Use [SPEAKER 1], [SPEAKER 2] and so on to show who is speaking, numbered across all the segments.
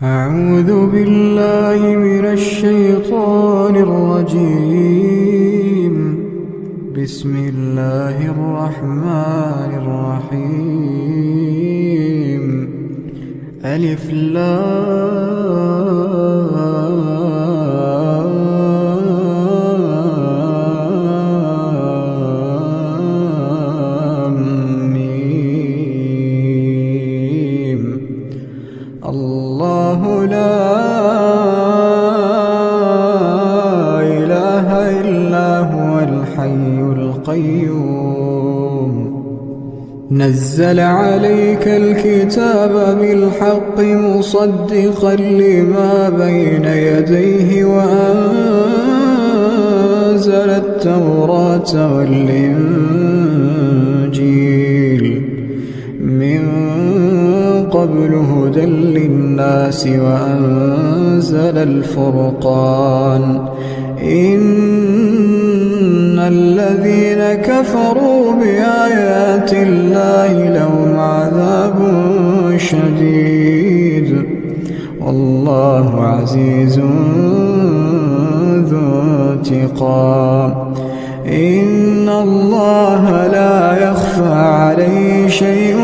[SPEAKER 1] أعوذ بالله من الشيطان الرجيم. بسم الله الرحمن الرحيم. ألف لام ميم. الله لا إله إلا هو الحي القيوم. نزل عليك الكتاب بالحق مصدقا لما بين يديه وأنزل التوراة والإنجيل من قبل هدى للناس وأنزل الفرقان. إن الذين كفروا بآيات الله لهم عذاب شديد والله عزيز ذو انتقام. إن الله لا يخفى عليه شيء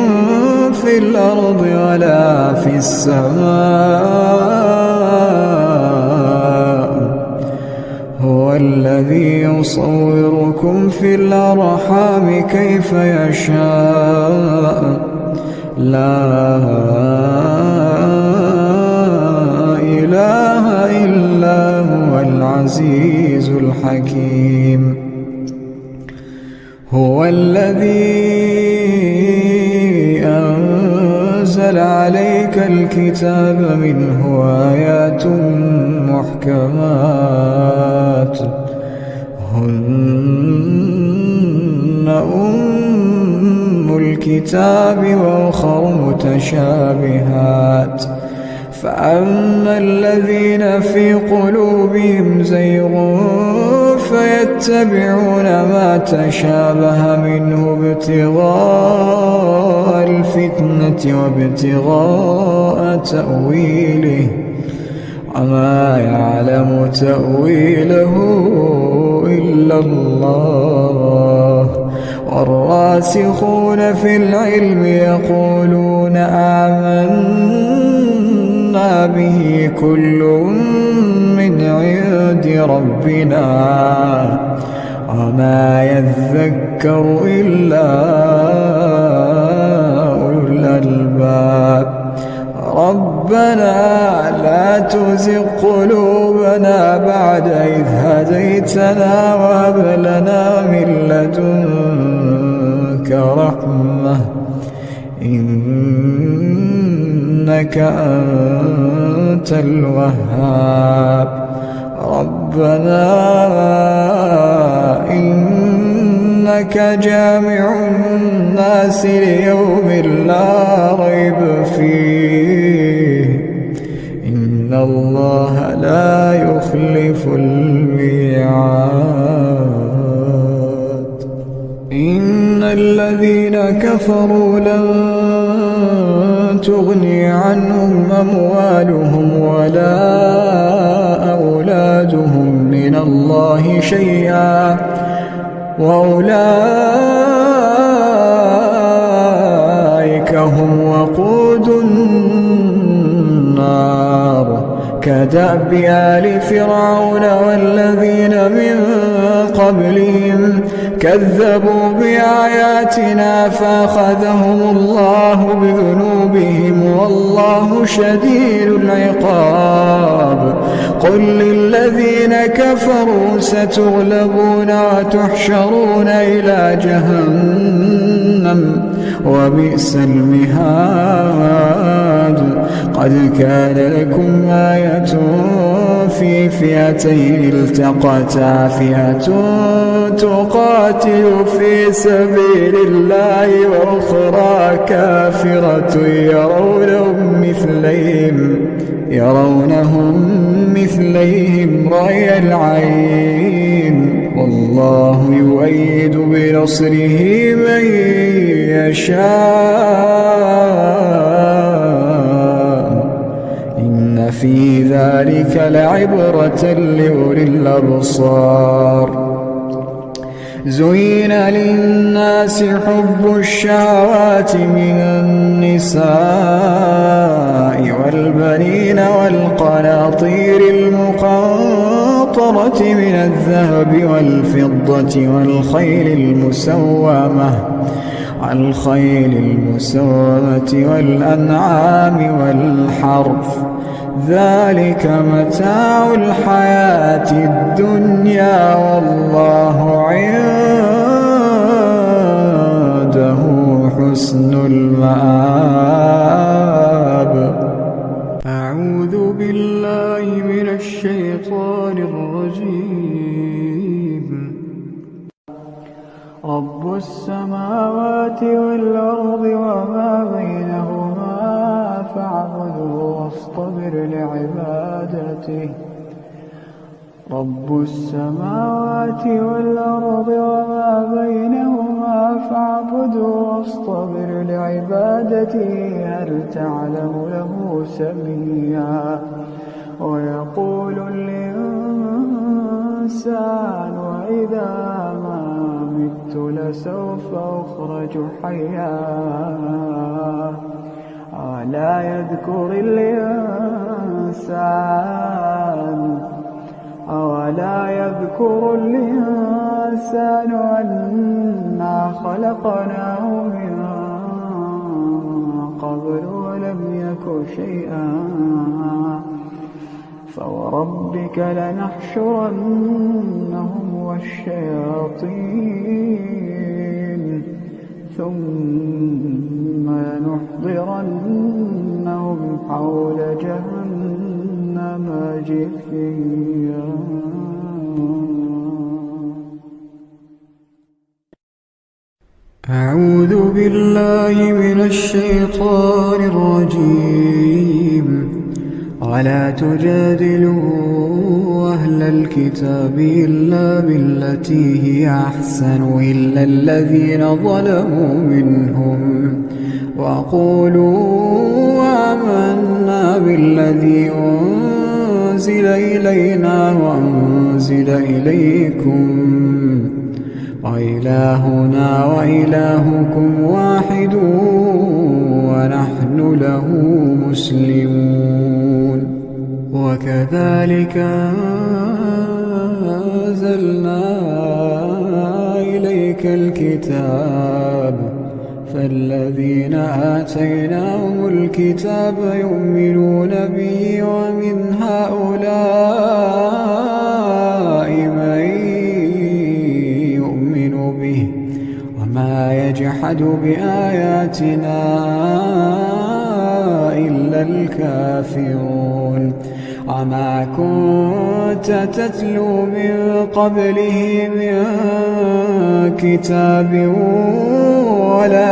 [SPEAKER 1] في الأرض ولا في السماء. هو الذي يصوركم في الأرحام كيف يشاء. لا إله إلا هو العزيز الحكيم. هو الذي أنزل عليك الكتاب منه آيات محكمات هن أم الكتاب وأخر متشابهات. فأما الذين في قلوبهم زيغ فيتبعون ما تشابه منه ابتغاء الفتنة وابتغاء تأويله وما يعلم تأويله إلا الله. والراسخون في العلم يقولون آمنا به كل من عند ربنا وما يذكر إلا أولو الألباب. ربنا لا تزغ قلوبنا بعد إذ هديتنا وهب لنا من لدنك رحمة إنك أنت الوهاب. ربنا إنك جامع الناس ليوم لا ريب فيه إن الله لا يخلف الميعاد. إن الذين كفروا لن تغني عنهم أموالهم ولا أولادهم من الله شيئا وأولئك هم وقود النار. كدأب آل فرعون والذين من قبلهم كذبوا بآياتنا فأخذهم الله بذنوبهم والله شديد العقاب. قل للذين كفروا ستغلبون وتحشرون إلى جهنم وبئس المهاد. قد كان لكم آية في فئتين التقتا فئة تقاتل في سبيل الله وأخرى كافرة يرونهم مثليهم رأي العين والله يؤيد بنصره من يشاء إن في ذلك لعبرة لأولي الأبصار. زين للناس حب الشهوات من النساء والبنين والقناطير المقنطرة من الذهب والفضة والخيل المسومة والأنعام والحرث، ذلك متاع الحياة الدنيا والله عنده حسن المآب. أعوذ بالله من الشيطان الرجيم. رب السماوات والأرض وما بينهما فاعبده واصطبر لعبادته. رب السماوات والأرض وما بينهما فاعبده واصطبر لعبادته. هل تعلم له سميا؟ ويقول الإنسان وإذا ما مت لسوف أخرج حيا. أولا يذكر الإنسان أنا خلقناه من قبل ولم يك شيئا. فوربك لنحشرنهم والشياطين ثم لنحضرنهم حول جهنم جثيا. أعوذ بالله من الشيطان الرجيم. ولا تجادلوا أهل الكتاب إلا بالتي هي أحسن إلا الذين ظلموا منهم وقولوا آمنا بالذي أنزل إلينا وأنزل إليكم وإلهنا وإلهكم واحد ونحن له مسلمون. وكذلك أنزلنا إليك الكتاب فالذين آتيناهم الكتاب يؤمنون به ومن هؤلاء من يؤمن به وما يجحد بآياتنا إلا الكافرون. وما كنت تتلو من قبله من كتاب ولا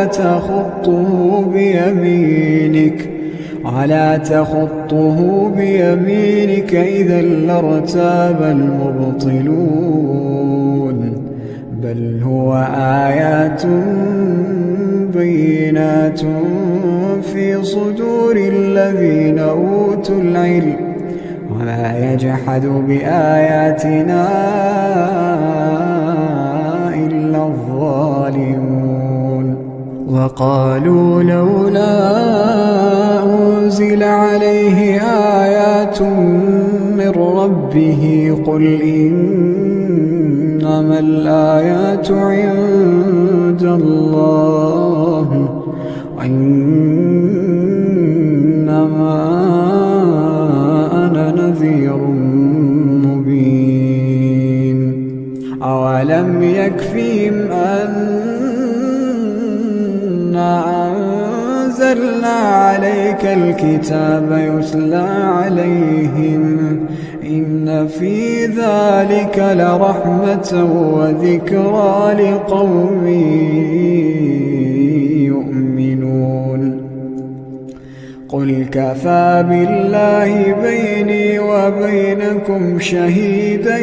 [SPEAKER 1] تخطه بيمينك إذا لارتاب المبطلون. بل هو آيات بينات في صدور الذين أوتوا العلم وما يجحد بآياتنا إلا الظالمون. وقالوا لولا أنزل عليه آيات من ربه قل إنما الآيات عند الله وإنما أنا نذير مبين. أولم يكفهم أنا أنزلنا عليك الكتاب يتلى عليهم إن في ذلك لرحمة وذكرى لقوم يؤمنون. قل كفى بالله بيني وبينكم شهيدا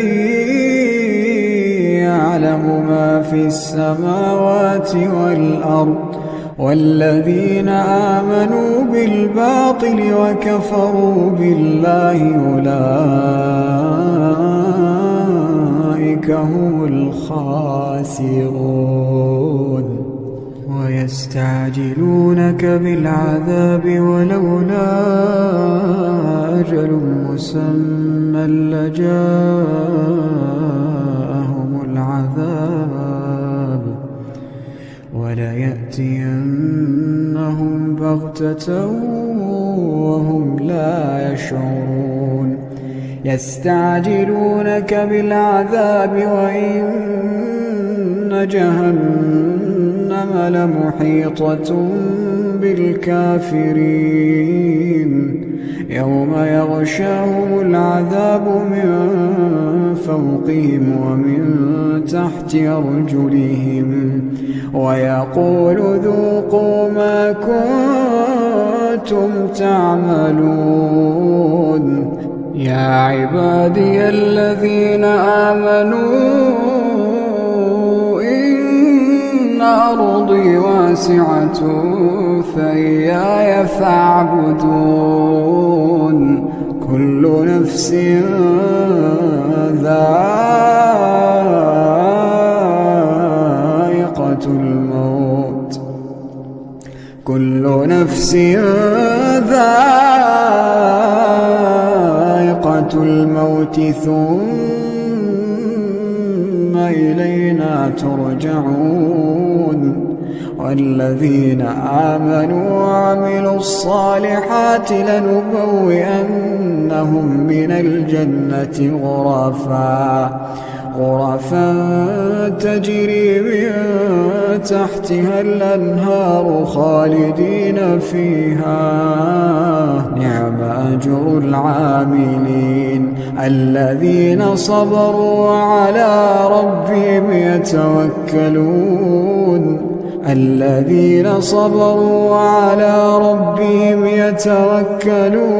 [SPEAKER 1] يعلم ما في السماوات والأرض والذين آمنوا بالباطل وكفروا بالله أولئك هم الخاسرون ويستعجلونك بالعذاب ولولا أجل مسمى لجاءهم العذاب وليأتينهم بغتة وهم لا يشعرون يستعجلونك بالعذاب وإن جهنم لمحيطة بالكافرين يوم يغشاهم العذاب من فوقهم ومن تحت أرجلهم ويقول ذوقوا ما كنتم تعملون يا عبادي الذين آمنوا إن أرضي واسعة فإياي فاعبدون كل نفس ذائقة الموت كل نفس ذائقة الموت ثم إلينا ترجعون والذين آمنوا وعملوا الصالحات لنبوئنهم من الجنة غرفا تجري من تحتها الأنهار خالدين فيها نعم أجر العاملين الذين صبروا وعلى ربهم يتوكلون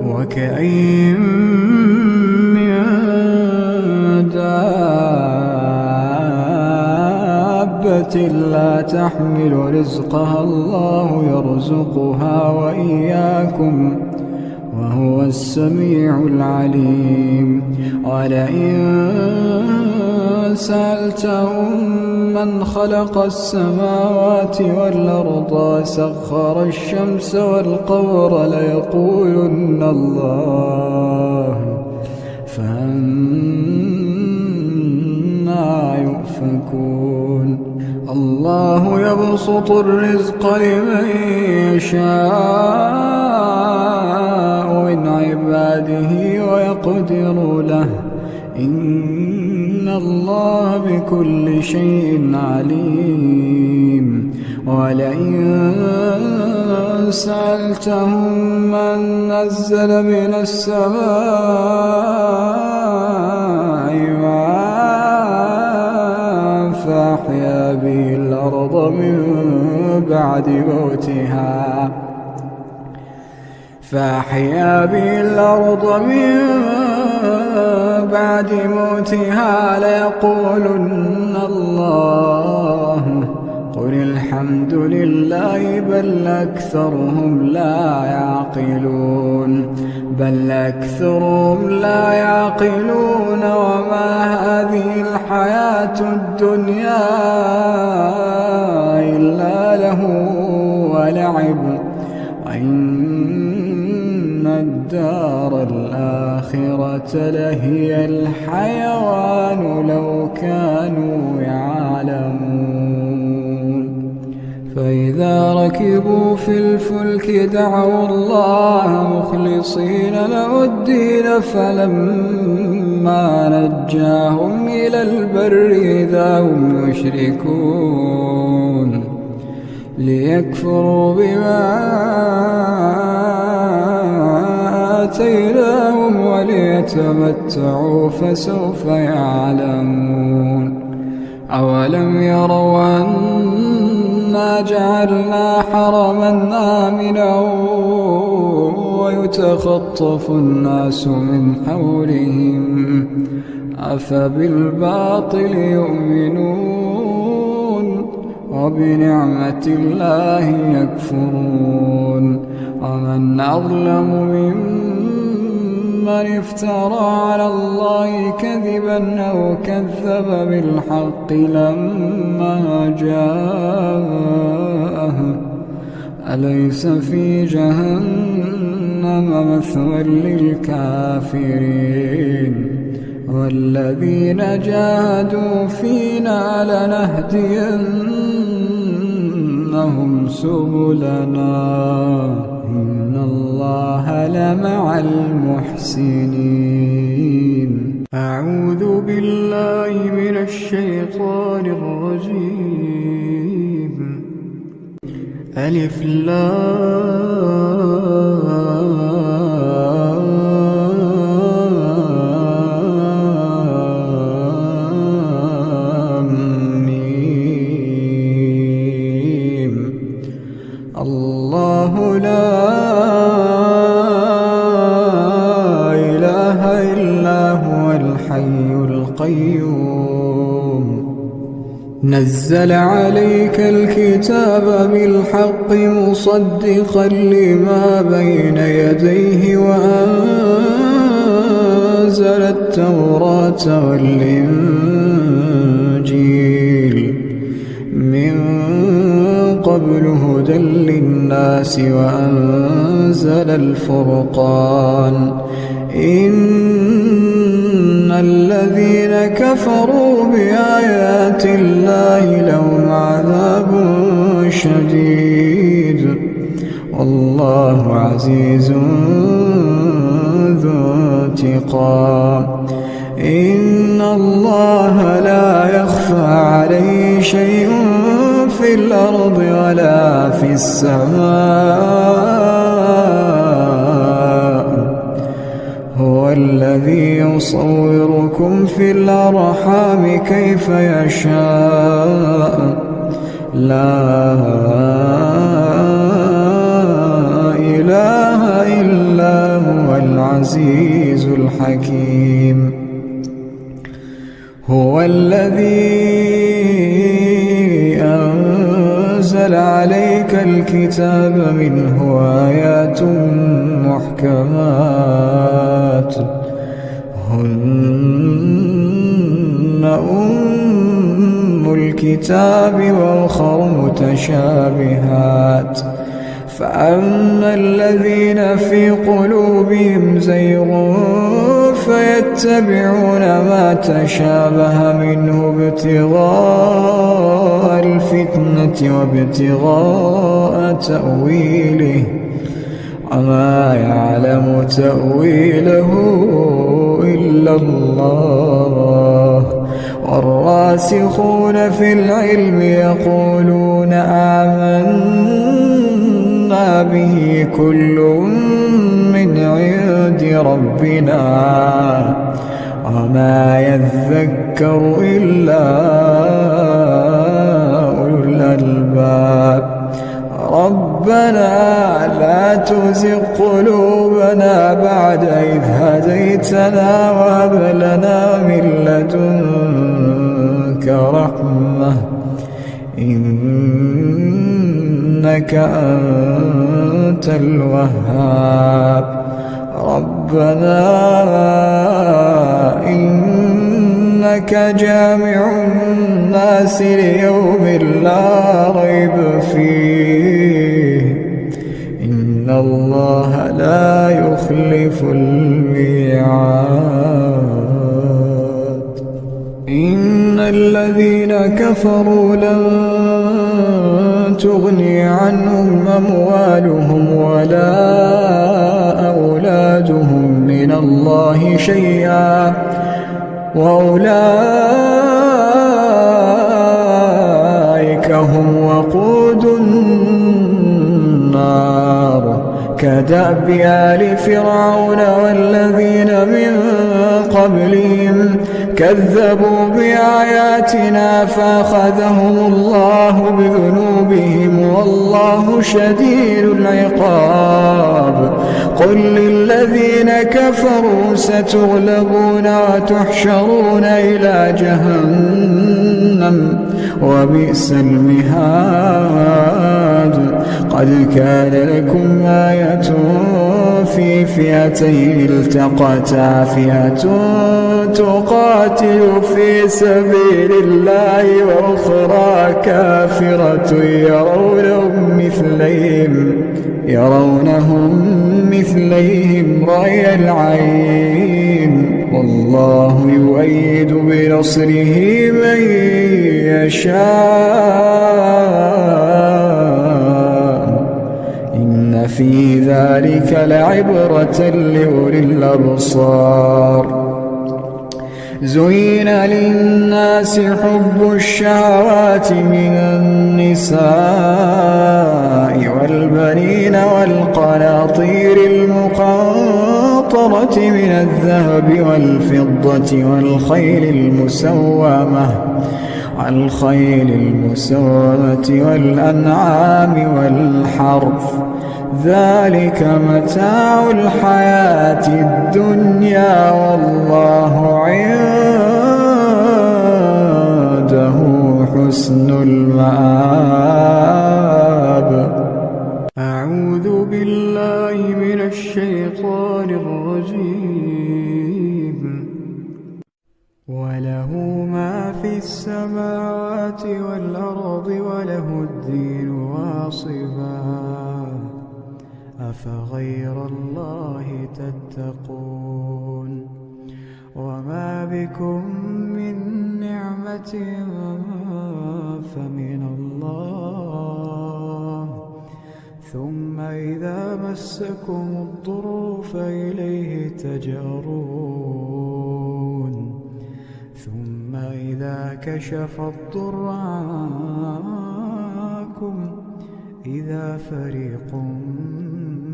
[SPEAKER 1] وكأين من دابة لا تحمل رزقها الله يرزقها وإياكم وهو السميع العليم ولئن سألتهم من خلق السماوات والأرض وسخر الشمس والقمر ليقولن الله فأنى يؤفكون الله يبسط الرزق لمن يشاء من عباده ويقدر له إن الله بكل شيء عليم ولئن سألتهم من نزل من السماء ماء فأحيا به الأرض من بعد موتها ليقولن الله قل الحمد لله بل أكثرهم لا يعقلون وما هذه الحياة الدنيا إلا له ولعب وإن الدار الآخرة لهي الحيوان لو كانوا يعلمون فإذا ركبوا في الفلك دعوا الله مخلصين له الدين فلما نجاهم إلى البر إذا هم يشركون ليكفروا بما آتيناهم وليتمتعوا فسوف يعلمون أولم يروا أنا جعلنا حرما آمنا ويتخطف الناس من حولهم أفبالباطل يؤمنون وبنعمة الله يكفرون ومن أظلم ممن افترى على الله كذبا أو كذب بالحق لما جاءه أليس في جهنم مثوى للكافرين والذين جاهدوا فينا لنهدينهم سبلنا إن الله لمع المحسنين. أعوذ بالله من الشيطان الرجيم. ألف لام ميم. الله لا إله إلا هو الحي القيوم نزل عليك الكتاب بالحق مصدقا لما بين يديه وأنزل التوراة والإنجيل من قبل هدى للناس وأنزل الفرقان إن الذين كفروا بآيات الله لهم عذاب شديد والله عزيز ذو انتقام. إن الله لا يخفى عليه شيء في الأرض ولا في السماء هو الذي يصوركم في الأرحام كيف يشاء لا إله إلا هو العزيز الحكيم. هو الذي أنزل عليك الكتاب منه آيات محكمات هن أم الكتاب وأخر متشابهات فأما الذين في قلوبهم زيغ فيتبعون ما تشابه منه ابتغاء الفتنة وابتغاء تأويله وما يعلم تأويله إلا الله والراسخون في العلم يقولون آمنا به كل من عند ربنا وما يذكر إلا أولو الألباب. ربنا لا تزغ قلوبنا بعد إذ هديتنا وهب لنا من لدنك رحمة إنك أنت الوهاب. ربنا إنك جامع الناس ليوم لا ريب فيه إن الله لا يخلف الميعاد. إن الذين كفروا لن تغني عنهم أموالهم ولا أولادهم من الله شيئا وأولئك هم وقود النار كدأب آل فرعون والذين من قبلهم كذبوا بآياتنا فأخذهم الله بذنوبهم والله شديد العقاب. قل للذين كفروا ستغلبون وتحشرون إلى جهنم جهنم وبئس المهاد. قد كان لكم آية في فئتين التقتا، فئة تقاتل في سبيل الله وأخرى كافرة يرونهم مثليهم رأي العين، والله يؤيد بنصره من يشاء، إن في ذلك لعبرة لأولي الأبصار. زين للناس حب الشهوات من النساء والبنين والقناطير المقنطرة من الذهب والفضة والخيل المسومة والأنعام والحرث، ذلك متاع الحياة الدنيا، والله عنده حسن المآب. أعوذ بالله من الشيطان الرجيم. وله ما في السماوات والأرض وله الدين واصبا، أفغير الله تتقون؟ وما بكم من نعمة فمن الله، ثم إذا مسكم الضر فإليه تجأرون، ثم إذا كشف الضر عنكم إذا فريق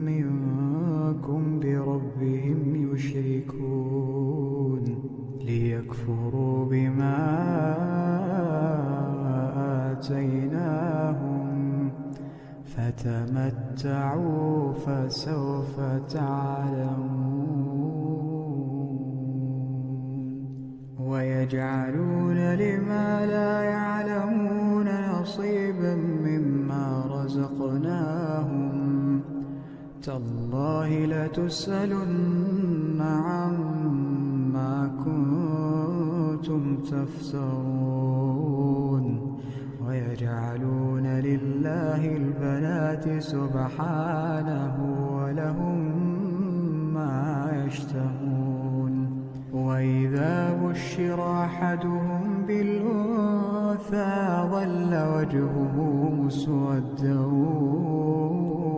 [SPEAKER 1] منكم بربهم يشركون، ليكفروا بما آتيناهم، فتمتعوا فسوف تعلمون. ويجعلون لما لا يعلمون نصيبا مما رزقناهم، تالله لتسألن عما كنتم تفترون. ويجعلون لله البنات سبحانه ولهم ما يشتهون. وإذا بشر أحدهم بالأنثى ظل وجهه مسودا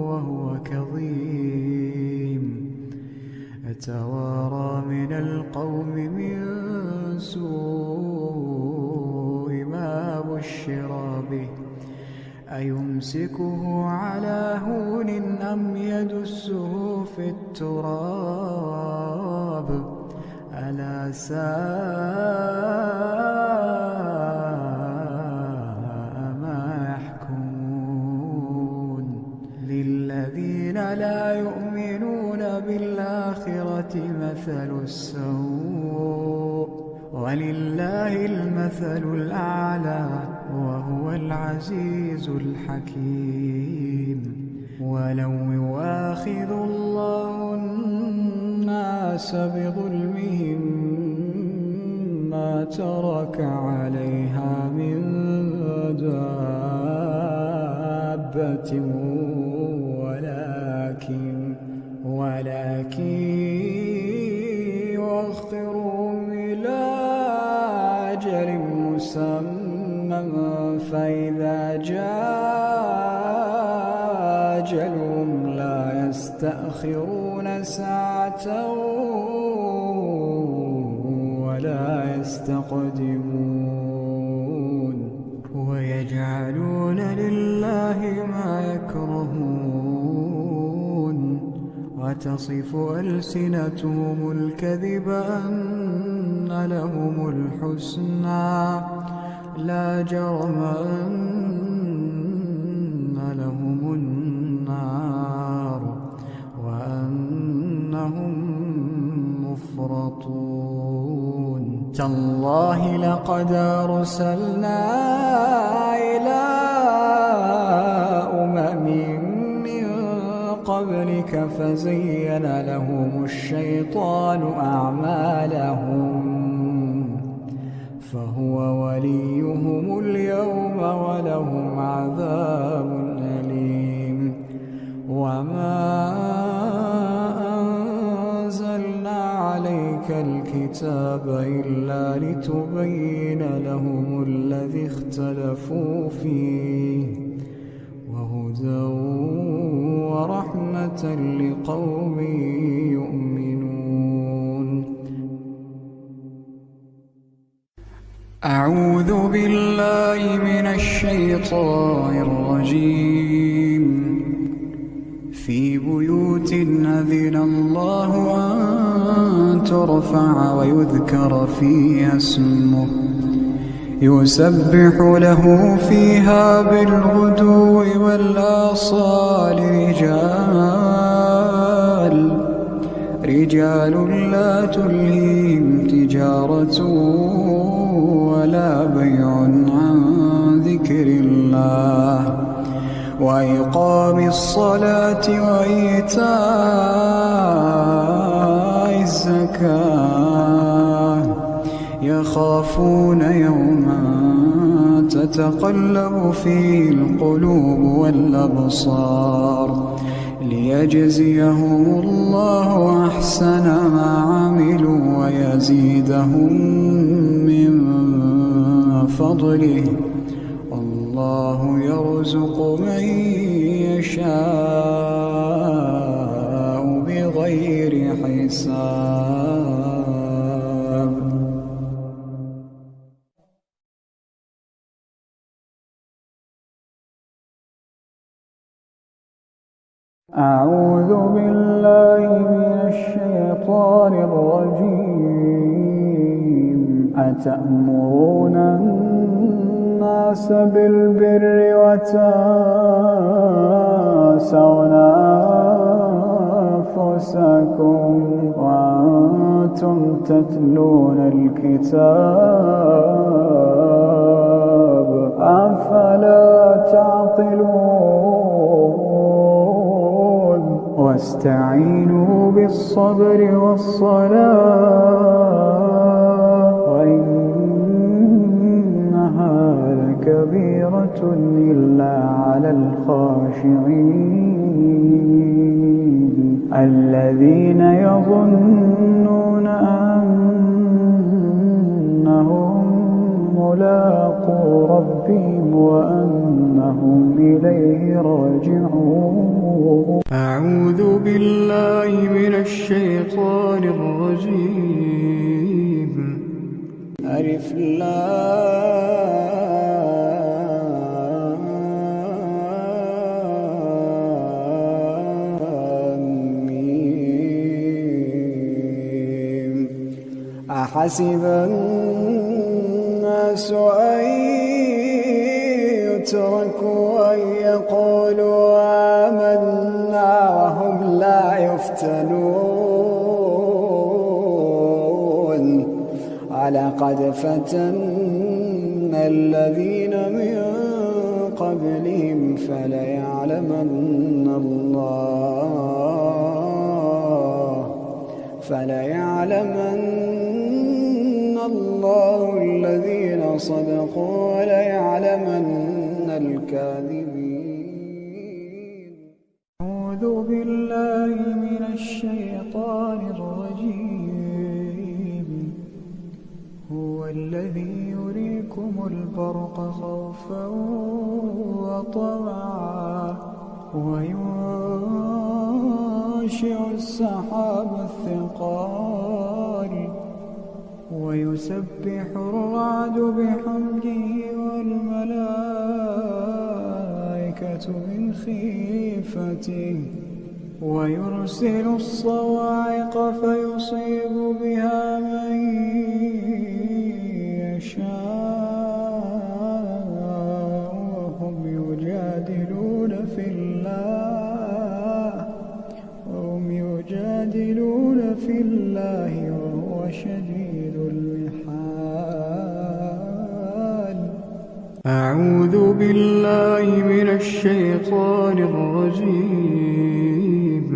[SPEAKER 1] وهو كظيم، يتوارى من القوم من سوء ما بشر به، أيمسكه على هون أم يدسه في التراب، ألا ساء ما يحكمون. للذين لا يؤمنون بالآخرة مثل السوء، ولله المثل الأعلى وهو العزيز الحكيم. ولو يؤاخذ الله الناس بظلمهم ما ترك عليها من دابة، ولكن يؤخرهم إلى أجل مسمى، فإذا جاء أجلهم لا يستأخرون ساعة ولا يستقدمون. ويجعلون لله ما يكرهون، وتصف ألسنتهم الكذب أن لهم الحسنى، لا جرم أن لهم النار وأنهم مفرطون. تالله لقد أرسلنا إلى أمم من قبلك فزين لهم الشيطان أعمالهم فهو وليهم اليوم ولهم عذاب أليم. وما أنزلنا عليك الكتاب إلا لتبين لهم الذي اختلفوا فيه وهدى ورحمة لقوم يؤمنون. أعوذ بالله من الشيطان الرجيم. في بيوت أذن الله أن ترفع ويذكر فيها اسمه يسبح له فيها بالغدو والآصال رجال لا تلهيهم تجارة ولا بيع عن ذكر الله وإقام الصلاة وإيتاء الزكاة يخافون يوما تتقلب فيه القلوب والأبصار ليجزيهم الله أحسن ما عملوا ويزيدهم من فضله الله يرزق من يشاء بغير حساب. أعوذ بالله من الشيطان الرجيم. أتأمرون الناس بالبر وتنسون أنفسكم وأنتم تتلون الكتاب أفلا تعقلون. واستعينوا بالصبر والصلاة وإنها لكبيرة إلا على الخاشعين الذين يظنون أنهم ملاقو ربهم وأنهم إليه راجعون. أعوذ بالله من الشيطان الرجيم. ألف لام ميم. أحسب الناس أن يتركوا أن يقولوا آمنا وهم لا يفتنون ولقد فتنا الذين من قبلهم فليعلمن الله الذين صدقوا وليعلمن الكاذبين. أعوذ بالله من الشيطان الرجيم. هو الذي يريكم البرق خوفا وطمعا وينشئ السحاب الثقال ويسبح الرعد بحمده والملائكة من خيفته ويرسل الصواعق فيصيب بها من يشاء وهم يجادلون في الله وهو شديد المحال. أعوذ بالله من الشيطان الرجيم.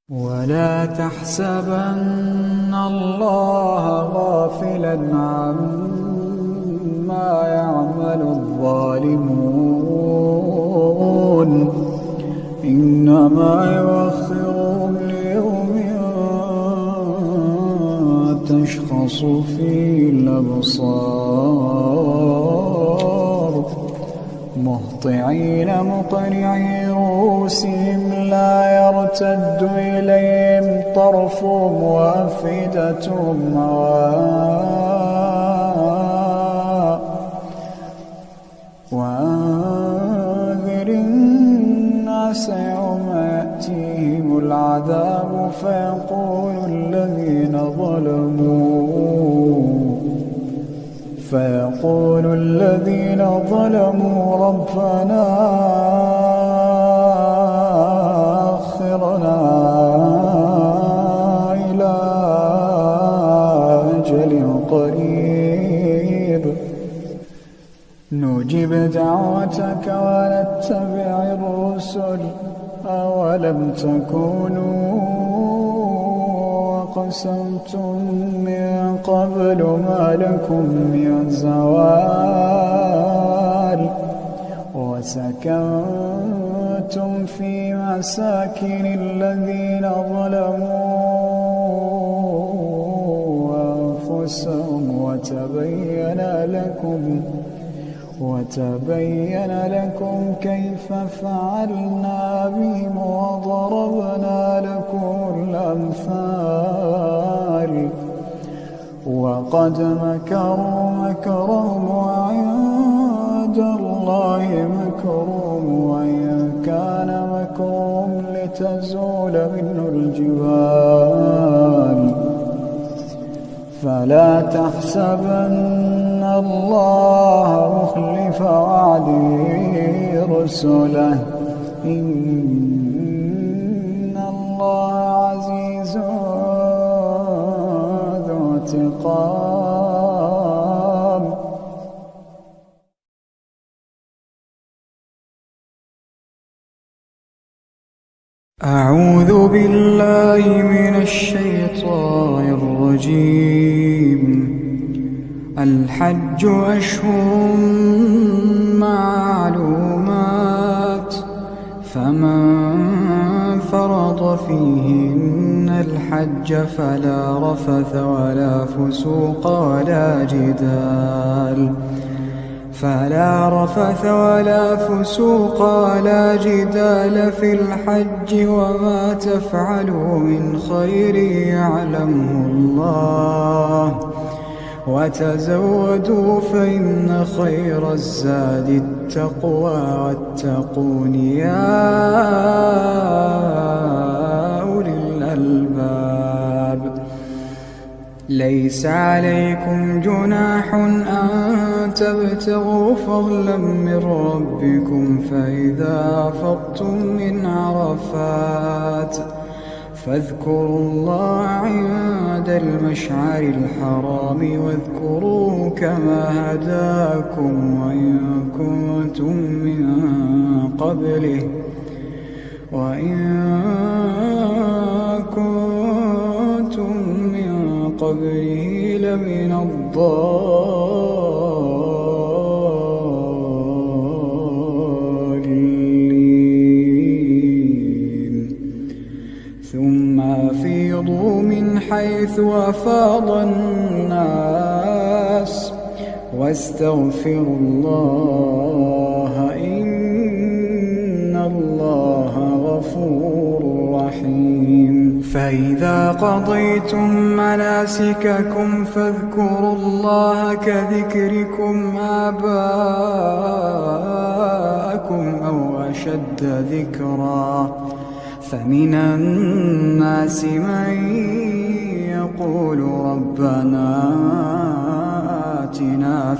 [SPEAKER 1] ولا تحسبن الله غافلا عما يعمل الظالمون، إنما يؤخرهم ليوم تشخص فيه الأبصار، مهطعين مقنعي رؤوسهم لا يرتد إليهم طرفهم وأفئدتهم هواء. وأنذر الناس يوم يأتيهم العذاب فيقول الذين ظلموا ربنا أخرنا إلى أجل قريب نجب دعوتك ونتبع الرسل، أولم تكونوا أقسمتم من قبل ما لكم من زوال، وسكنتم في مساكن الذين ظلموا أنفسهم وتبين لكم كيف فعلنا بهم وضربنا لكم الأمثال. وقد مكروا مكرهم وعند الله مكرهم، وإن كان مكرهم لتزول منه الجبال. فلا تحسبن الله مخلف وعده رسله، إن الله عزيز ذو انتقام. أعوذ بالله من الشيطان الرجيم. الحج أشهر معلومات، فمن فرض فيهن الحج فلا رفث ولا فسوق ولا جدال في الحج، وما تفعلوا من خير يعلمه الله، وتزودوا فإن خير الزاد التقوى، واتقون يا أولي الألباب. ليس عليكم جناح أن تبتغوا فضلا من ربكم، فإذا أفضتم من عرفات فاذكروا الله عند المشعر الحرام، واذكروه كما هداكم، وإن كنتم من قبله لمن الضالين. ثم أفيضوا من حيث أفاض الناس، واستغفروا الله، إن الله غفور رحيم. فإذا قضيتم مناسككم فاذكروا الله كذكركم آباءكم أو أشد ذكرا، فمن الناس من يقول ربنا آتنا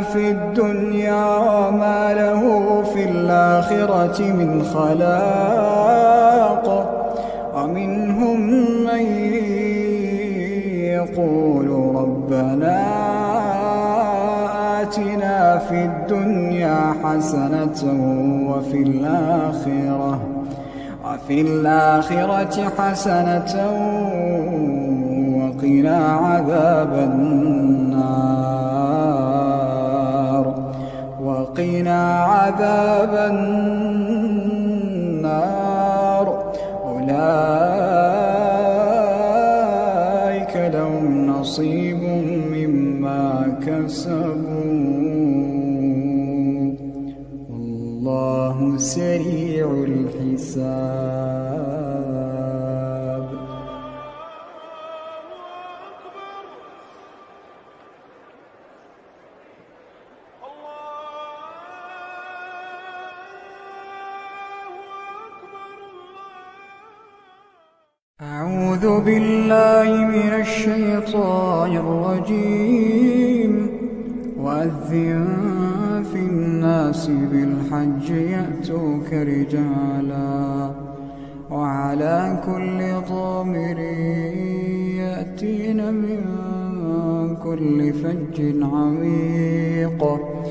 [SPEAKER 1] في الدنيا وما له في الآخرة من خلاق. ومنهم من يقول ربنا آتنا في الدنيا حسنة وفي الآخرة حسنة وقنا عذاب النار أولئك لهم نصيب مما كسبوا والله سريع الحساب. أعوذ بالله من الشيطان الرجيم. وأذن في الناس بالحج يأتوك رجالا وعلى كل ضامر يأتين من كل فج عميق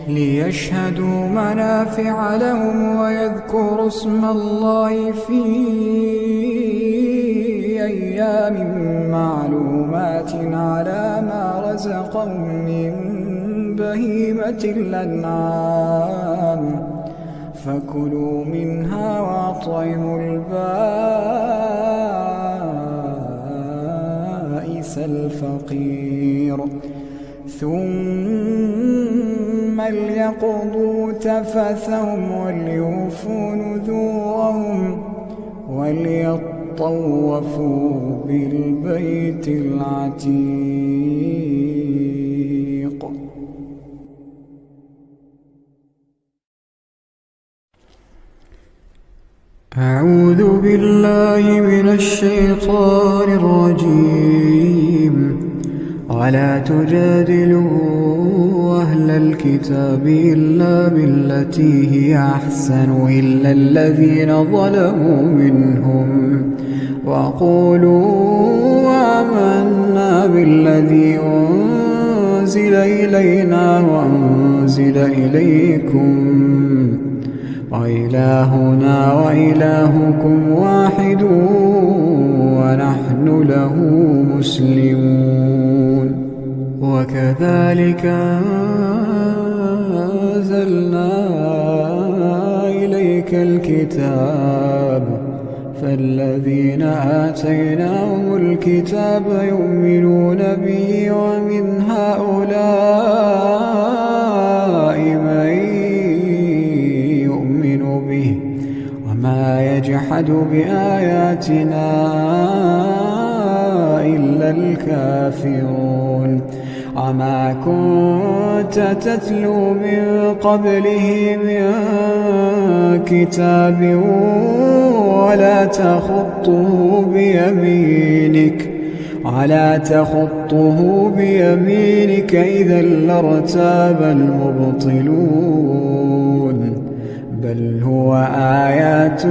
[SPEAKER 1] ليشهدوا منافع لهم ويذكروا اسم الله في أيام معلومات على ما رزقهم من بهيمة الأنعام فكلوا منها وأطعموا البائس الفقير ثم ليقضوا تفثهم وليوفوا نذورهم وليطوفوا بالبيت العتيق. أعوذ بالله من الشيطان الرجيم. ولا تجادلوا أهل الكتاب إلا بالتي هي أحسن إلا الذين ظلموا منهم وقولوا آمنا بالذي أنزل إلينا وأنزل إليكم وإلهنا وإلهكم واحد ونحن له مسلمون. وكذلك أنزلنا إليك الكتاب فالذين آتيناهم الكتاب يؤمنون به ومن هؤلاء من يؤمن به وما يجحد بآياتنا إلا الكافرون. وما كنت تتلو من قبله من كتاب ولا تخطه بيمينك إذا لارتاب المبطلون. بل هو آيات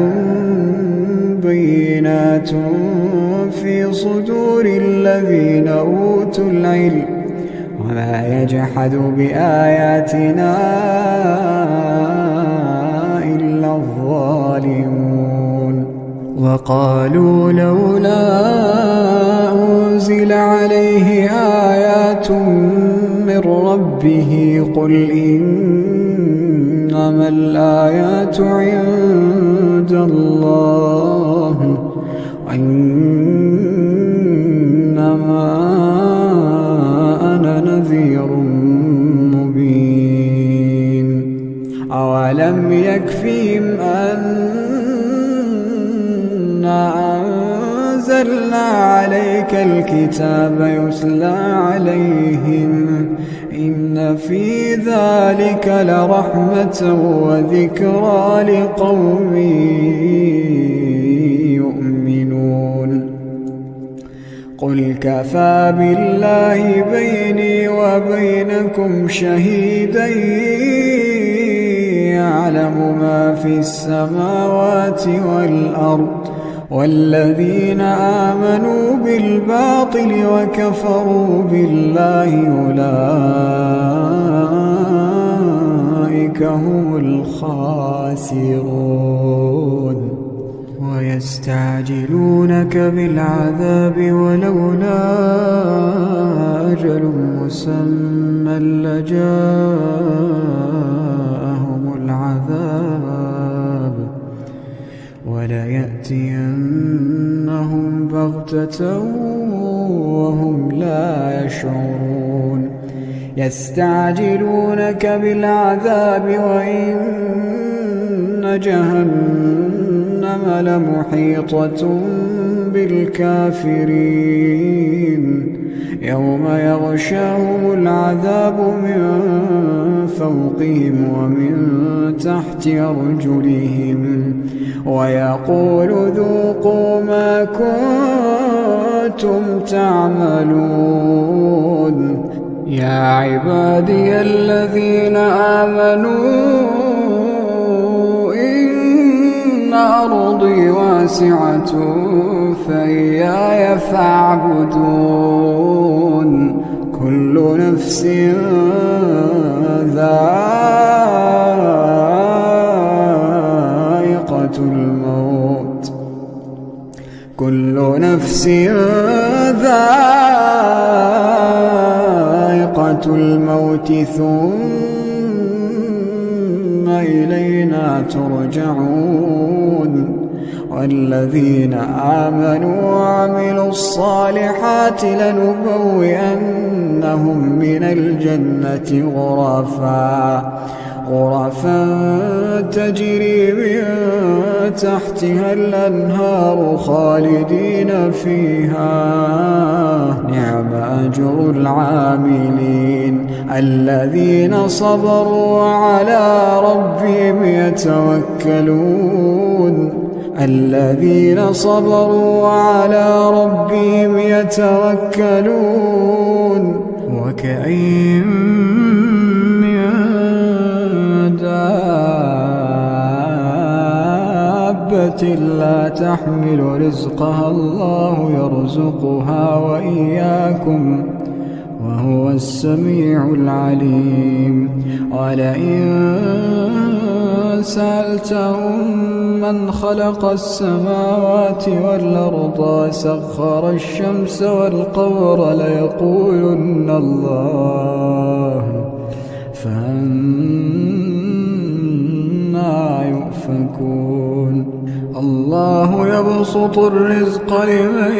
[SPEAKER 1] بينات في صدور الذين أوتوا العلم وما يجحد بآياتنا إلا الظالمون. وقالوا لولا أنزل عليه آيات من ربه قل إنما الآيات عند الله وإنما أنا نذير مبين. أولم يكفهم أنا أنزلنا عليك الكتاب يتلى عليهم إن في ذلك لرحمة وذكرى لقوم يؤمنون. قل كفى بالله بيني وبينكم شهيدا يعلم ما في السماوات والأرض والذين آمنوا بالباطل وكفروا بالله أولئك هم الخاسرون ويستعجلونك بالعذاب ولولا أجل مسمى لجاءهم العذاب وليأتينهم بغتة وهم لا يشعرون يستعجلونك بالعذاب وإن جهنم لمحيطة بالكافرين يوم يغشاهم العذاب من فوقهم ومن تحت أرجلهم ويقول ذوقوا ما كنتم تعملون يا عبادي الذين آمنوا إن أرضي واسعة فإياي فاعبدون كل نفس ذائقة الموت كل نفس ذائقة الموت ثم إلينا ترجعون والذين آمنوا وعملوا الصالحات لنبوئنهم من الجنة غرفا تجري من تحتها الأنهار خالدين فيها نعم أجر العاملين الذين صبروا وعلى ربهم يتوكلون وكأين من دابة لا تحمل رزقها الله يرزقها وإياكم وهو السميع العليم ولئن سألتهم من خلق السماوات والأرض وسخر الشمس والقمر ليقولن الله فأنى يؤفكون الله يبسط الرزق لمن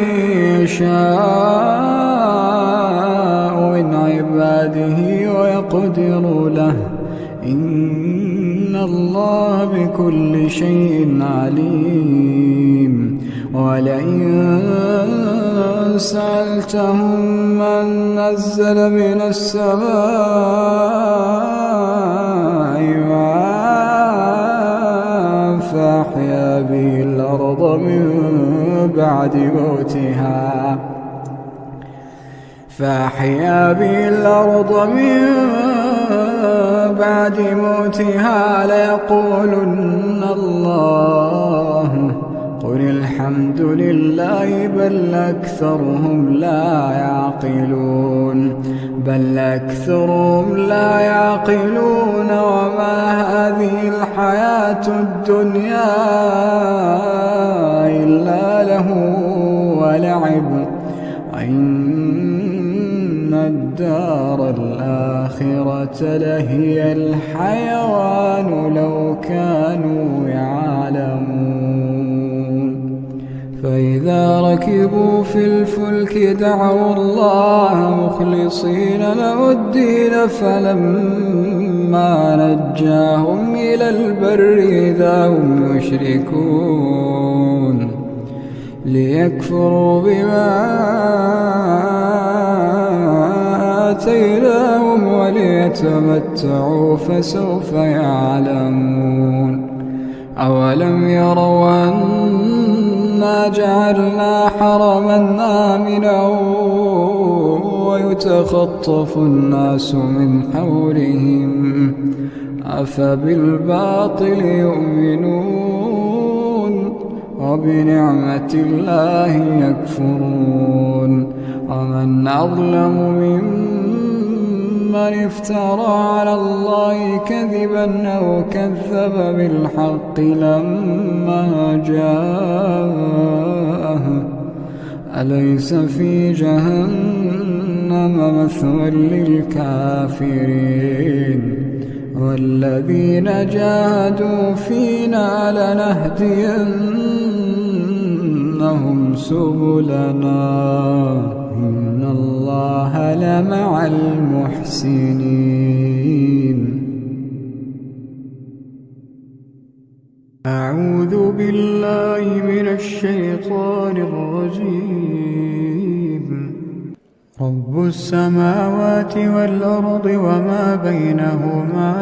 [SPEAKER 1] يشاء من عباده ويقدر له إن الله بكل شيء عليم ولئن سألتهم من نزل من السماء ماء فأحيا به الأرض من بعد موتها ليقولن الله قل الحمد لله بل أكثرهم لا يعقلون وما هذه الحياة الدنيا إلا له ولعب إن الدار الآخرة لهي الحيوان لو كانوا يعلمون فإذا ركبوا في الفلك دعوا الله مخلصين له الدين فلما نجاهم إلى البر إذا هم يشركون ليكفروا بما آتيناهم وليتمتعوا فسوف يعلمون أولم يروا أنا جعلنا حرما آمنا ويتخطف الناس من حولهم أفبالباطل يؤمنون وبنعمة الله يكفرون ومن أظلم ممن افترى على الله كذبا أو كذب بالحق لما جاءه أليس في جهنم مثوى للكافرين والذين جاهدوا فينا لنهدينهم سبلنا إن الله لمع المحسنين. أعوذ بالله من الشيطان الرجيم. رب السماوات والأرض وما بينهما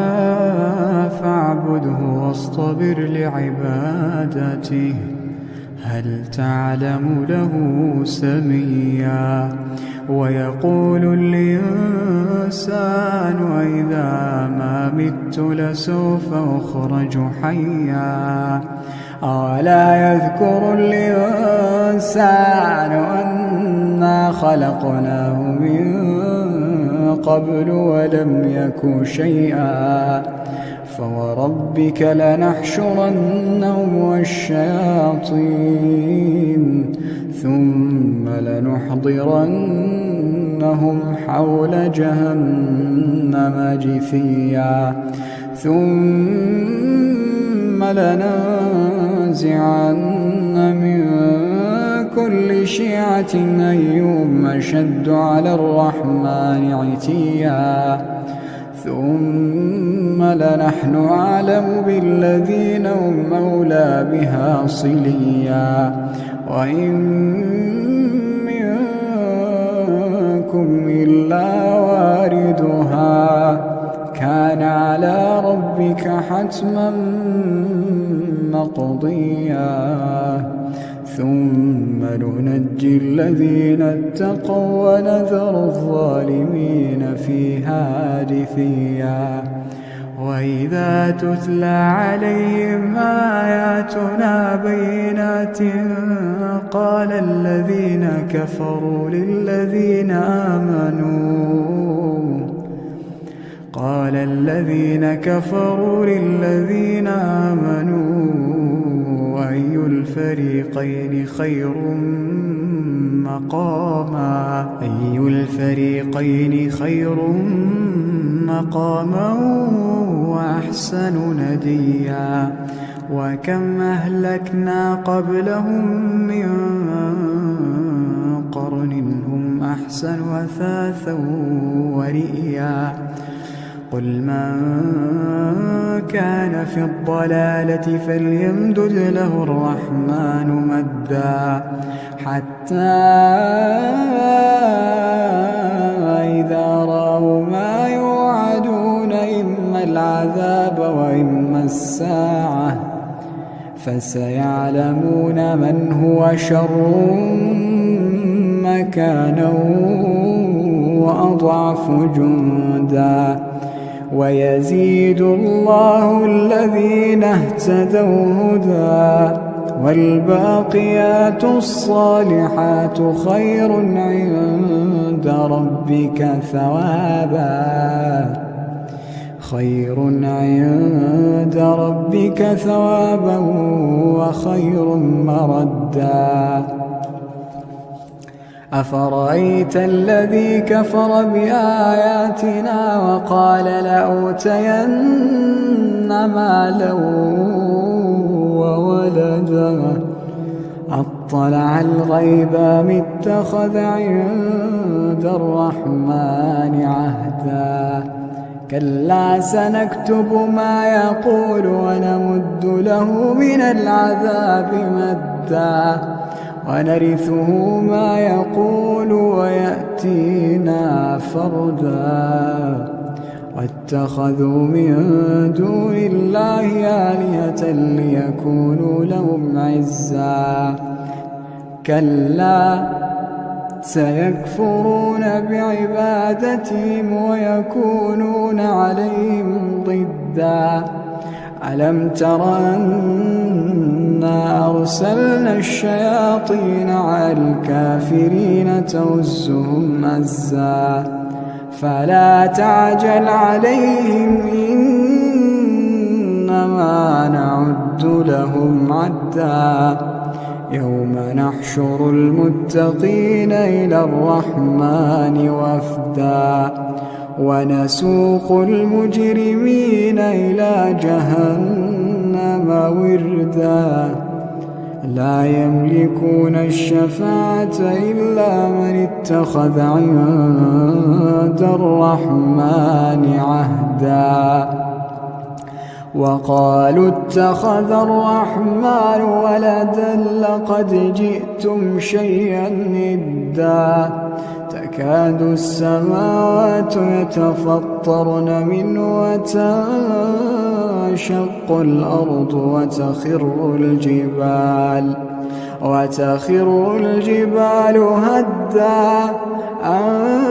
[SPEAKER 1] فاعبده واصطبر لعبادته هل تعلم له سميا. ويقول الإنسان أإذا ما مت لسوف أخرج حيا أولا يذكر الإنسان أنا خلقناه من قبل ولم يك شيئا فوربك لنحشرنهم والشياطين ثم لنحضرنهم حول جهنم جثيا ثم لننزعن من كل شيعة أيهم أشد على الرحمن عتيا ثم لنحن أعلم بالذين هم أولى بها صليا وإن منكم إلا واردها كان على ربك حتما مقضيا ثم ننجي الذين اتقوا ونذر الظالمين فيها جثيا. وإذا تتلى عليهم آياتنا بينات قال الذين كفروا للذين آمنوا أي الفريقين خير مقاما وأحسن نديا. وكم أهلكنا قبلهم من قرن هم أحسن أثاثا ورئيا. قل من كان في الضلالة فليمدد له الرحمن مدا حتى إذا رأوا ما يوعدون إما العذاب وإما الساعة فسيعلمون من هو شر مكانا وأضعف جندا. ويزيد الله الذين اهتدوا هدى والباقيات الصالحات خير عند ربك ثوابا وخير مردا. أفرأيت الذي كفر بآياتنا وقال لأوتين مالا وولدا أطلع الغيب أم اتخذ عند الرحمن عهدا. كلا سنكتب ما يقول ونمد له من العذاب مدا ونرثه ما يقول ويأتينا فردا. واتخذوا من دون الله آلهة ليكونوا لهم عزا. كلا سيكفرون بعبادتهم ويكونون عليهم ضدا. ألم تر أن إنا أرسلنا الشياطين على الكافرين تؤزهم أزا فلا تعجل عليهم إنما نعد لهم عدا يوم نحشر المتقين إلى الرحمن وفدا ونسوق المجرمين إلى جهنم وردا لا يملكون الشفاعة إلا من اتخذ عند الرحمن عهدا وقالوا اتخذ الرحمن ولدا لقد جئتم شيئا إدا تكاد السماوات يتفطرن منه وتنشق الأرض وتخر الجبال هدا أن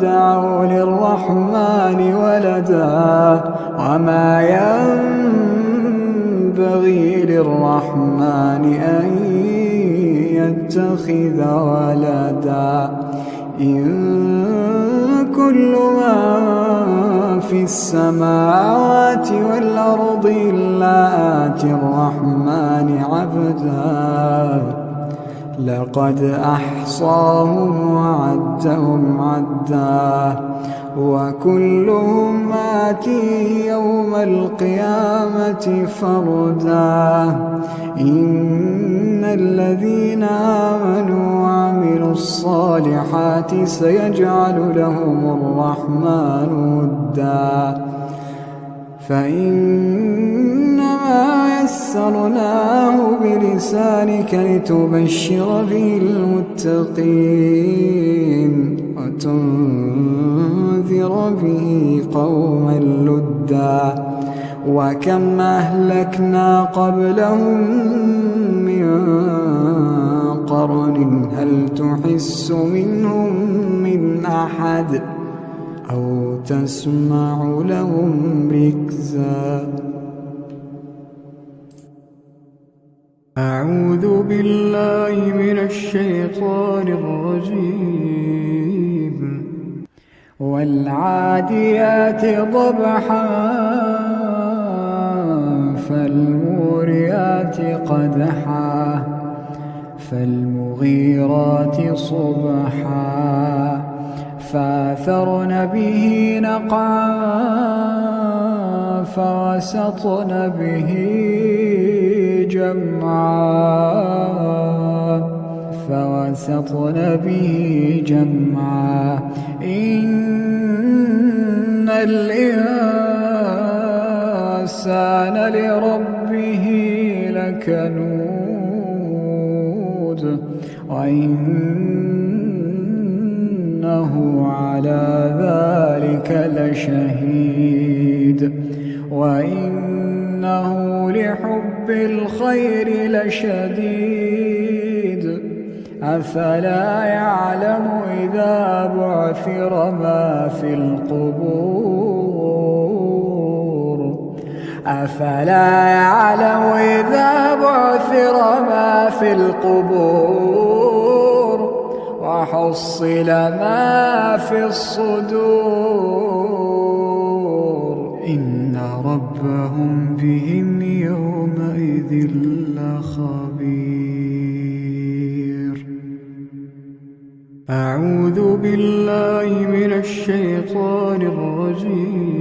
[SPEAKER 1] دعوا للرحمن ولدا وما ينبغي للرحمن أن يتخذ ولدا إن كل من في السماوات والأرض إلا آتي الرحمن عبدا لقد أحصاهم وعدهم عدا وكلهم آتيه يوم القيامة فردا إن الذين آمنوا وعملوا الصالحات سيجعل لهم الرحمن ودا فإنما يسرناه بلسانك لتبشر به المتقين وتنذر به قوما لدا وكم أهلكنا قبلهم من قرن هل تحس منهم من أحد أو تسمع لهم ركزا أعوذ بالله من الشيطان الرجيم والعاديات ضبحا فالموريات قدحا فالمغيرات صبحا فأثرن به نقعا فوسطن به جمعا إن الإنسان لربه لكنود وإنه على ذلك لشهيد وإنه لحب الخير لشديد أفلا يعلم إذا بعثر ما في القبور أفلا يعلم إذا بعثر ما في القبور وحصل ما في الصدور إن ربهم بهم يومئذ لخبير أعوذ بالله من الشيطان الرجيم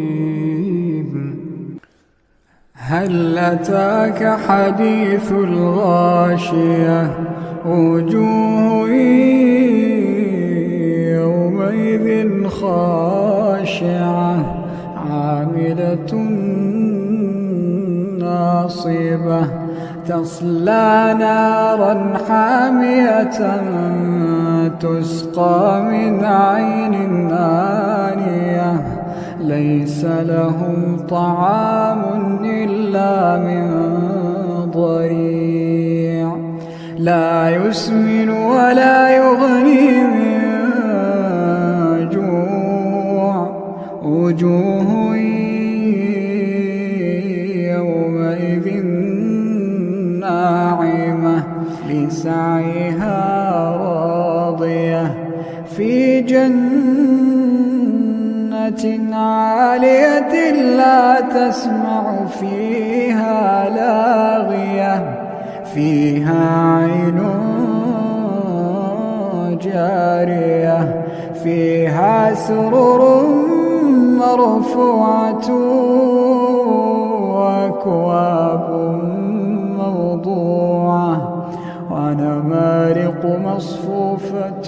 [SPEAKER 1] هل أتاك حديث الغاشية وجوه يومئذ خاشعة عاملة ناصبة تصلى نارا حامية تسقى من عين آنية ليس لهم طعام إلا من ضريع لا يسمن ولا يغني من جوع وجوه يومئذ ناعمة لسعيها راضية في جنة عالية لا تسمع فيها لاغية فيها عين جارية فيها سرر مرفوعة وأكواب موضوعة ونمارق مصفوفة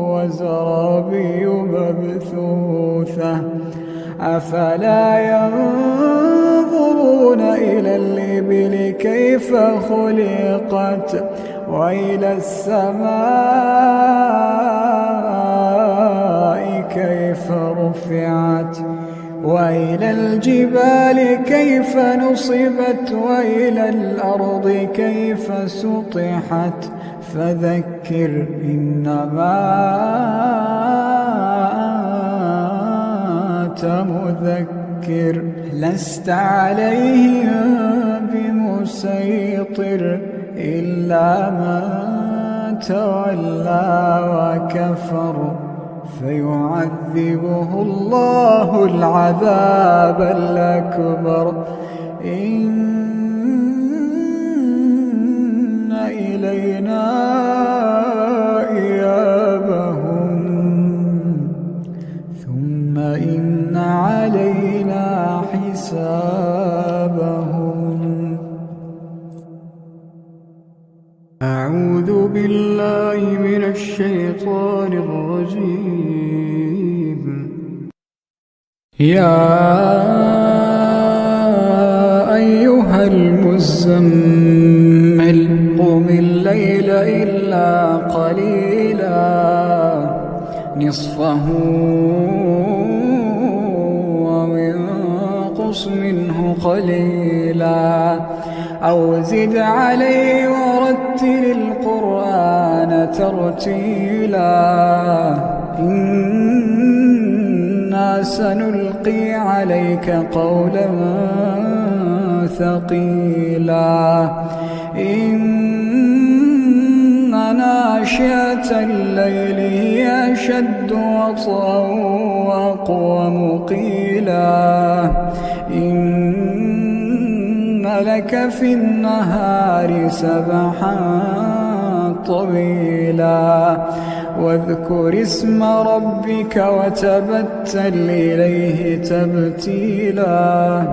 [SPEAKER 1] وزرابي مبثوثة أفلا ينظرون إلى الإبل كيف خلقت وإلى السماء كيف رفعت وإلى الجبال كيف نصبت وإلى الأرض كيف سطحت فذكر إنما أنت مذكر لست عليهم بمسيطر إلا من تولى وكفر فيعذبه الله العذاب الأكبر إن إلينا إيابهم ثم إن علينا حسابهم. أعوذ بالله من الشيطان الرجيم. يا أيها المزمل قم الليل إلا قليلا نصفه وانقص منه قليلا أو زد عليه ورتل القرآن ترتيلا إنا سنلقي عليك قولا ثقيلا إن ناشئة الليل هي أشد وطئا وأقوم قيلا إن لك في النهار سبحا طويلا واذكر اسم ربك وتبتل إليه تبتيلا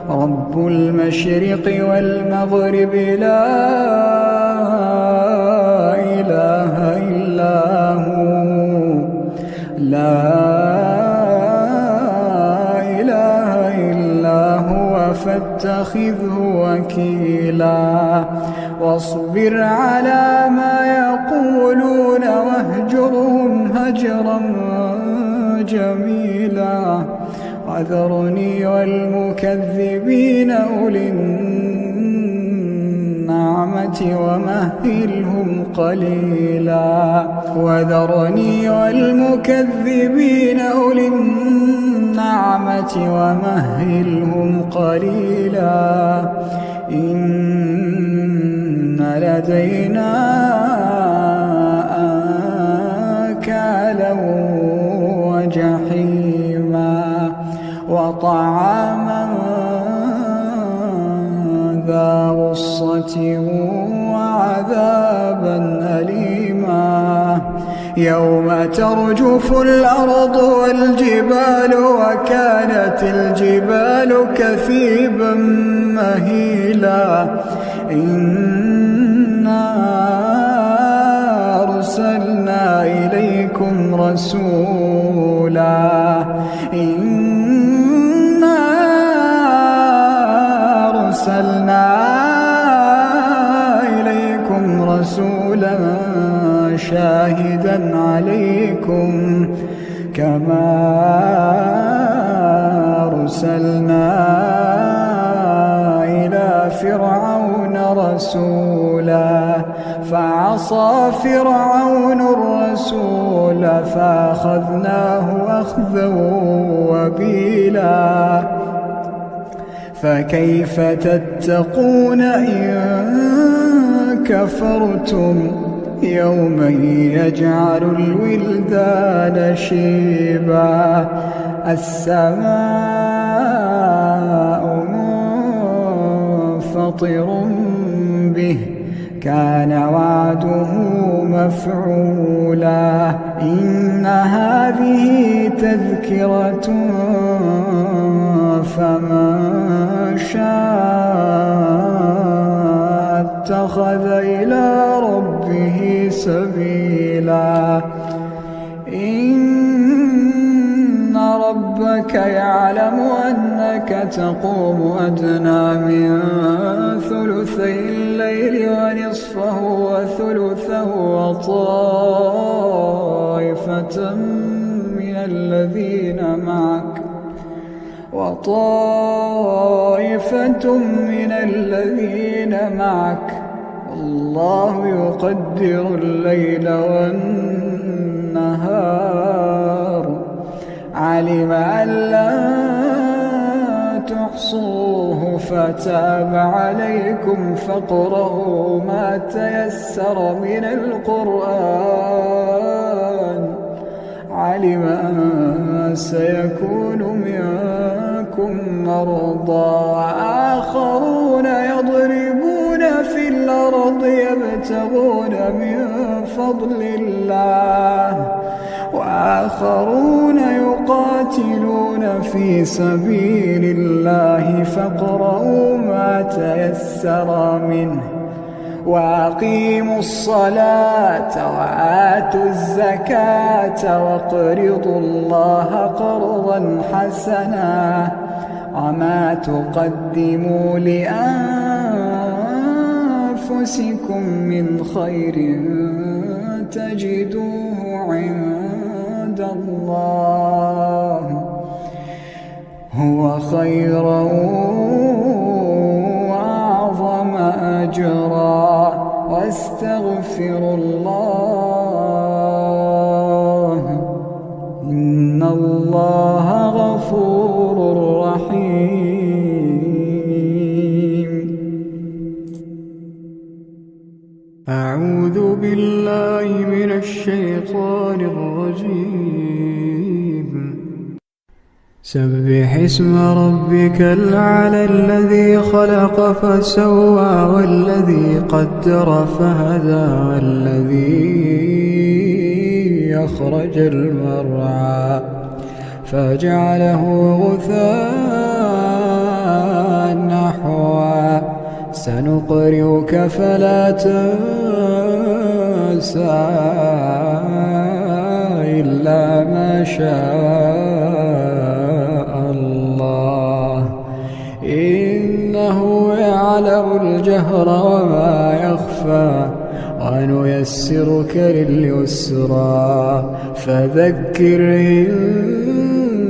[SPEAKER 1] رب المشرق والمغرب لا إله إلا هو فاتخذه وكيلا واصبر على ما يقولون واهجرهم هجرا جميلا وذرني والمكذبين أولي النعمة ومهلهم قليلا وذرني والمكذبين أولي النعمة ومهلهم قليلا إن لدينا أنكالا وجحيما وطعاما ذا غصة وعذابا أليما يوم ترجف الأرض والجبال وكانت الجبال كثيبا مهيلا إنا أرسلنا إليكم رسولا إنا أرسلنا إليكم رسولا شاهدا عليكم كما أرسلنا إلى فرعون رسولا فعصى فرعون الرسول فأخذناه أخذا وبيلا فكيف تتقون إن كفرتم يوما يجعل الولدان شيبا السماء منفطر به كان وعده مفعولا إن هذه تذكرة فمن شاء اتخذ إلى ربه سبيلا إن ربك يعلم أنك تقوم أدنى من ثلثي الليل ونصفه وثلثه وطائفة من الذين معك والله يقدر الليل والنهار علم أن لا تحصوه فتاب عليكم فاقرؤوا ما تيسر من القرآن علم أن سيكون منكم مرضى وآخرون يضربون في الأرض يبتغون من فضل الله وآخرون يقاتلون في سبيل الله فاقرؤوا ما تيسر منه وأقيموا الصلاة وآتوا الزكاة واقرضوا الله قرضا حسنا وما تقدموا لأنفسكم من خير تجدوه عند الله هو خيرا وأعظم أجرا واستغفروا الله إن الله غفور رحيم. أعوذ بالله من الشيطان الرجيم. سبح اسم ربك الأعلى الذي خلق فسوى والذي قدر فهدى والذي أخرج المرعى فجعله غثاء نحوا سنقرئك فلا تنسى إلا ما شاء الله إنه يعلم الجهر وما يخفى ونيسرك لليسرى فذكر إن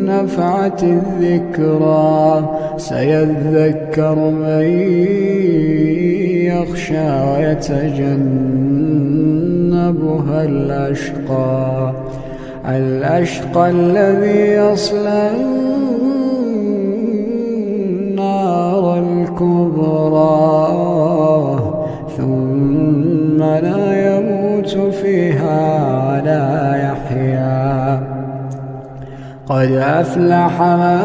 [SPEAKER 1] نفعت الذكرى سيذكر من يخشى ويتجنبها الأشقى الذي يصلى النار الكبرى ثم لا يموت فيها ولا يحيا قد أفلح من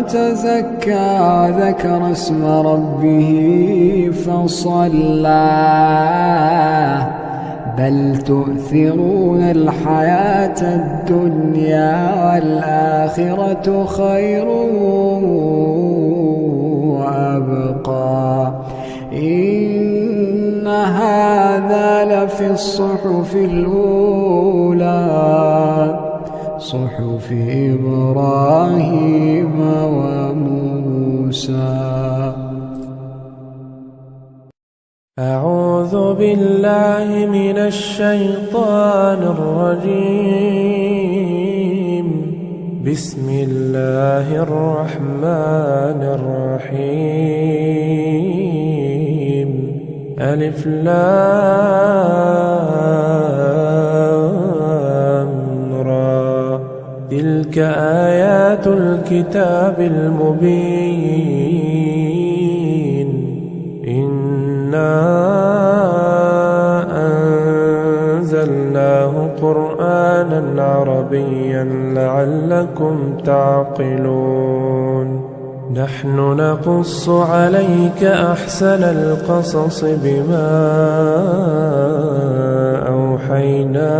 [SPEAKER 1] تزكى وذكر اسم ربه فصلى بل تؤثرون الحياة الدنيا والآخرة خير وأبقى إن هذا لفي الصحف الأولى صحف إبراهيم وموسى.
[SPEAKER 2] أعوذ بالله من الشيطان الرجيم. بسم الله الرحمن الرحيم. ألف لام را تلك آيات الكتاب المبين إِنَّا أَنزَلْنَاهُ قُرْآنًا عَرَبِيًّا لَعَلَّكُمْ تَعْقِلُونَ نحن نقص عليك أحسن القصص بما أوحينا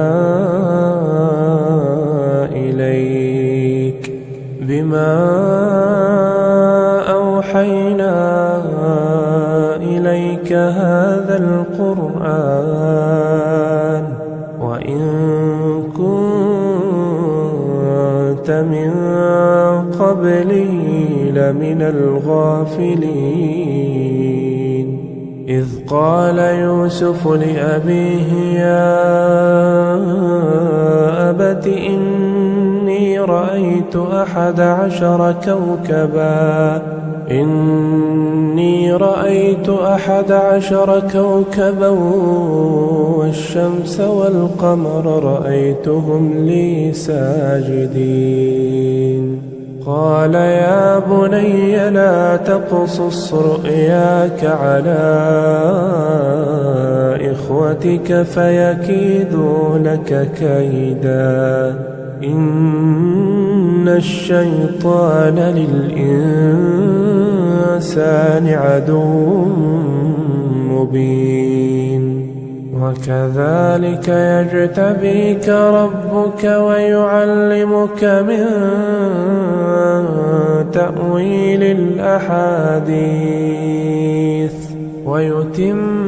[SPEAKER 2] إليك هذا القرآن وإن كنت من قبله لمن الغافلين إذ قال يوسف لأبيه يا أبت إني رأيت 11 كوكبا والشمس والقمر رأيتهم لي ساجدين قال يا بني لا تقصص رؤياك على إخوتك فيكيدوا لك كيدا إن الشيطان للإنسان عدو مبين وكذلك يجتبيك ربك ويعلمك من تأويل الأحاديث ويتم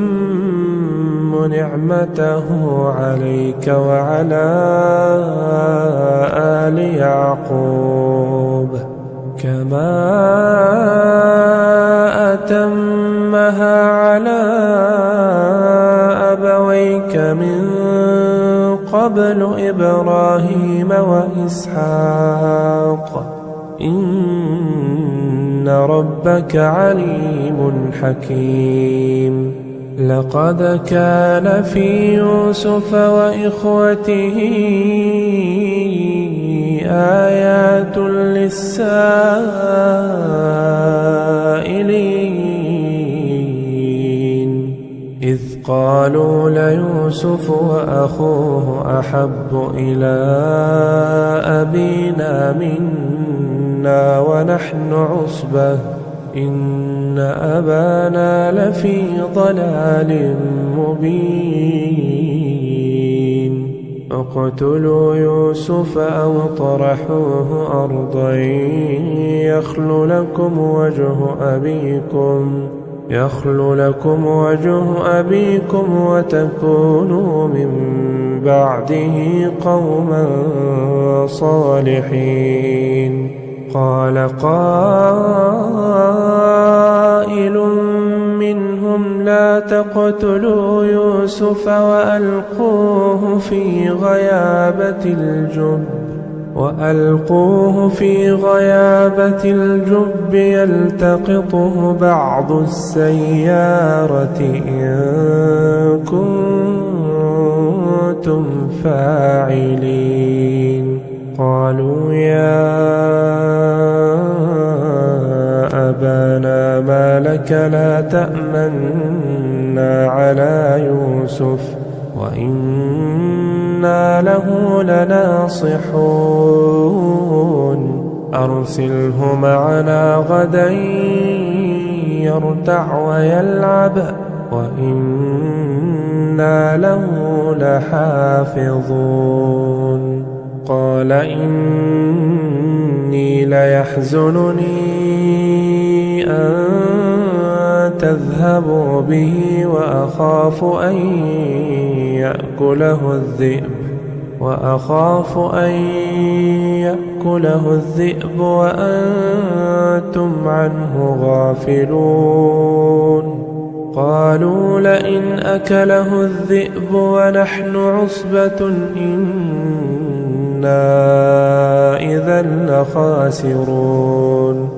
[SPEAKER 2] نعمته عليك وعلى آل يعقوب كما أتمها على أبويك من قبل إبراهيم وإسحاق إن ربك عليم حكيم لقد كان في يوسف وإخوته آيات للسائلين إذ قالوا ليوسف وأخوه أحب إلى أبينا منا ونحن عصبة إن أبانا لفي ضلال مبين اقتلوا يوسف أو اطرحوه أرضا يخل لكم وجه أبيكم وتكونوا من بعده قوما صالحين قال قائل منهم لا تقتلوا يوسف وألقوه في غيابة الجب يلتقطه بعض السيارة إن كنتم فاعلين قالوا يا أبانا ما لك لا تأمنا على يوسف وإنا له لناصحون أرسله معنا غدا يرتع ويلعب وإنا له لحافظون قال إني ليحزنني أن تذهبوا به وأخاف أن يأكله الذئب وأنتم عنه غافلون قالوا لئن أكله الذئب ونحن عصبة إنا إذا لخاسرون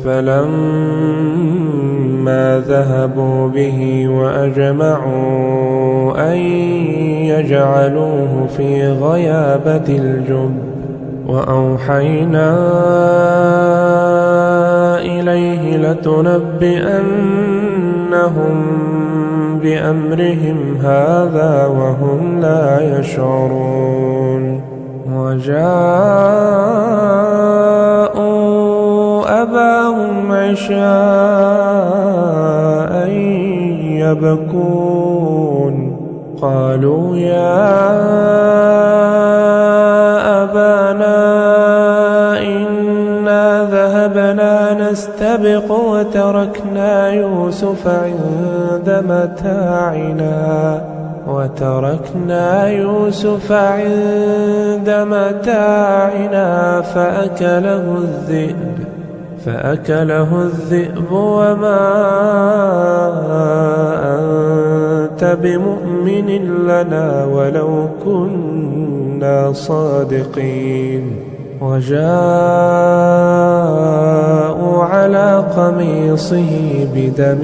[SPEAKER 2] فلما ذهبوا به وأجمعوا أن يجعلوه في غيابة الجب وأوحينا إليه لتنبئنهم بأمرهم هذا وهم لا يشعرون وجاءوا أباهم عشاء يبكون قالوا يا أبانا إنا ذهبنا نستبق وتركنا يوسف عند متاعنا فأكله الذئب وما أنت بمؤمن لنا ولو كنا صادقين وجاءوا على قميصه بدم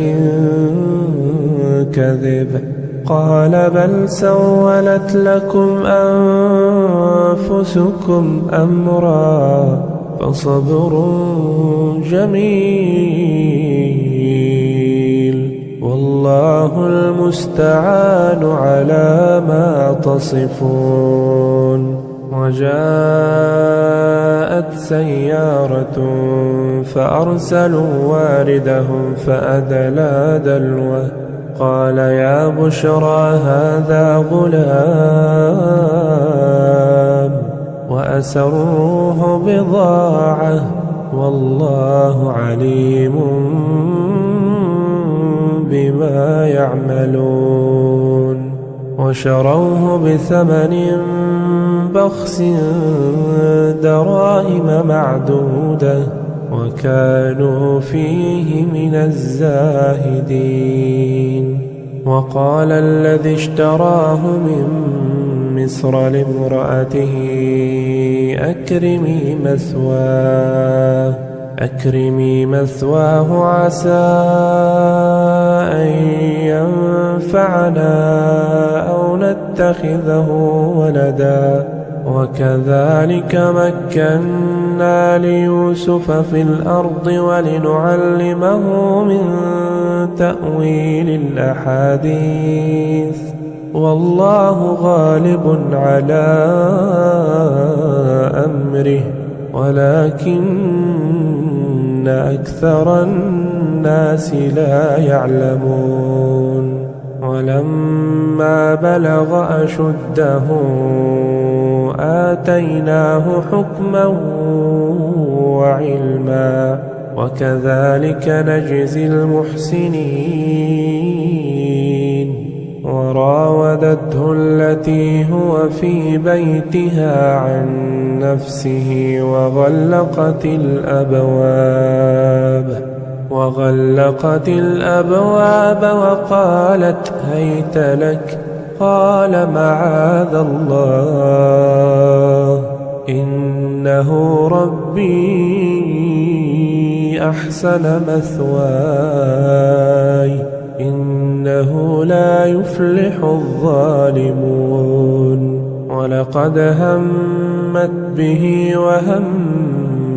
[SPEAKER 2] كذب قال بل سولت لكم أنفسكم أمرا فصبر جميل والله المستعان على ما تصفون وجاءت سيارة فأرسلوا واردهم فأدلى دلوه قال يا بشرى هذا غلام وأسروه بضاعة والله عليم بما يعملون وشروه بثمن بخس دراهم معدودة وكانوا فيه من الزاهدين وقال الذي اشتراه من مصر لامرأته أكرمي مثواه عسى أن ينفعنا أو نتخذه ولدا وكذلك مكنا ليوسف في الأرض ولنعلمه من تأويل الأحاديث والله غالب على أمره ولكن أكثر الناس لا يعلمون ولما بلغ أشده آتيناه حكما وعلما وكذلك نجزي المحسنين وراودته التي هو في بيتها عن نفسه وغلقت الأبواب وقالت هيت لك قال معاذ الله إنه ربي أحسن مثواي إنه لا يفلح الظالمون ولقد همت به وهم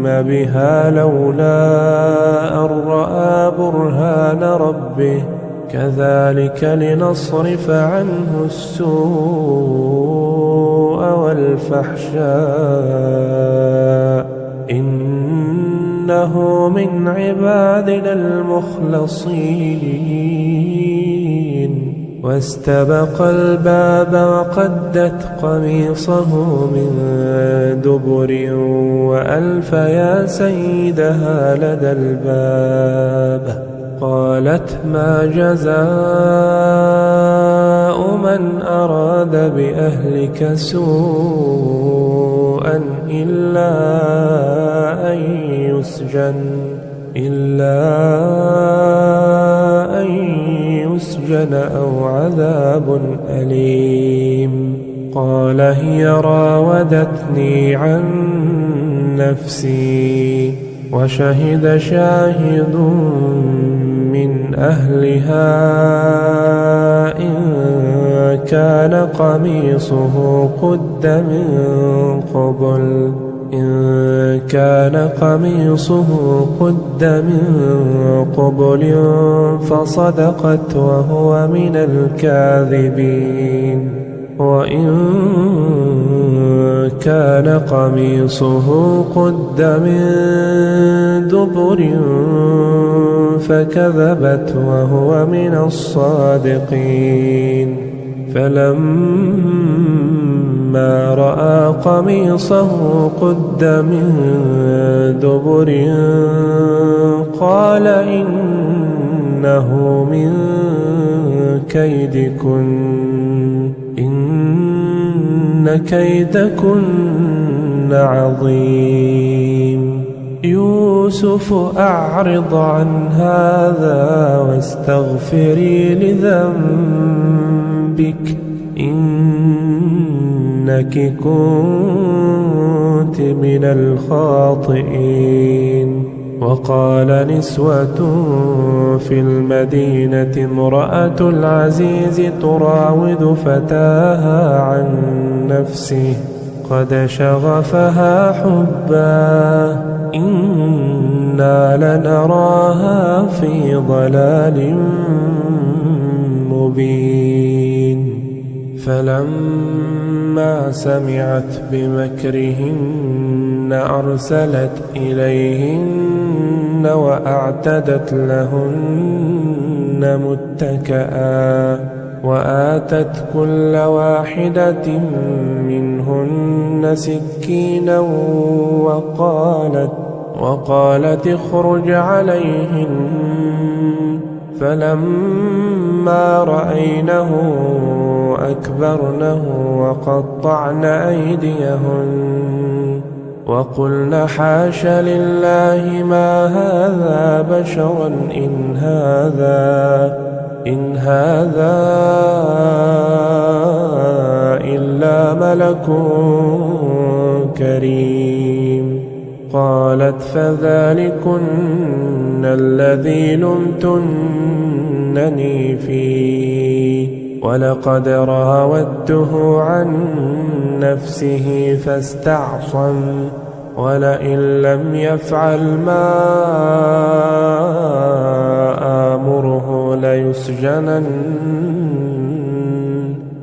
[SPEAKER 2] بها لولا أن رأى برهان ربه كذلك لنصرف عنه السوء والفحشاء إنه من عبادنا المخلصين واستبق الباب وقدت قميصه من دبر وألف يا سيدها لدى الباب قالت ما جزاء من أراد بأهلك سوءا إلا أن يسجن أو عذاب أليم قال هي راودتني عن نفسي وشهد شاهد من أهلها إن كان قميصه قد من قبل إن كان قميصه قد من قبل فصدقت وهو من الكاذبين وإن كان قميصه قد من دبر فكذبت وهو من الصادقين فلما رأى قميصه قد من دبر قال إنه من كيدكن إن كيدكن عظيم يوسف أعرض عن هذا واستغفري لذنبك إنك كنت من الخاطئين وقال نسوة في المدينة امرأة العزيز تراود فتاها عن نفسه قد شغفها حبا إنا لنراها في ضلال مبين فلما سمعت بمكرهن أرسلت إليهن وأعتدت لهن متكئا وآتت كل واحدة منهن سكينا وقالت اخرج عليهن فلما رأينه أكبرنه وقطعن أيديهن وقلن حاش لله ما هذا بشرا إن هذا إلا ملك كريم قالت فذلكن الذي لمتنني فيه ولقد راودته عن نفسه فاستعصم ولئن لم يفعل ما آمره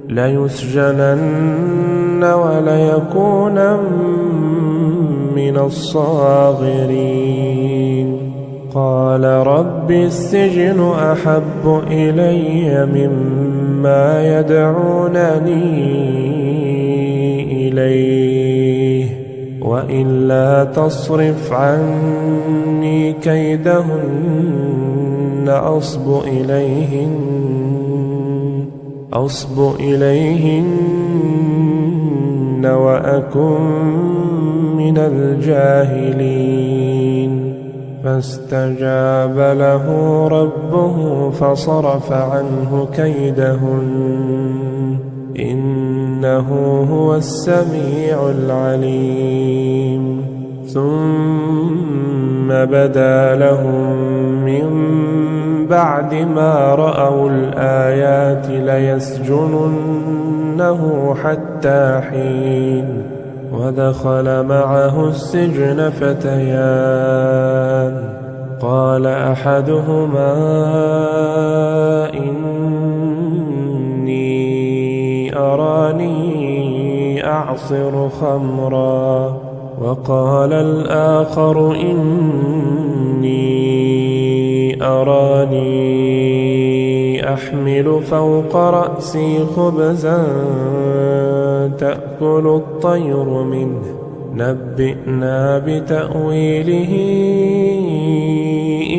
[SPEAKER 2] ليسجنن وليكون من الصاغرين قال رب السجن أحب إلي مما يدعونني إليه وإلا تصرف عني كيدهن أصب إليهن وأكن من الجاهلين فاستجاب له ربه فصرف عنه كيدهن إنه هو السميع العليم ثم بدا لهم من بعد ما رأوا الآيات ليسجننه حتى حين ودخل معه السجن فتيان قال أحدهما إني أراني أعصر خمرا وقال الآخر إني أراني أحمل فوق رأسي خبزا تأكل الطير منه نبئنا بتأويله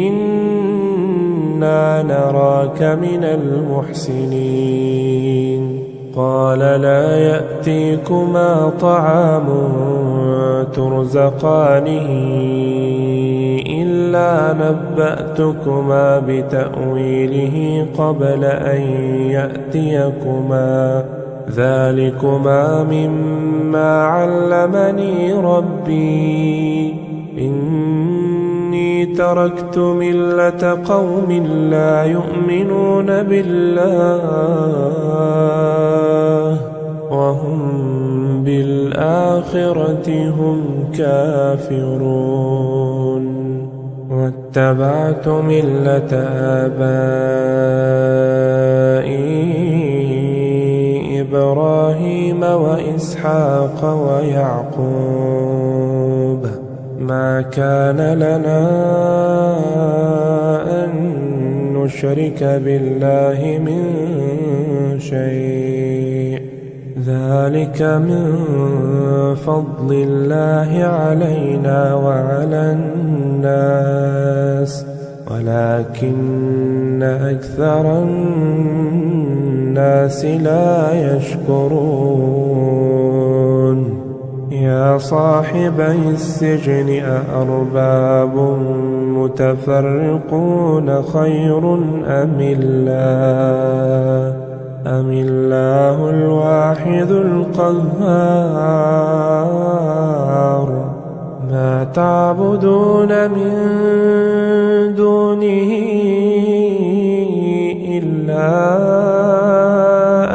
[SPEAKER 2] إنا نراك من المحسنين قال لا يأتيكما طعام ترزقانه إلا نبأتكما بتأويله قبل أن يأتيكما ذلكما مما علمني ربي إني تركت ملة قوم لا يؤمنون بالله وهم بالآخرة وبالآخرة هم كافرون واتبعت ملة آبائي إبراهيم وإسحاق ويعقوب ما كان لنا أن نشرك بالله من شيء ذلك من فضل الله علينا وعلى الناس ولكن أكثر الناس لا يشكرون يا صاحبي السجن أأرباب متفرقون خير أم الله الواحد القهار ما تعبدون من دونه إلا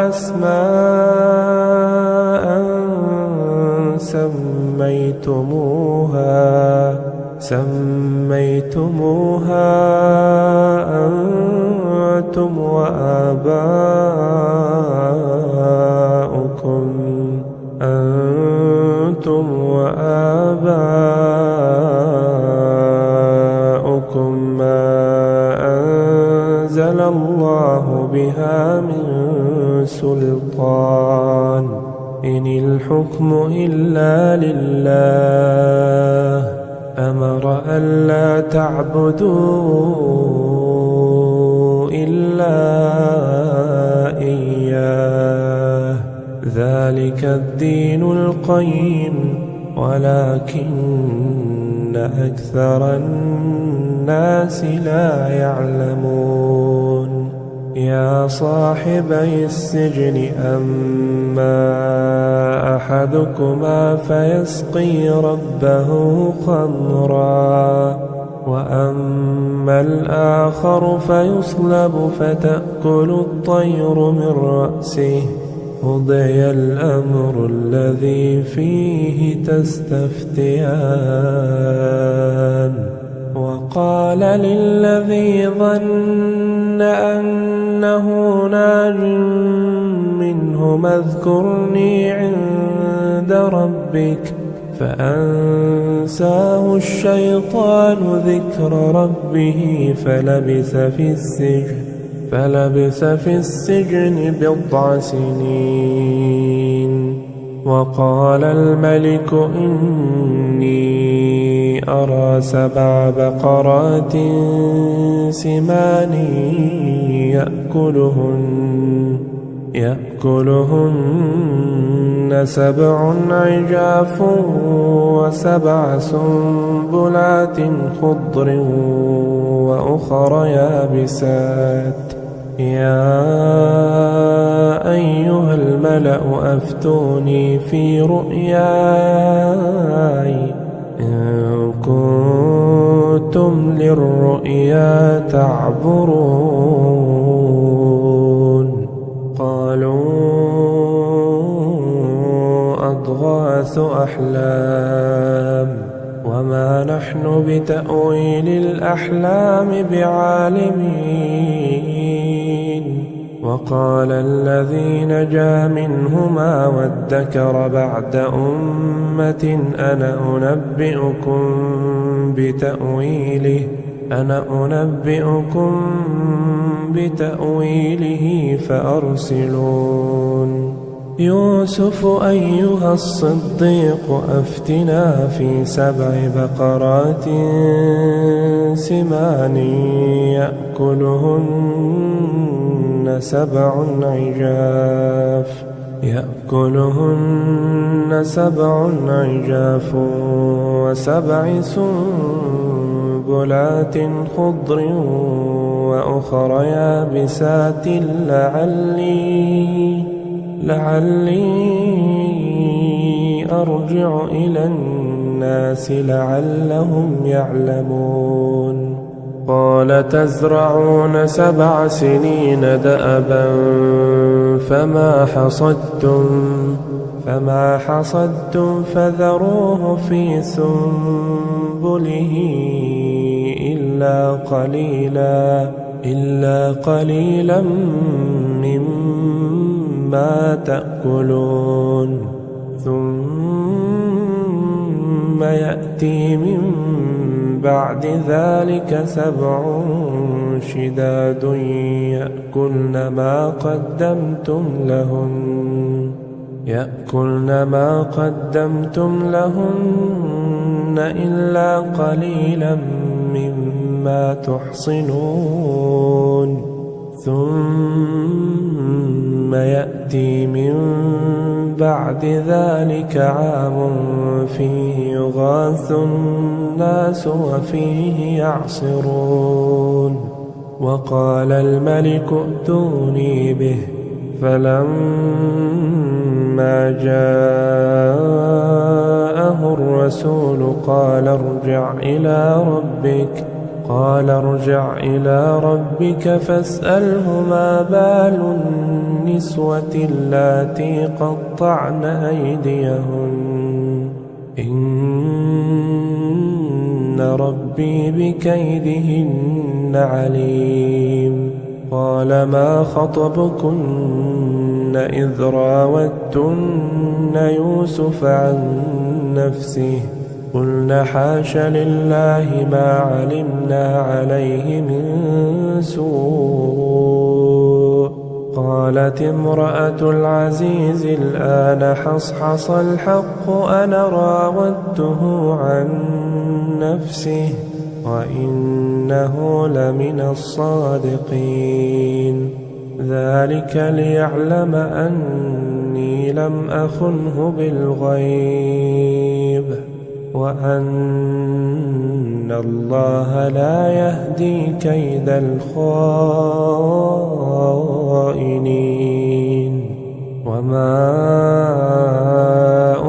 [SPEAKER 2] أسماء سميتموها أنتم وآباؤكم ما أنزل الله بها من سلطان إن الحكم إلا لله أمر ألا تعبدوا إلا إياه ذلك الدين القيم ولكن أكثر الناس لا يعلمون يا صاحبي السجن أما أحدكما فيسقي ربه خمرا وأما الآخر فيصلب فتأكل الطير من رأسه قضي الأمر الذي فيه تستفتيان وقال للذي ظن أنه ناج منهما اذكرني عند ربك فأنساه الشيطان ذكر ربه فلبث في السجن 9 سنين وقال الملك إني أرى 7 بقرات سمان يأكلهن 7 عجاف و7 سنبلات خضر وأخر يابسات يا أيها الملأ أفتوني في رؤياي إن كنتم للرؤيا تعبرون قالوا أضغاث أحلام وما نحن بتأويل الأحلام بعالمين وقال الذي نجا منهما وادكر بعد أمة أنا أنبئكم بتأويله فأرسلون يوسف أيها الصديق أفتنا في 7 بقرات سمان يأكلهن 7 عجاف و7 سنبلات خضر وأخر يابسات لعلي أرجع إلى الناس لعلهم يعلمون قال تزرعون 7 سنين دأبا فما حصدتم فذروه في سنبله إلا قليلا مما تأكلون ثم يأتي من بعد ذلك 7 شداد يأكلن ما قدمتم لهن إلا قليلا مما تحصنون ثم يأتي من بعد ذلك عام فيه يغاث الناس وفيه يعصرون وقال الملك ائتوني به فلما جاءه الرسول قال ارجع إلى ربك فاسأله ما بال النسوة اللاتي قطعن أيديهن إن ربي بكيدهن عليم قال ما خطبكن إذ راوتن يوسف عن نفسه قلنا حاش لله ما علمنا عليه من سوء قالت امرأة العزيز الآن حصحص الحق أنا راودته عن نفسه وإنه لمن الصادقين ذلك ليعلم أني لم أخنه بالغيب وأن الله لا يهدي كيد الخائنين وما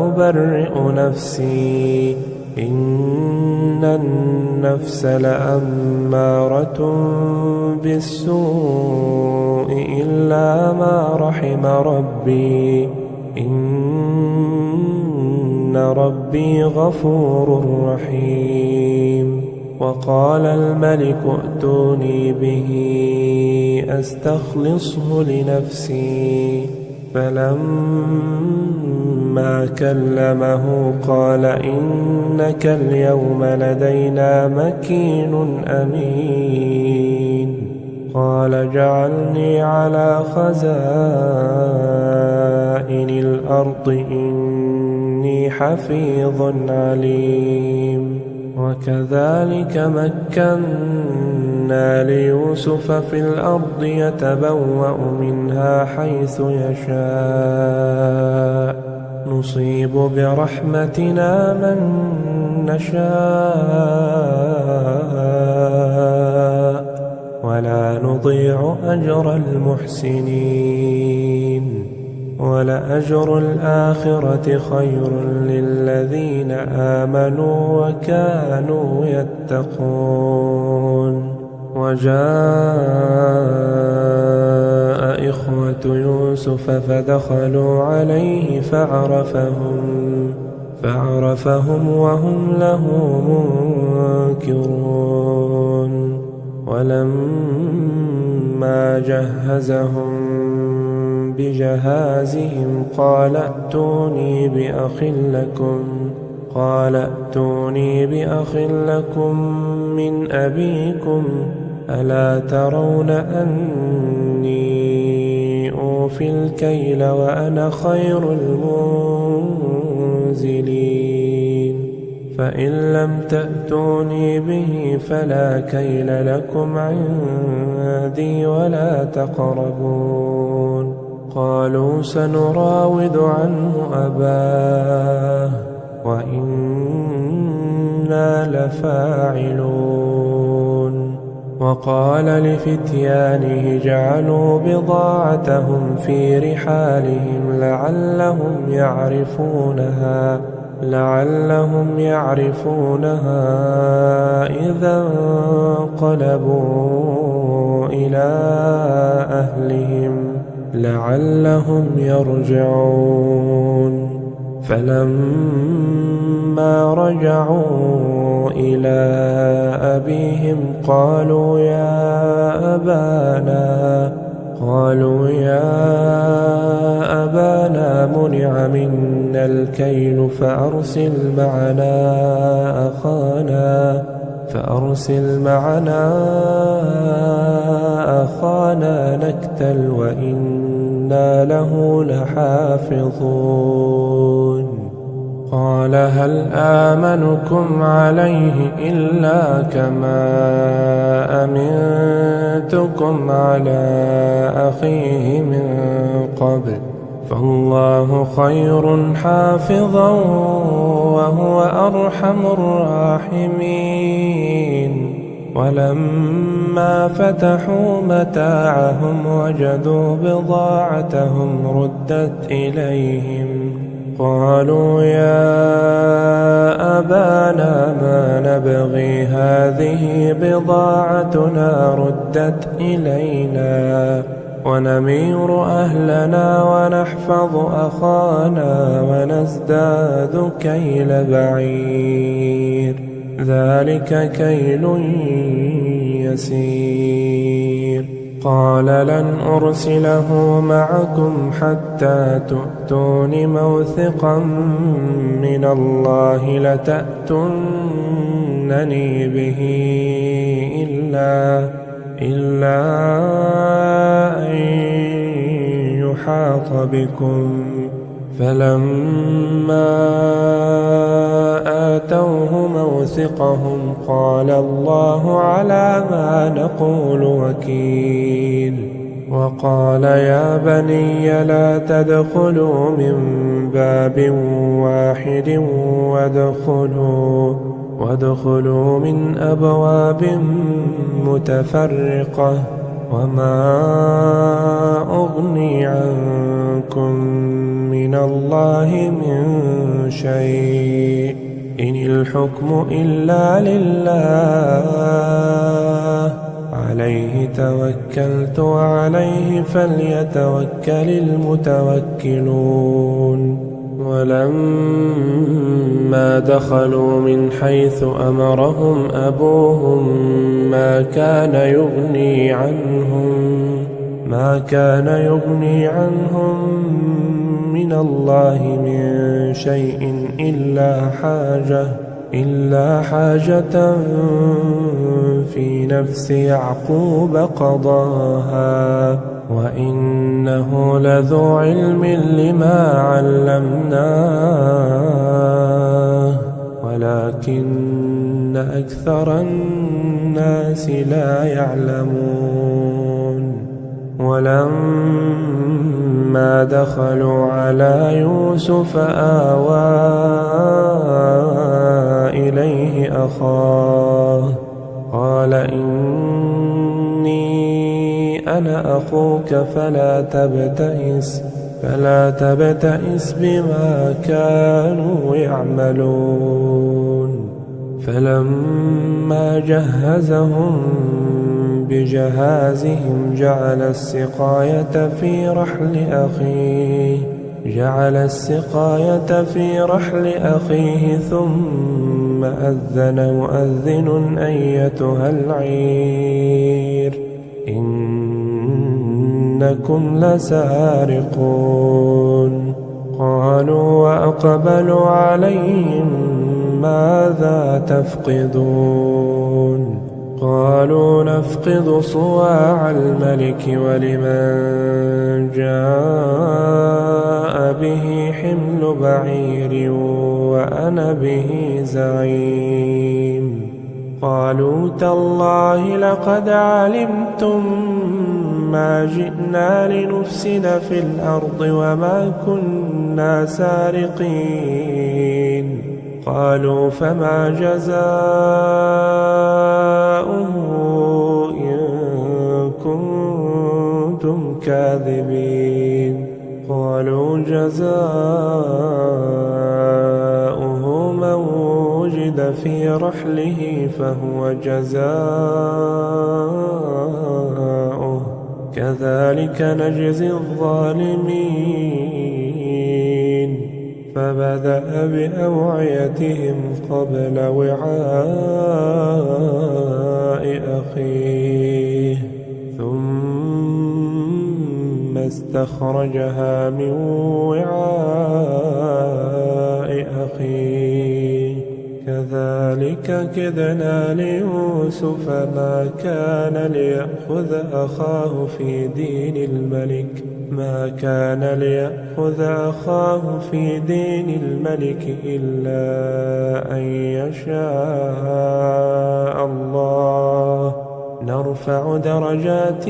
[SPEAKER 2] أبرئ نفسي إن النفس لأمارة بالسوء إلا ما رحم ربي إن ربي غفور رحيم وقال الملك ائتوني به أستخلصه لنفسي فلما كلمه قال إنك اليوم لدينا مكين أمين قال جعلني على خزائن الأرض إني حفيظ عليم وكذلك مكنا ليوسف في الأرض يتبوأ منها حيث يشاء نصيب برحمتنا من نشاء ولا نضيع أجر المحسنين ولأجر الآخرة خير للذين آمنوا وكانوا يتقون وجاء إخوة يوسف فدخلوا عليه فعرفهم وهم له منكرون ولما جهزهم بجهازهم قال ائتوني بأخ لكم من أبيكم ألا ترون أني أوفي الكيل وأنا خير المنزلين فإن لم تأتوني به فلا كيل لكم عندي ولا تقربون قالوا سنراود عنه أباه وإنا لفاعلون وقال لفتيانه جعلوا بضاعتهم في رحالهم لعلهم يعرفونها إذا انقلبوا إلى أهلهم لعلهم يرجعون. فلما رجعوا إلى أبيهم قالوا يا أبانا منع منا الكيل فأرسل معنا أخانا نكتل وإنا له لحافظون. قال هل آمنكم عليه إلا كما أمنتكم على أخيه من قبل، فالله خير حافظا وهو أرحم الراحمين. ولما فتحوا متاعهم وجدوا بضاعتهم ردت إليهم قالوا يا أبانا ما نبغي هذه بضاعتنا ردت إلينا ونمير أهلنا ونحفظ أخانا ونزداد كيل بعير، ذلك كيل يسير. قال لن أرسله معكم حتى تؤتون موثقا من الله لتأتونني به إلا أن يحاط بكم. فلما آتوه موثقهم قال الله على ما نقول وكيل. وقال يا بني لا تدخلوا من باب واحد وادخلوا من أبواب متفرقة وما أغني عنكم من الله من شيء إن الحكم إلا لله عليه توكلت وعليه فليتوكل المتوكلون. ولما دخلوا من حيث أمرهم أبوهم ما كان يغني عنهم من الله من شيء إلا حاجة في نفس يعقوب قضاها وإنه لذو علم لما علمناه ولكن أكثر الناس لا يعلمون. ولما دخلوا على يوسف آوى إليه أخاه قال إني أنا أخوك فلا تبتئس بما كانوا يعملون. فلما جهزهم بجهازهم جعل السقاية في رحل أخيه ثم أذن مؤذن أيتها العير إنكم لسارقون. قالوا وأقبلوا عليهم ماذا تفقدون؟ قالوا نفقد صواع الملك ولمن جاء به حمل بعير وأنا به زعيم. قالوا تالله لقد علمتم ما جئنا لنفسد في الأرض وما كنا سارقين. قالوا فما جزاؤه إن كنتم كاذبين؟ قالوا جزاؤه من وجد في رحله فهو جزاؤه كذلك نجزي الظالمين فبدأ بأوعيتهم قبل وعاء أخيه ثم استخرجها من وعاء أخيه كذلك كدنا ليوسف ما كان ليأخذ أخاه في دين الملك إلا أن يشاء الله نرفع درجات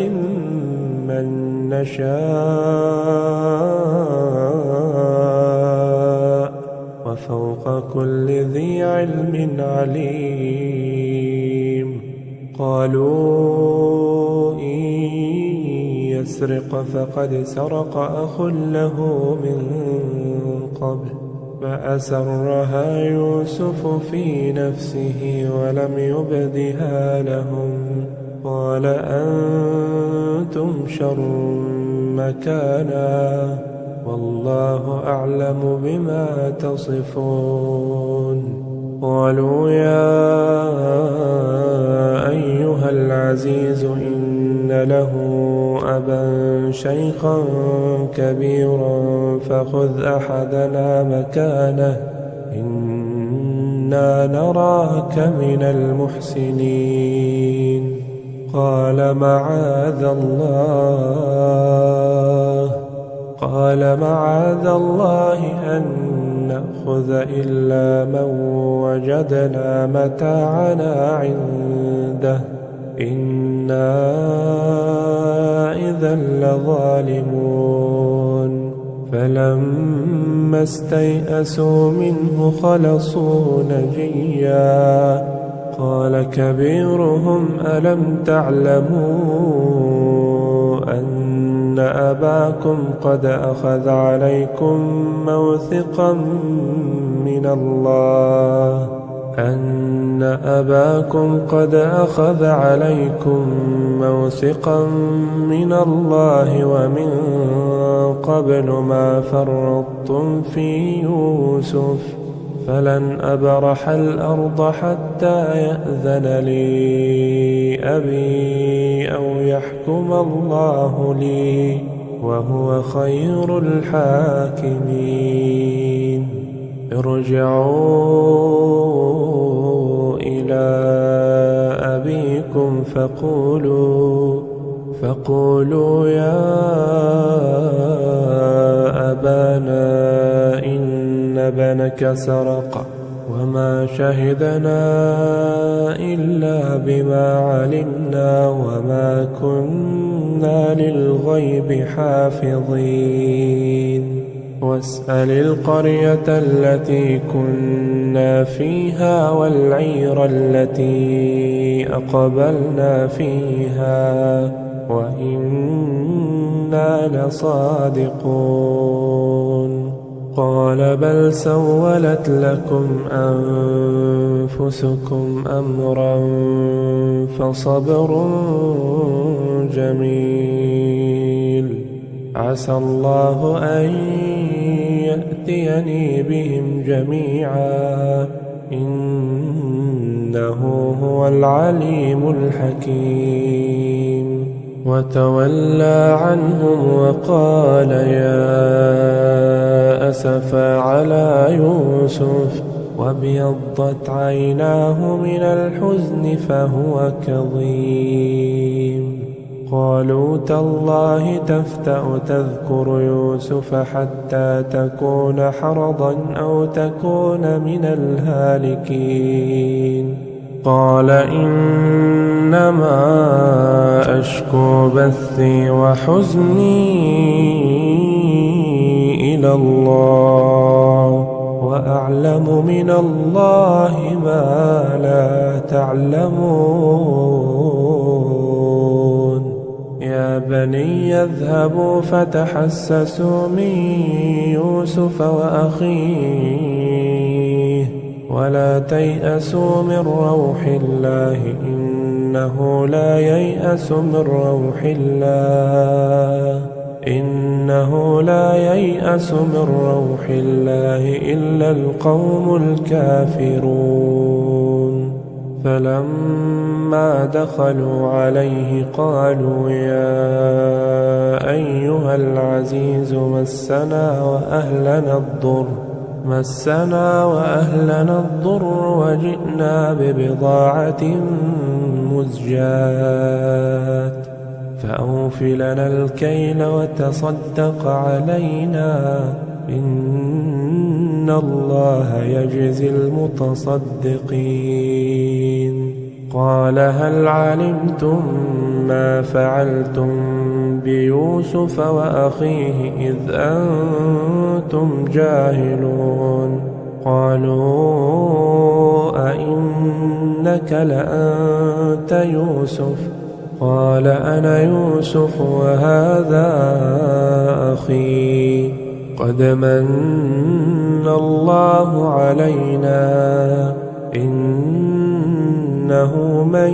[SPEAKER 2] من نشاء وفوق كل ذي علم عليم قالوا إن يسرق فقد سرق أخ له من قبل فأسرها يوسف في نفسه ولم يبدها لهم قال أنتم شر مكانا والله أعلم بما تصفون قالوا يا أيها العزيز إن له أبا شيخا كبيرا فخذ أحدنا مكانه إنا نراك من المحسنين قال معاذ الله أن نأخذ إلا من وجدنا متاعنا عنده إنا إذا لظالمون فلما استيئسوا منه خلصوا نجيا قال كبيرهم ألم تعلموا أن أباكم قد أخذ عليكم موثقا من الله ومن قبل ما فرطتم في يوسف فلن أبرح الأرض حتى يأذن لي أبي أو يحكم الله لي وهو خير الحاكمين ارجعوا إلى أبيكم فقولوا يا أبانا إن ابنك سرق وما شهدنا إلا بما علمنا وما كنا للغيب حافظين واسأل القرية التي كنا فيها والعير التي أقبلنا فيها وإنا لصادقون قال بل سولت لكم أنفسكم أمرا فصبر جميل عسى الله أن يأتيني بهم جميعا إنه هو العليم الحكيم وتولى عنهم وقال يا أسفا على يوسف وابيضت عيناه من الحزن فهو كظيم قالوا تالله تفتأ تذكر يوسف حتى تكون حرضا أو تكون من الهالكين قال إنما أشكو بثي وحزني إلى الله وأعلم من الله ما لا تعلمون يا بني اذهبوا فتحسسوا من يوسف وأخيه ولا تيأسوا من روح الله إنه إنه لا ييأس من روح الله إنه لا ييأس من روح الله إلا القوم الكافرون. فلما دخلوا عليه قالوا يا أيها العزيز مسنا وأهلنا الضر وجئنا ببضاعة مزجاة فأوف لنا الكيل وتصدق علينا إن الله يجزي المتصدقين. قال هل علمتم ما فعلتم بيوسف وأخيه إذ أنتم جاهلون؟ قالوا أئنك لأنت يوسف؟ قال أنا يوسف وهذا أخي قد من الله علينا إنه من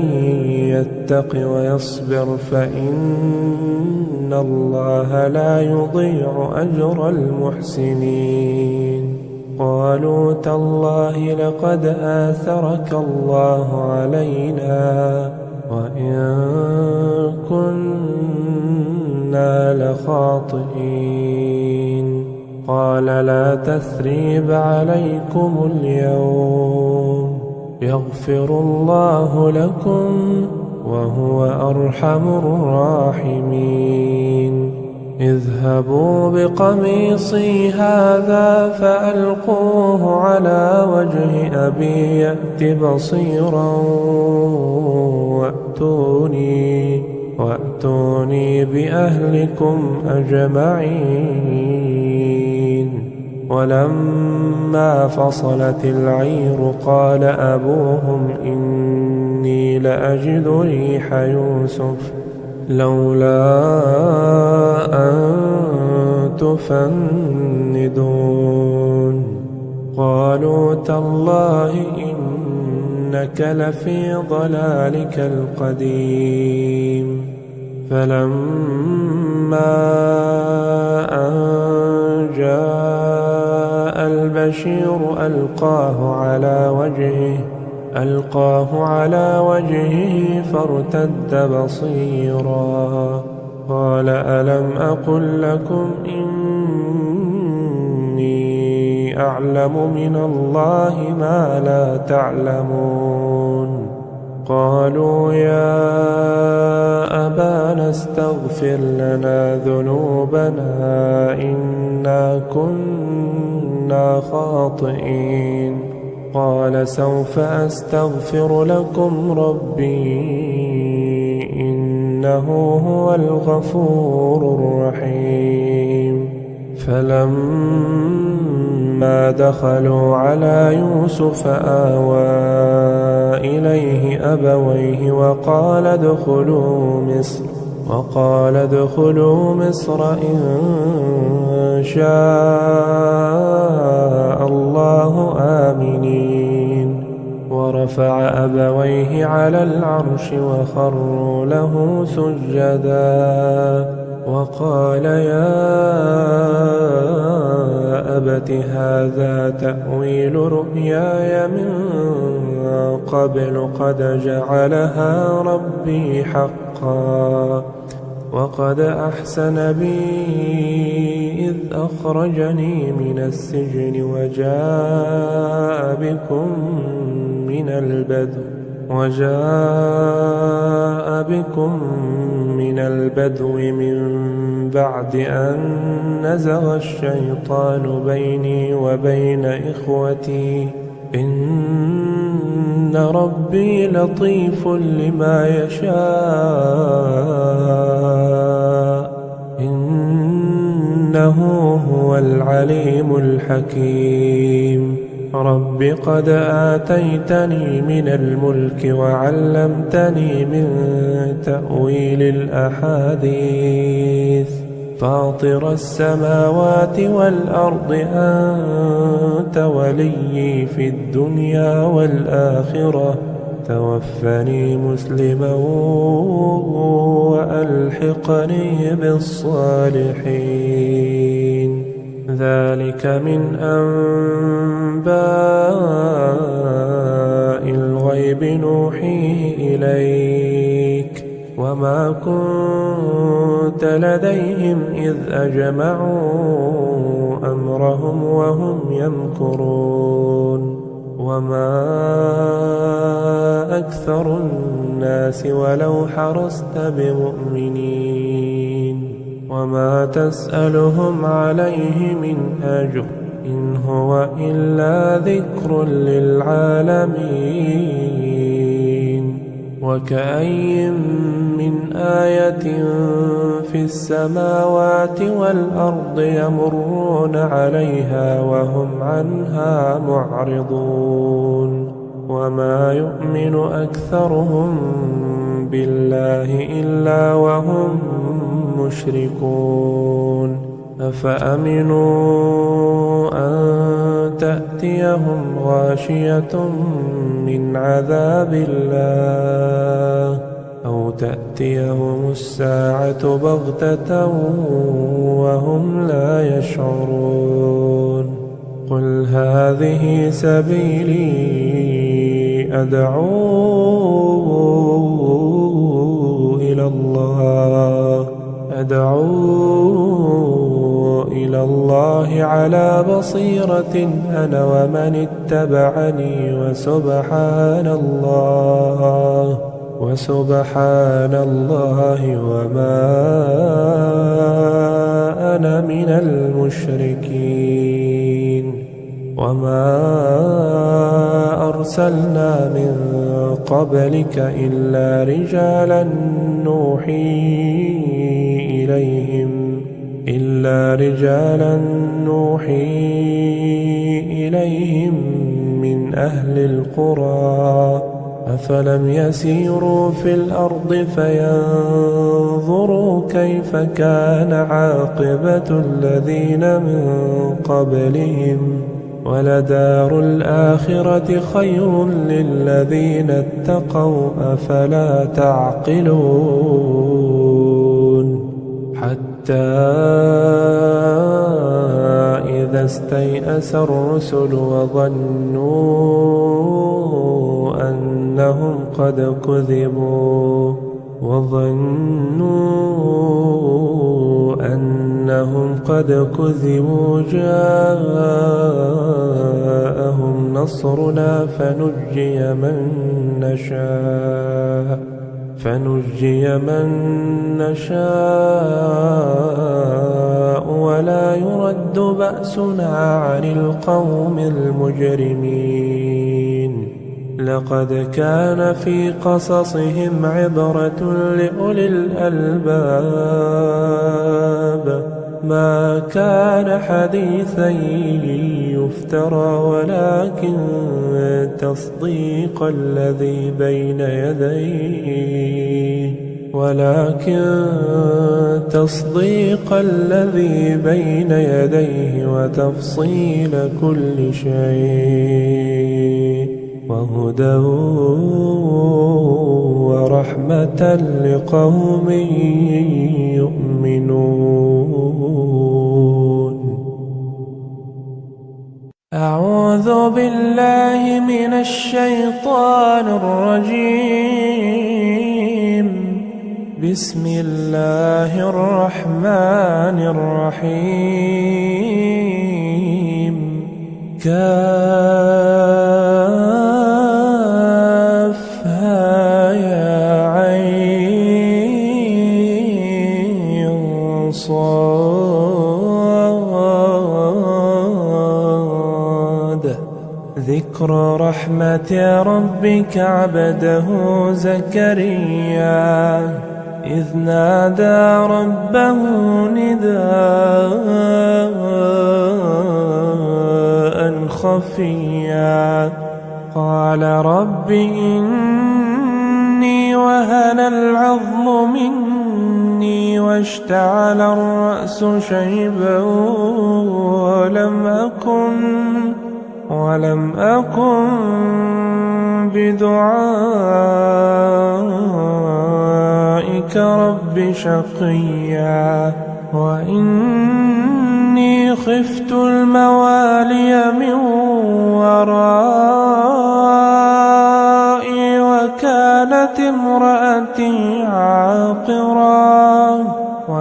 [SPEAKER 2] يتق ويصبر فإن الله لا يضيع أجر المحسنين. قالوا تالله لقد آثرك الله علينا وإن كنا لخاطئين. قال لا تثريب عليكم اليوم يغفر الله لكم وهو أرحم الراحمين. اذهبوا بقميصي هذا فألقوه على وجه أبي يأت بصيرا وأتوني بأهلكم أجمعين. ولما فصلت العير قال أبوهم إني لأجد ريح يوسف لولا أن تفندون. قالوا تالله إنك لفي ضلالك القديم. فلما أن جاء البشير ألقاه على وجهه فارتد بصيرا. قال ألم أقل لكم إني أعلم من الله ما لا تعلمون؟ قالوا يا أبانا استغفر لنا ذنوبنا إنا كنا خاطئين. قال سوف أستغفر لكم ربي إنه هو الغفور الرحيم. فلما دخلوا على يوسف آوى إليه أبويه وقال ادخلوا مصر إن شاء الله آمنين. ورفع أبويه على العرش وخروا له سجدا وقال يا أبت هذا تأويل رؤياي من قبل قد جعلها ربي حقا وقد أحسن بي إذ أخرجني من السجن وجاء بكم من البدو من بعد أن نزغ الشيطان بيني وبين إخوتي إن ربي لطيف لما يشاء إنه هو العليم الحكيم. رب قد آتيتني من الملك وعلمتني من تأويل الأحاديث فاطر السماوات والأرض أنت وليي في الدنيا والآخرة توفني مسلما وألحقني بالصالحين. ذلك من أنباء الغيب نوحيه إليك وما كنت لديهم إذ أجمعوا أمرهم وهم يمكرون. وما أكثر الناس ولو حرصت بمؤمنين وما تسألهم عليه من أجر إن هو إلا ذكر للعالمين. وكأي من آية في السماوات والأرض يمرون عليها وهم عنها معرضون. وما يؤمن أكثرهم بالله إلا وهم مشركون. أفأمنوا أن تأتيهم غاشية من عذاب الله أو تأتيهم الساعة بغتة وهم لا يشعرون. قل هذه سبيلي أدعو إلى الله على بصيرة أنا ومن اتبعني وسبحان الله وما أنا من المشركين. وما أرسلنا من قبلك إلا رجالا نوحي إليهم من أهل القرى أفلم يسيروا في الأرض فينظروا كيف كان عاقبة الذين من قبلهم ولدار الآخرة خير للذين اتقوا أفلا تعقلون. حتى إذا استيأس الرسل وظنوا أنهم قد كذبوا جاءهم نصرنا فنجي من نشاء ولا يرد بأسنا عن القوم المجرمين. لقد كان في قصصهم عبرة لأولي الألباب ما كان حديثا يفترى ولكن تصديق الذي بين يديه وتفصيل كل شيء وهدى ورحمة لقوم يؤمنون. أعوذ بالله من الشيطان الرجيم. بسم الله الرحمن الرحيم. كافها يا عين صاد. ذكر رحمة ربك عبده زكريا إذ نادى ربه نداء خفيا قال رب إني وهن العظم مني واشتعل الرأس شيبا ولم أكن بدعائك رب شقيا وإني خفت الموالي من ورائي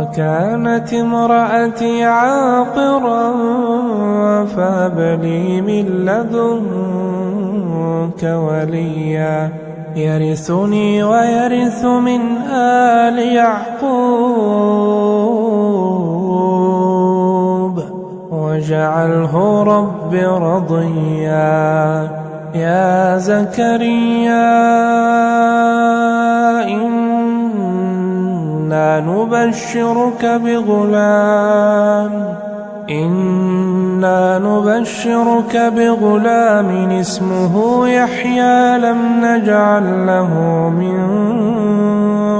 [SPEAKER 2] وكانت امرأتي عاقرا فهب لي من لدنك وليا يرثني ويرث من آل يعقوب واجعله رب رضيا يا زكريا إنا نبشرك بغلام اسمه يحيى لم نجعل له من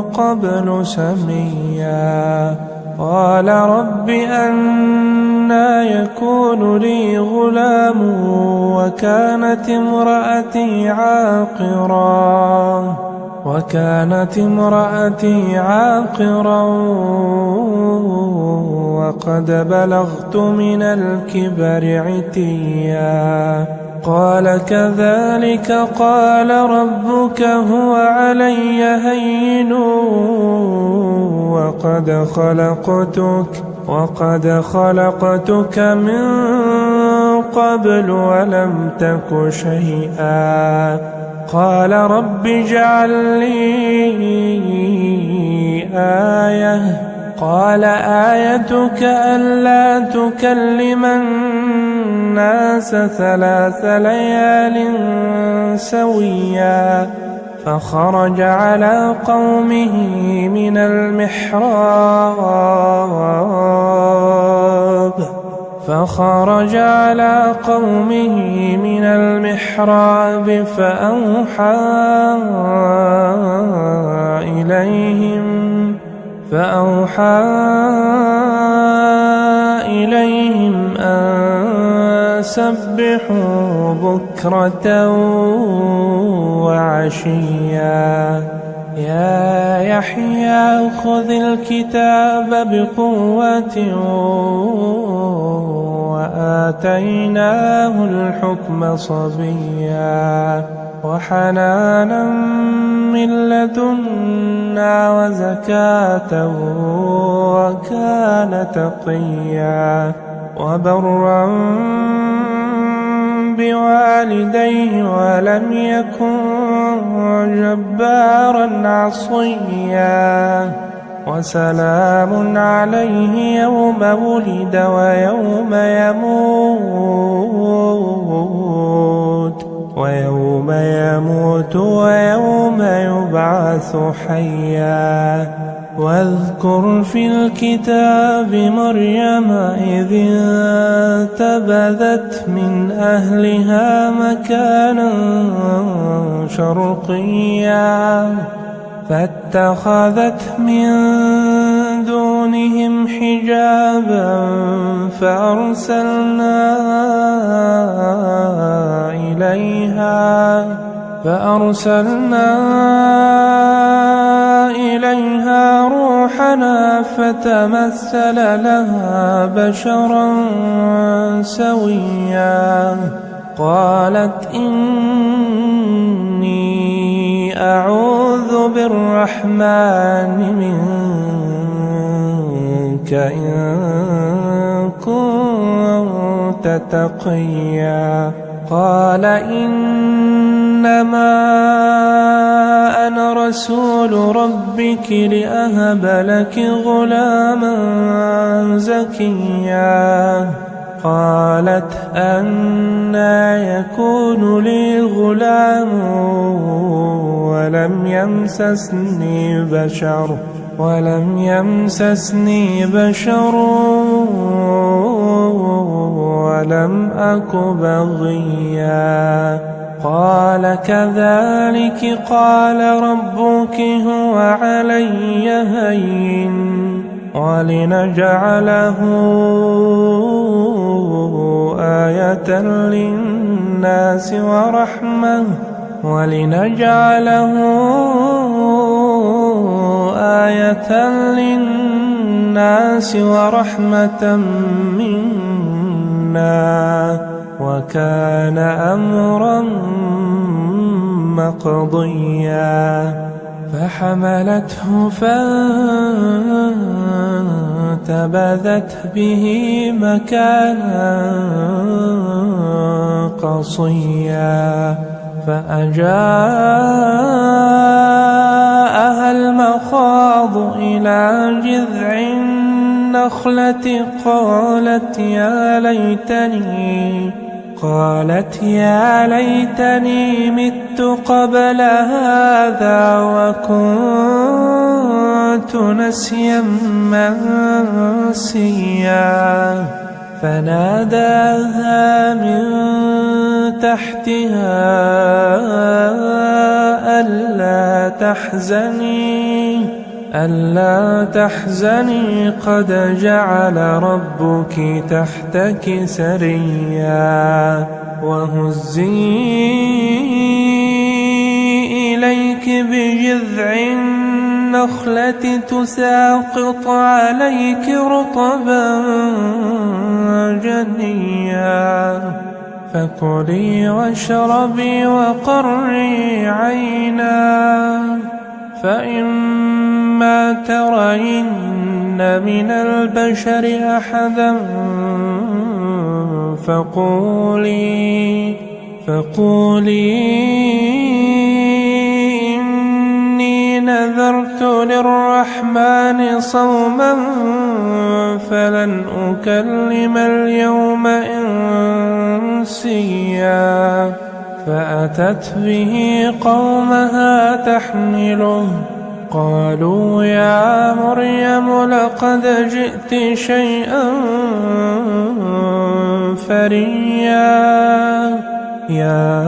[SPEAKER 2] قبل سميا قال رب أنى يكون لي غلام وكانت امرأتي عاقرا وقد بلغت من الكبر عتيا قال كذلك قال ربك هو علي هين وقد خلقتك من قبل ولم تك شيئا قال رب اجعل لي آية قال آيتك ألا تكلم الناس 3 ليال سويا فخرج على قومه من المحراب فأوحى إليهم أن سبحوا بكرة وعشيا يا يحيى خذ الكتاب بقوة وآتيناه الحكم صبيا وحنانا من لدنا وزكاة وكان تقيا وبرا بوالديه ولم يكن جبارا عصيا وسلام عليه يوم ولد ويوم يموت ويوم يبعث حيا واذكر في الكتاب مريم إذ انتبذت من أهلها مكانا شرقيا فاتخذت من دونهم حجابا فأرسلنا إليها روحنا فتمثل لها بشرا سويا قالت إني أعوذ بالرحمن منك إن كنت تقيا قال إنما أنا رسول ربك لأهب لك غلاما زكيا قالت أنى يكون لي غلام ولم يمسسني بشر ولم أك بغيا قال كذلك قال ربك هو علي هين ولنجعله آية للناس ولنجعله آية للناس ورحمة منا وكان أمرا مقضيا فحملته فانتبذت به مكانا قصيا فأجاءها المخاض إلى جذع النخلة قالت يا ليتني مت قبل هذا وكنت نسيا منسيا فناداها من تحتها ألا تحزني قد جعل ربك تحتك سريا وهزي إليك بجذع النخلة تساقط عليك رطبا جنيا فكلي واشربي وقري عينا فإما ترين من البشر أحدا فقولي إني نذرت للرحمن صوما فلن أكلم اليوم إنسيا فأتت به قومها تحمله قالوا يا مريم لقد جئت شيئا فريا يا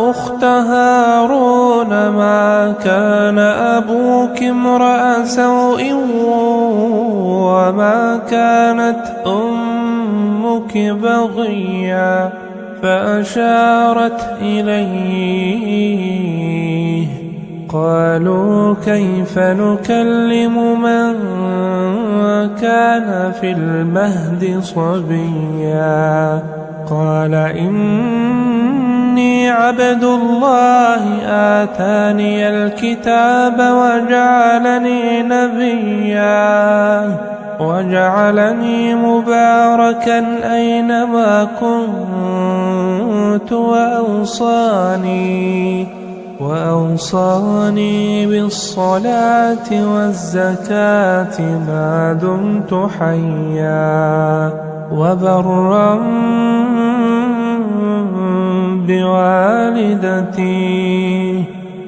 [SPEAKER 2] أخت هارون ما كان أبوك امرأ سوء وما كانت أمك بغيا فأشارت إليه قالوا كيف نكلم من كان في المهد صبيا قال إني عبد الله آتاني الكتاب وجعلني نبيا وجعلني مباركا أينما كنت وأوصاني بالصلاة والزكاة ما دمت حيا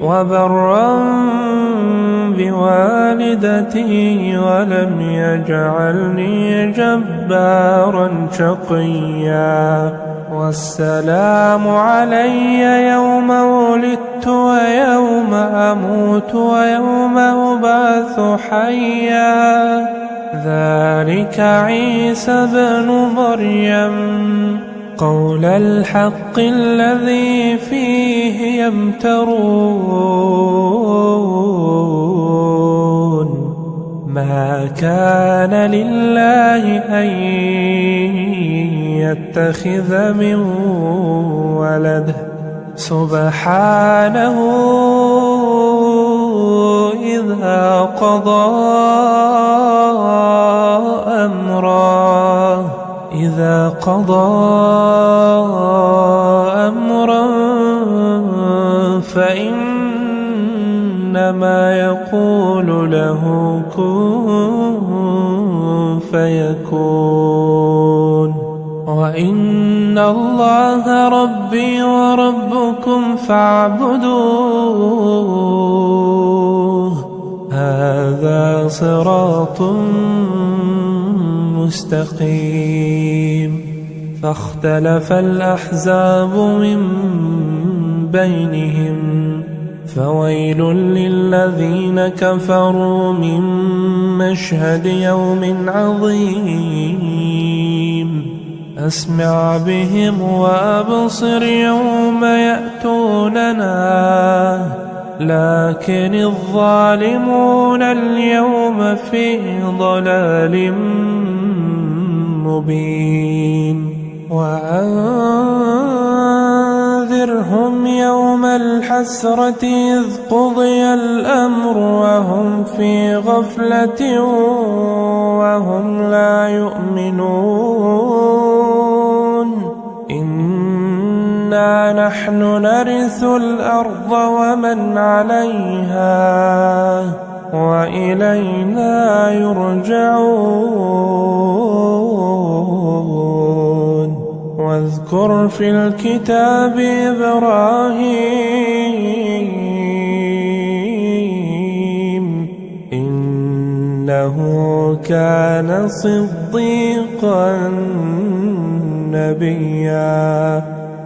[SPEAKER 2] وبرا بوالدتي ولم يجعلني جبارا شقيا والسلام علي يوم ولدت ويوم أموت ويوم أبعث حيا ذلك عيسى بن مريم قول الحق الذي فيه يمترون ما كان لله أن يتخذ من ولد سبحانه إذا قضى أمرا فإنما يقول له كن فيكون وإن الله ربي وربكم فاعبدوه هذا صراط مستقيم فاختلف الأحزاب من بينهم فويل للذين كفروا من مشهد يوم عظيم أسمع بهم وأبصر يوم يأتوننا، لكن الظالمون اليوم في ضلال مبين. وأنذرهم يوم الحسرة إذ قضي الأمر وهم في غفلة وهم لا يؤمنون. إنا نحن نرث الأرض ومن عليها وإلينا يرجعون. واذكر في الكتاب إبراهيم إنه كان صديقا نبيا،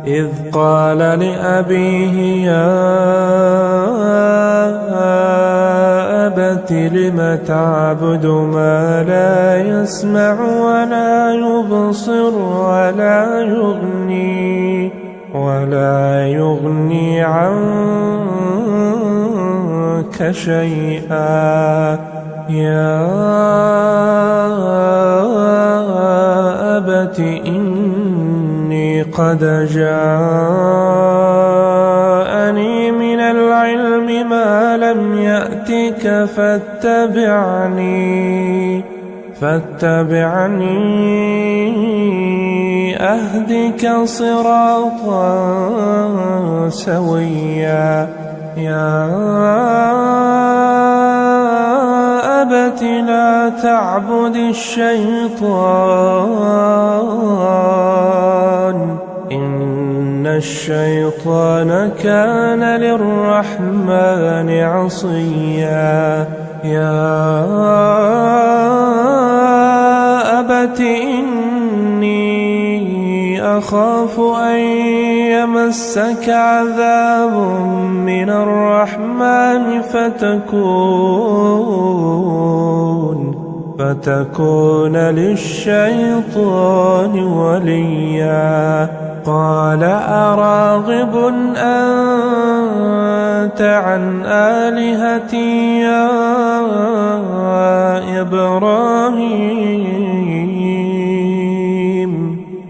[SPEAKER 2] إذ قال لأبيه يا أبت لم تعبد ما لا يسمع ولا يبصر ولا يغني عنك شيئا. يا أبت إني قد جاءني من العلم ما لم يأتك فاتبعني أهدك صراطا سويا. يا أبت لا تعبد الشيطان إن الشيطان كان للرحمن عصيا. يا أبت إني أخاف أن يمسك عذاب من الرحمن فتكون للشيطان وليا. قال أراغب أنت عن آلهتي يا إبراهيم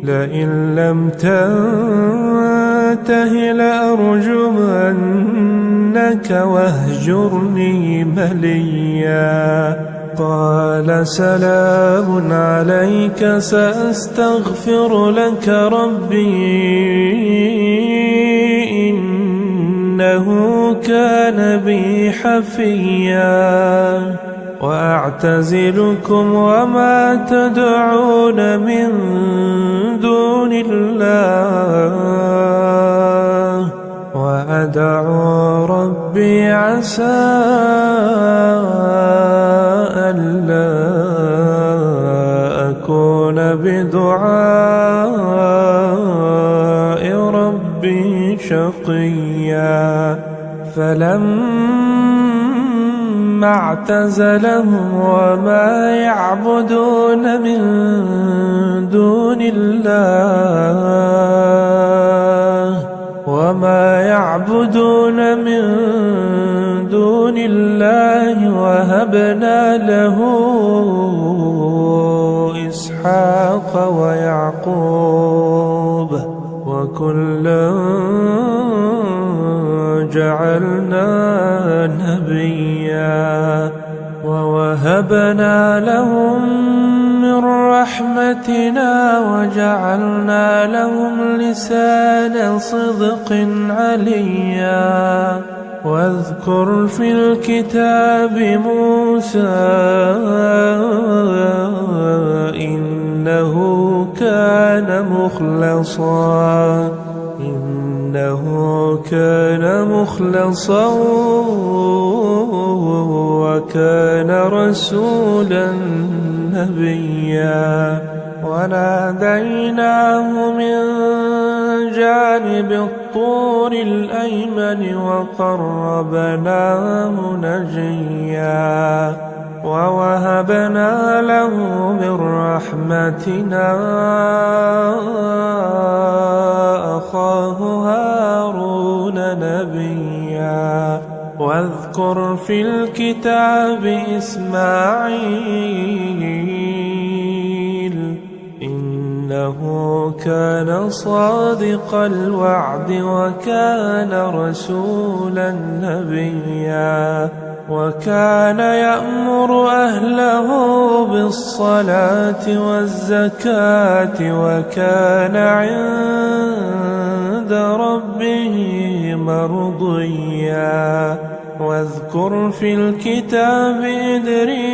[SPEAKER 2] لئن لم تنته لأرجمنك واهجرني مليا. قال سلام عليك سأستغفر لك ربي إنه كان بي حفيا. وأعتزلكم وما تدعون من دون الله وأدعو ربي عسى ألا أكون بدعاء ربي شقيا. فلما اعتزلهم وما يعبدون من دون الله وهبنا له إسحاق ويعقوب وكلا جعلنا نبيا. ووهبنا لهم من رحمتنا وجعلنا لهم لسان صدق عليا. واذكر في الكتاب موسى إنه كان مخلصا وكان رسولا نبيا. وناديناه من جانب الطور الأيمن وقربناه نجيا. ووهبنا له من رحمتنا أخاه هارون نبيا. واذكر في الكتاب إسماعيل إنه كان صادق الوعد وكان رسولا نبيا. وكان يأمر أهله بالصلاة والزكاة وكان عند ربه مرضيا. واذكر في الكتاب إدريس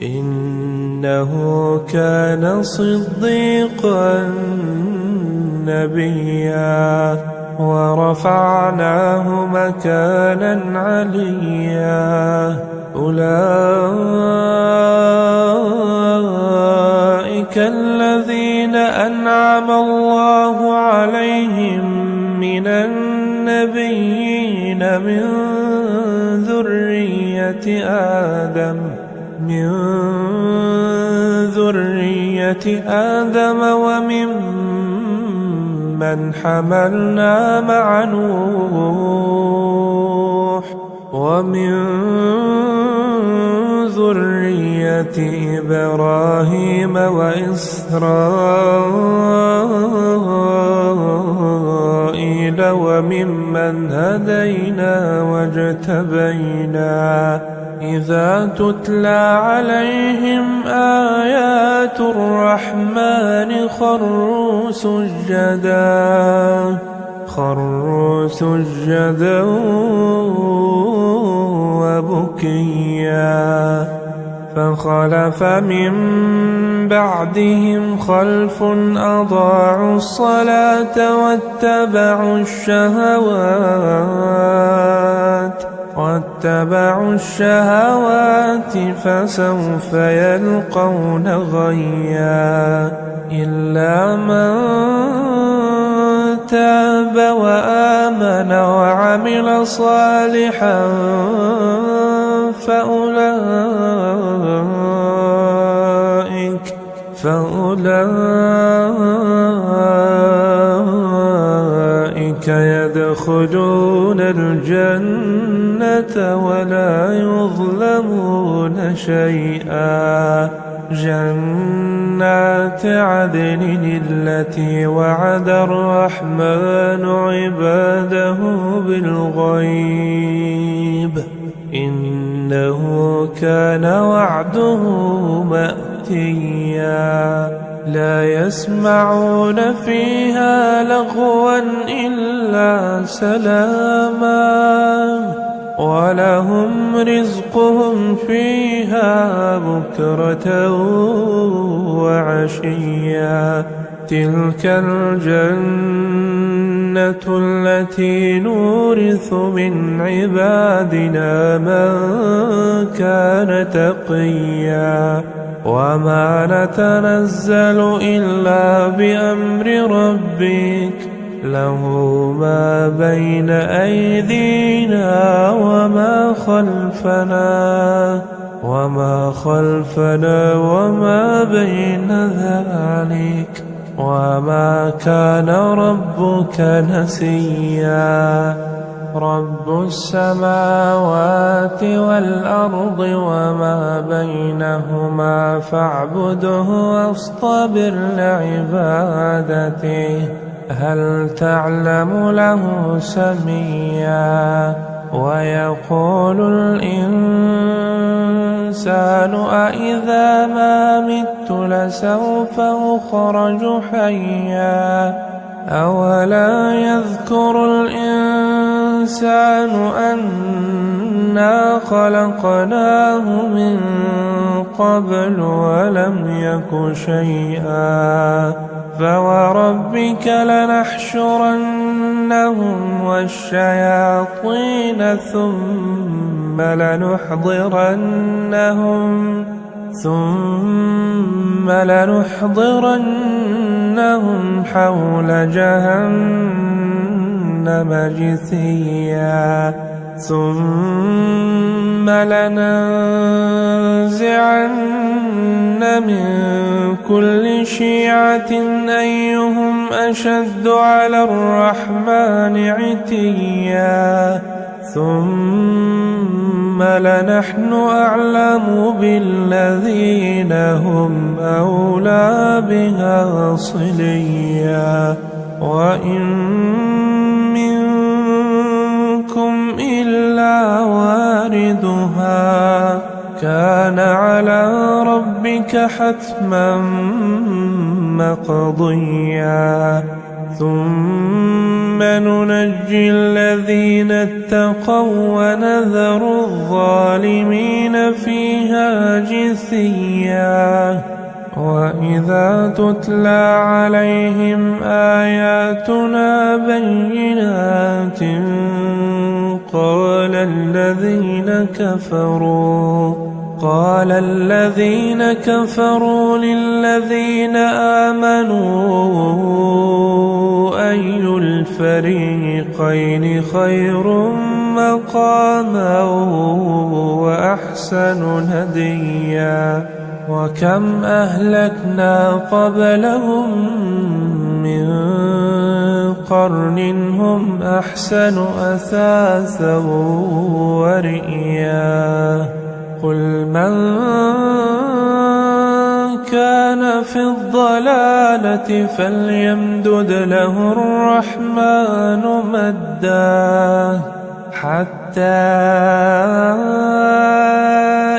[SPEAKER 2] إنه كان صديقا نبيا. ورفعناه مكانا عليا. أولئك الذين أنعم الله عليهم من النبيين من ذرية آدم وممن حملنا مع نوح ومن ذرية إبراهيم وإسرائيل وممن هدينا واجتبينا. إذا تتلى عليهم آيات الرحمن خروا سجدا وبكيا. فخلف من بعدهم خلف أضاعوا الصلاة واتبعوا الشهوات فسوف يلقون غيا. إلا من تاب وآمن وعمل صالحا فأولئك يدخلون الجنة ولا يظلمون شيئا. جنات عدن التي وعد الرحمن عباده بالغيب إنه كان وعده مأتيا. لا يسمعون فيها لغوا إلا سلاما ولهم رزقهم فيها بكرة وعشيا. تلك الجنة التي نورث من عبادنا من كان تقيا. وما نتنزل إلا بأمر ربك له ما بين أيدينا وما خلفنا وما بين ذلك وما كان ربك نسيا. رب السماوات والأرض وما بينهما فاعبده واصطبر لعبادته هل تعلم له سميا. ويقول الإنسان أإذا ما مت لسوف أخرج حيا. أولا يذكر الإنسان أنا خلقناه من قبل ولم يك شيئا. فوربك لنحشرنهم والشياطين ثم لنحضرنهم حول جهنم جثيا. ثم لننزعن من كل شيعة أيهم أشد على الرحمن عتيا ثم لنحن أعلم بالذين هم أولى بها صليا وإن منكم إلا واردها كان على ربك حتما مقضيا ثم ننجي الذين اتقوا ونذر الظالمين فيها جثيا وإذا تتلى عليهم آياتنا بينات قال الذين كفروا للذين آمنوا أي الفريقين خير مقاما وأحسن نديا وكم أهلكنا قبلهم من قرن هم أحسن أثاثا ورئيا قل من كان في الضلالة فليمدد له الرحمن مدا حتى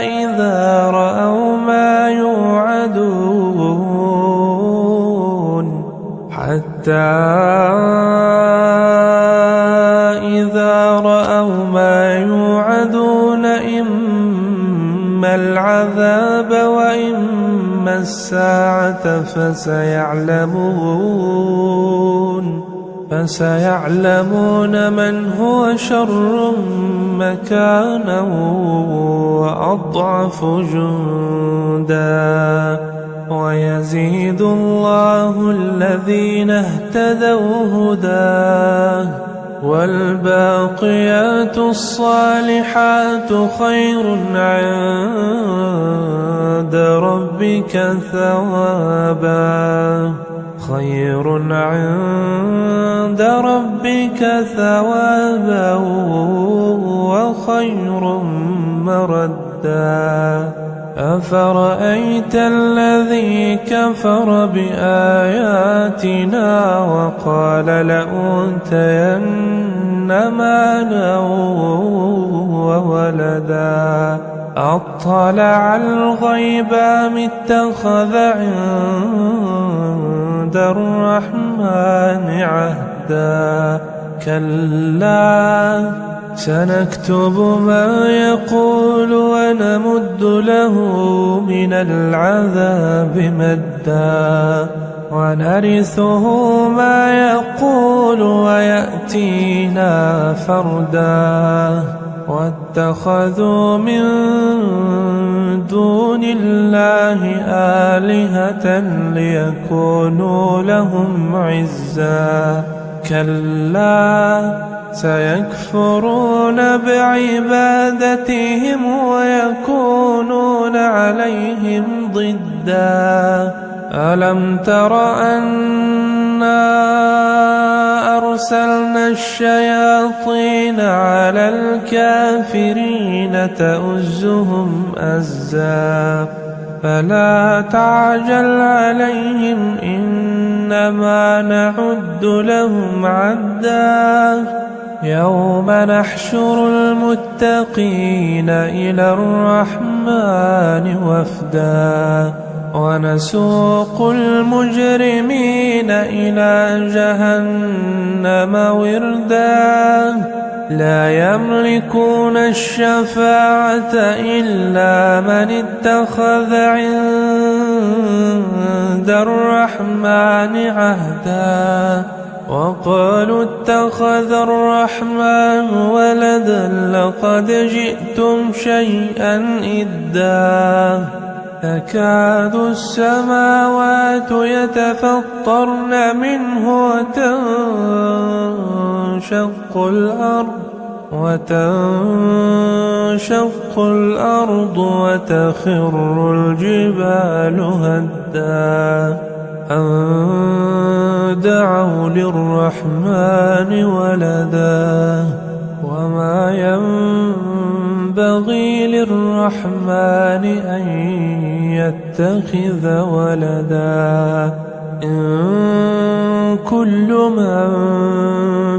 [SPEAKER 2] إذا رأوا ما يوعدون إما العذاب وإما الساعة فسيعلمون من هو شر مكانا وأضعف جندا ويزيد الله الذين اهتدوا هداه والباقيات الصالحات خير عند ربك ثوابا وخير مردا أفرأيت الذي كفر بآياتنا وقال لأوتين مالا وولدا أطلع الغيب أم اتخذ عند الرحمن عهدا كلا سنكتب ما يقول ونمد له من العذاب مدا ونرثه ما يقول ويأتينا فردا واتخذوا من دون الله آلهة ليكونوا لهم عزا كلا سيكفرون بعبادتهم ويكونون عليهم ضدا ألم تر أنا أرسلنا الشياطين على الكافرين تؤزهم أزا فلا تعجل عليهم إنما نعد لهم عدا يوم نحشر المتقين إلى الرحمن وفدا ونسوق المجرمين إلى جهنم وردا لا يملكون الشفاعة إلا من اتخذ عند الرحمن عهدا وقالوا اتخذ الرحمن ولدا لقد جئتم شيئا إدا تكاد السماوات يتفطرن منه وتنشق الأرض وتنشق الأرض وتخر الجبال هدا أن دعوا للرحمن ولدا وما ينبغي للرحمن أن يتخذ ولدا إن كل من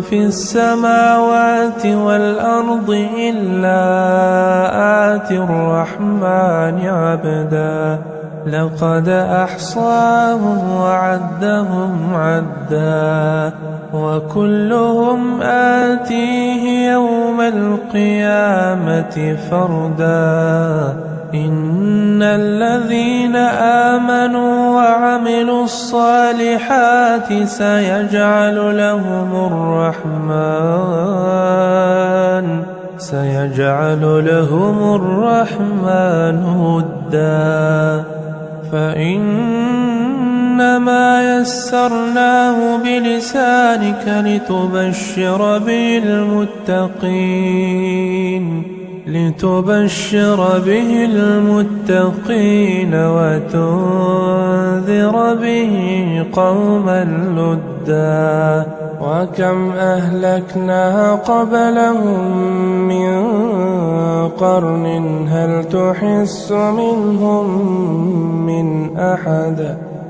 [SPEAKER 2] في السماوات والأرض إلا آتي الرحمن عبدا لقد أحصاهم وعدهم عدا وكلهم آتيه يوم القيامة فردا إن الذين آمنوا وعملوا الصالحات سيجعل لهم الرحمن ودا فإنما يسرناه بلسانك لتبشر به المتقين وتنذر به قوما لدا وكم أهلكنا قبلهم من قرن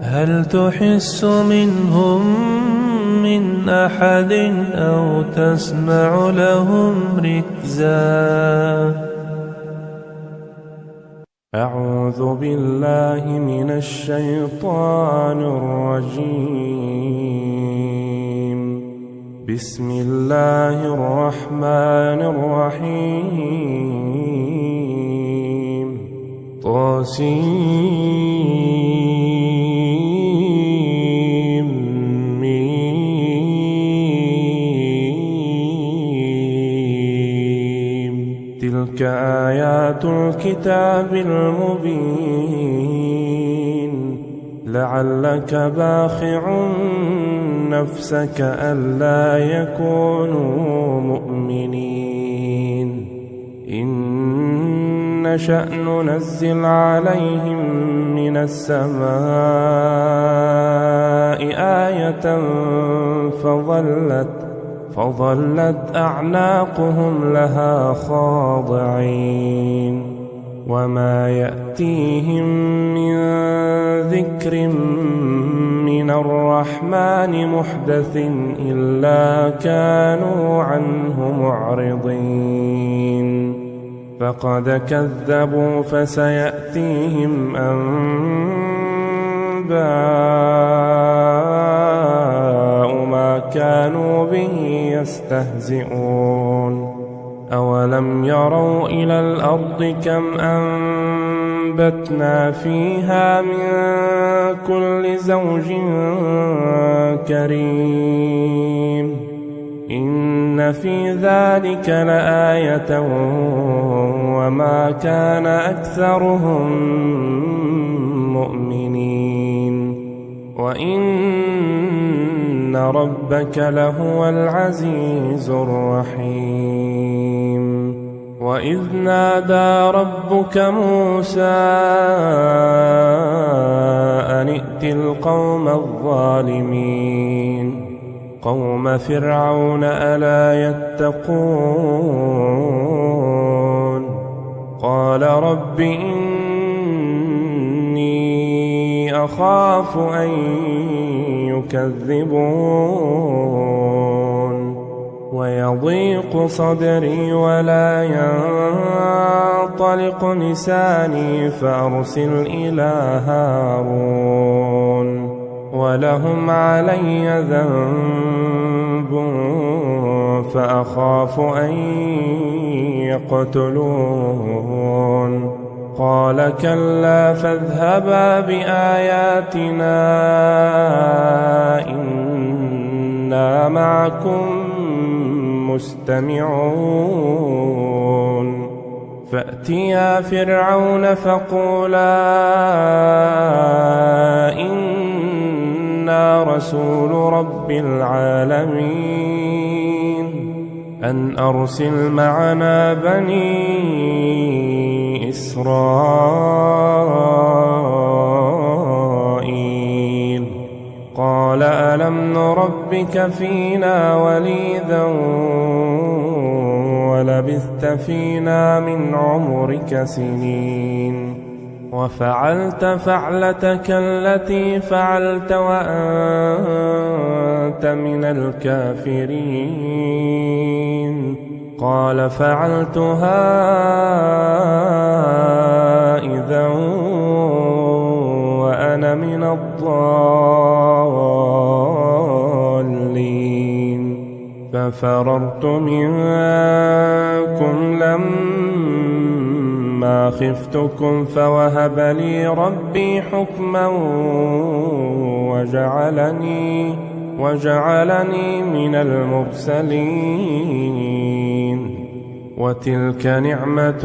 [SPEAKER 2] هل تحس منهم من أحد أو تسمع لهم ركزا أعوذ بالله من الشيطان الرجيم بسم الله الرحمن الرحيم تلك آيات الكتاب المبين لعلك باخع نفسك ألا يكونوا مؤمنين إن نشأ ننزل عليهم من السماء آية فظلت أعناقهم لها خاضعين وما يأتيهم من ذكر من الرحمن محدث إلا كانوا عنه معرضين فقد كذبوا فسيأتيهم أنباء ما كانوا به يستهزئون أولم يروا إلى الأرض كم أنبتنا فيها من كل زوج كريم إن في ذلك لآية وما كان أكثرهم مؤمنين وإن ربك لهو العزيز الرحيم وإذ نادى ربك موسى أن ائت القوم الظالمين قوم فرعون ألا يتقون قال رب إني أخاف أن يكذبون ويضيق صدري ولا ينطلق لساني فأرسل إلى هارون ولهم علي ذنب فأخاف أن يقتلون قال كلا فاذهبا بآياتنا إنا معكم مستمعون فأتيا فرعون فقولا إنا رسول رب العالمين أن أرسل معنا بني إسرائيل. قال ألم نربك فينا وليدا ولبثت فينا من عمرك سنين وفعلت فعلتك التي فعلت وأنت من الكافرين. قال فعلتها إذا وأنا من الضالين. ففررت منكم لما خفتكم فوهب لي ربي حكما وجعلني من المرسلين. وتلك نعمة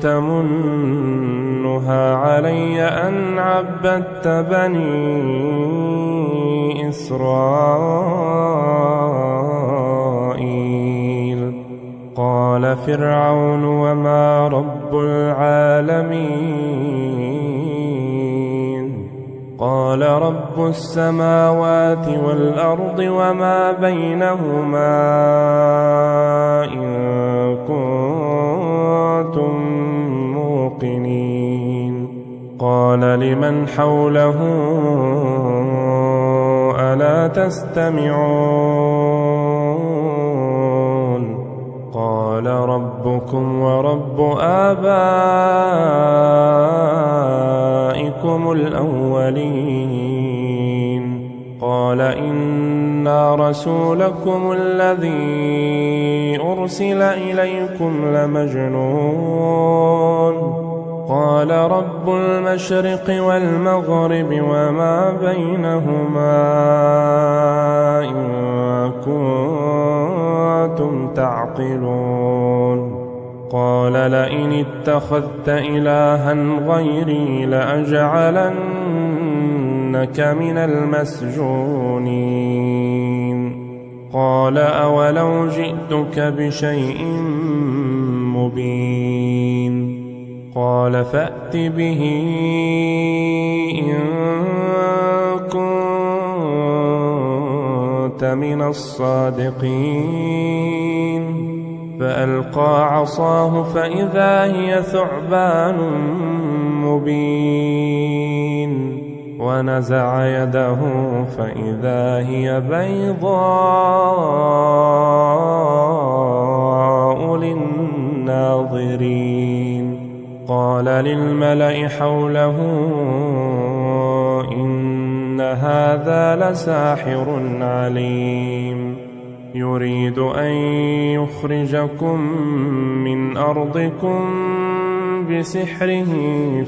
[SPEAKER 2] تمنها علي أن عبدت بني إسرائيل. قال فرعون وما رب العالمين؟ قال رب السماوات والأرض وما بينهما إن كنتم موقنين. قال لمن حوله ألا تستمعون؟ قال ربكم ورب آبائكم الأولين. قال إنا رسولكم الذي أرسل إليكم لمجنون. قال رب المشرق والمغرب وما بينهما إن كنتم تعقلون. قال لئن اتخذت إلها غيري لأجعلنك من المسجونين. قال أولو جئتك بشيء مبين؟ قال فأت به إن كنت من الصادقين. فألقى عصاه فإذا هي ثعبان مبين ونزع يده فإذا هي بيضاء للناظرين. قال للملأ حوله إن هذا لساحر عليم يريد أن يخرجكم من أرضكم بسحره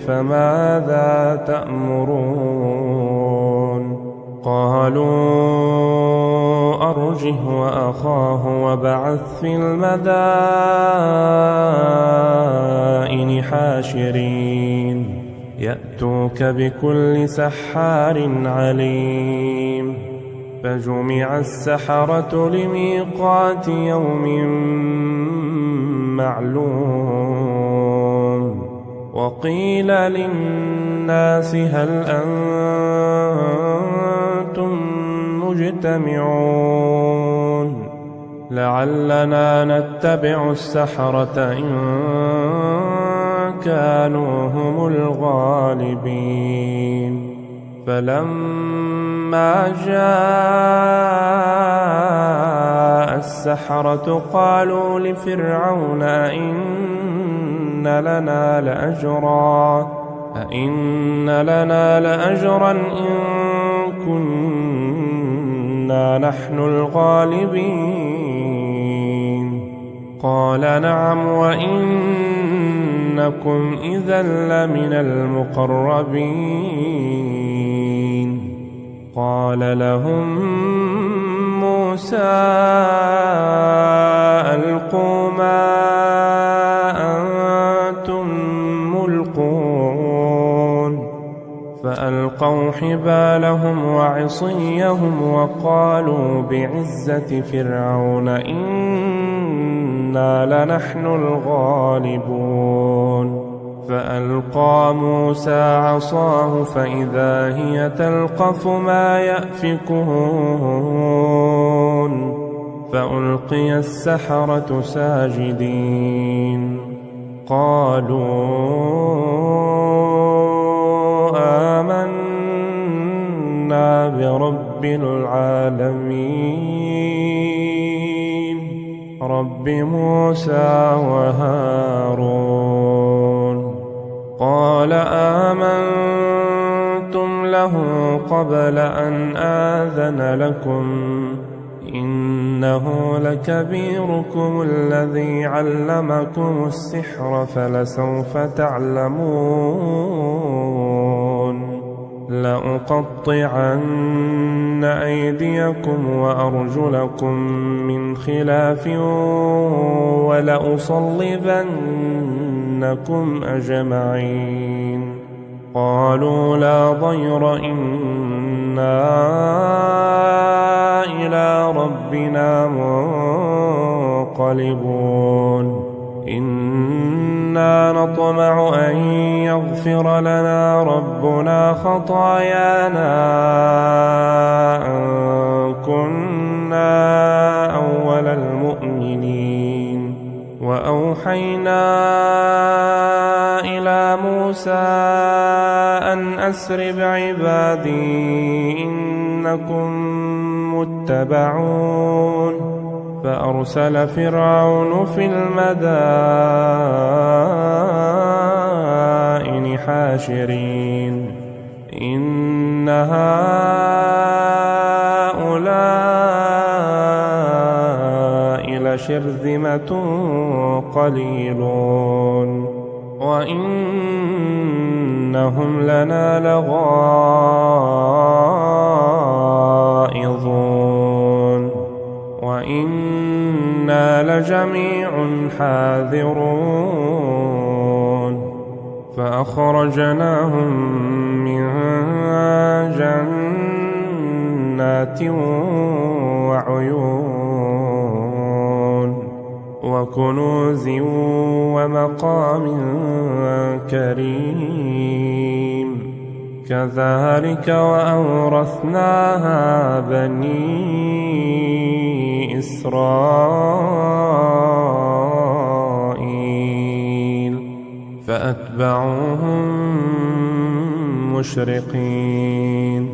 [SPEAKER 2] فماذا تأمرون؟ قالوا أرجه وأخاه وابعث في المدائن حاشرين يأتوك بكل سحار عليم. فجمع السحرة لميقات يوم معلوم. وقيل للناس هل أنتم مجتمعون لعلنا نتبع السحرة إن كانوا هم الغالبين. فلما جاء السحرة قالوا لفرعون أئن لنا لأجرا إن كنا نحن الغالبين؟ قال نعم وإنكم إذا لمن المقربين. قال لهم موسى ألقوا ما أنتم ملقون. فألقوا حبالهم وعصيهم وقالوا بعزة فرعون إنا لنحن الغالبون فألقى موسى عصاه فإذا هي تلقف ما يأفكون فألقي السحرة ساجدين قالوا آمنا برب العالمين رب موسى وهارون قال آمنتم له قبل أن آذن لكم إنه لكبيركم الذي علمكم السحر فلسوف تعلمون لأقطعن أيديكم وأرجلكم من خلاف ولأصلبنكم أجمعين قالوا لا ضير إنا إلى ربنا منقلبون إنا نطمع أن يغفر لنا ربنا خطايانا أن كنا أول المؤمنين وأوحينا إلى موسى أن أسر بعبادي إنكم متبعون فأرسل فرعون في المدائن حاشرين إن هؤلاء لشرذمة قليلون وإنهم لنا لغائظون وإنا لجميع حاذرون فأخرجناهم من جنات وعيون وكنوز ومقام كريم كذلك وأورثناها بني إسرائيل فأتبعوهم مشرقين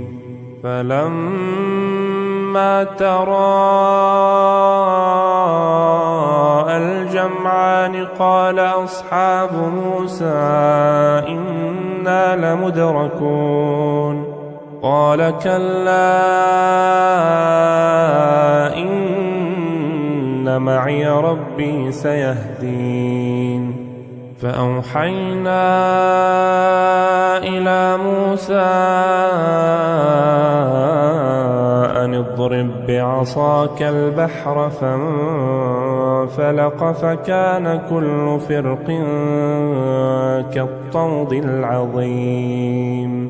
[SPEAKER 2] فلما تراءى الجمعان قال أصحاب موسى إنا لمدركون قال كلا إن معي ربي سيهدين فأوحينا إلى موسى أن اضرب بعصاك البحر فانفلق فكان كل فرق كالطود العظيم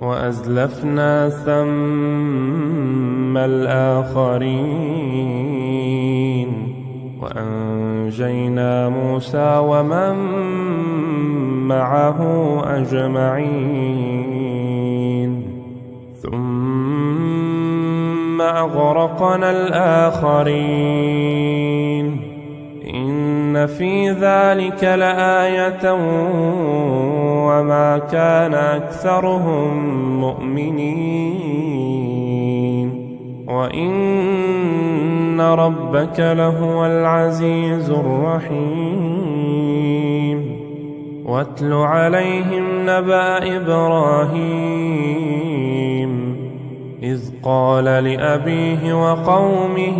[SPEAKER 2] وأزلفنا ثم الآخرين وأنجينا موسى ومن معه أجمعين ثم أغرقنا الآخرين إن في ذلك لآية وما كان أكثرهم مؤمنين وإن ربك لهو العزيز الرحيم واتل عليهم نبأ إبراهيم إذ قال لأبيه وقومه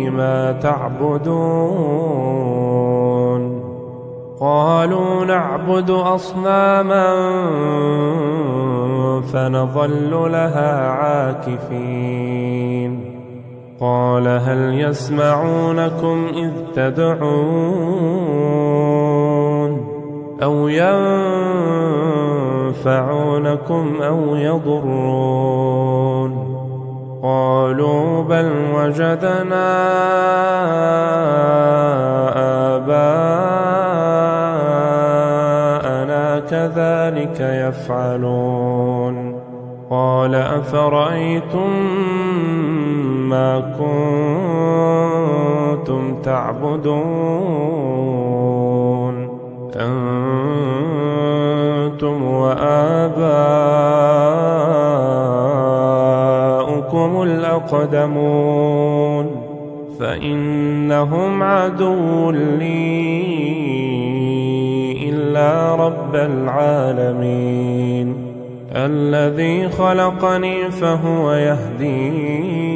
[SPEAKER 2] ما تعبدون قالوا نعبد أصناما فنظل لها عاكفين قال هل يسمعونكم إذ تدعون أو ينفعونكم أو يضرون قالوا بل وجدنا آباءنا كذلك يفعلون قال أفرأيتم ما كنتم تعبدون أنتم وآباؤكم الأقدمون فإنهم عدو لي إلا رب العالمين الذي خلقني فهو يهدين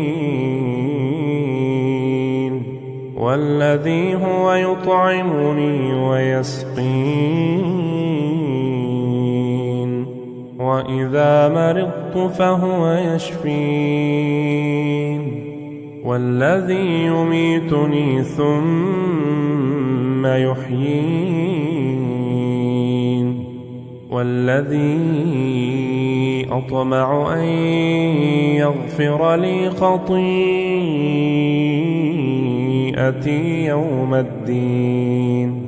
[SPEAKER 2] والذي هو يطعمني ويسقين وإذا مرضت فهو يشفين والذي يميتني ثم يحيين والذي أطمع أن يغفر لي خطيئتي يوم الدين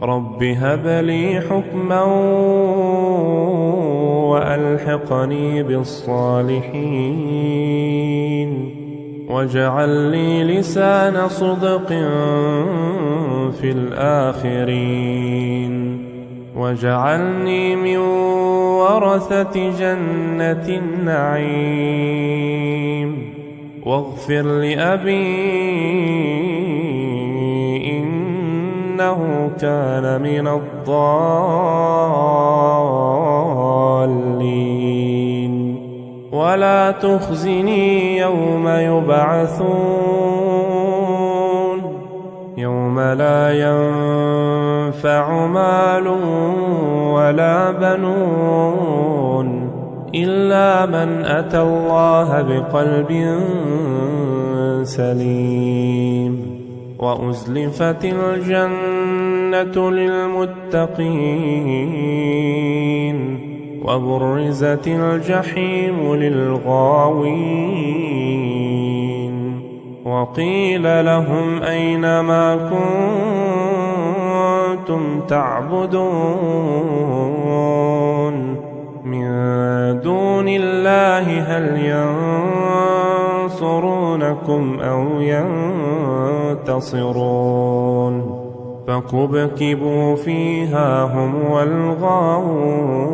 [SPEAKER 2] رب هب لي حكما وألحقني بالصالحين واجعل لي لسان صدق في الآخرين واجعلني من ورثة جنة النعيم واغفر لأبي إنه كان من الضالين ولا تخزني يوم يبعثون يوم لا ينفع مال ولا بنون إلا من أتى الله بقلب سليم وأزلفت الجنة للمتقين وبرزت الجحيم للغاوين وقيل لهم أين ما كنتم تعبدون من دون الله هل ينصرونكم أو ينتصرون فكبكبوا فيها هم والغاوون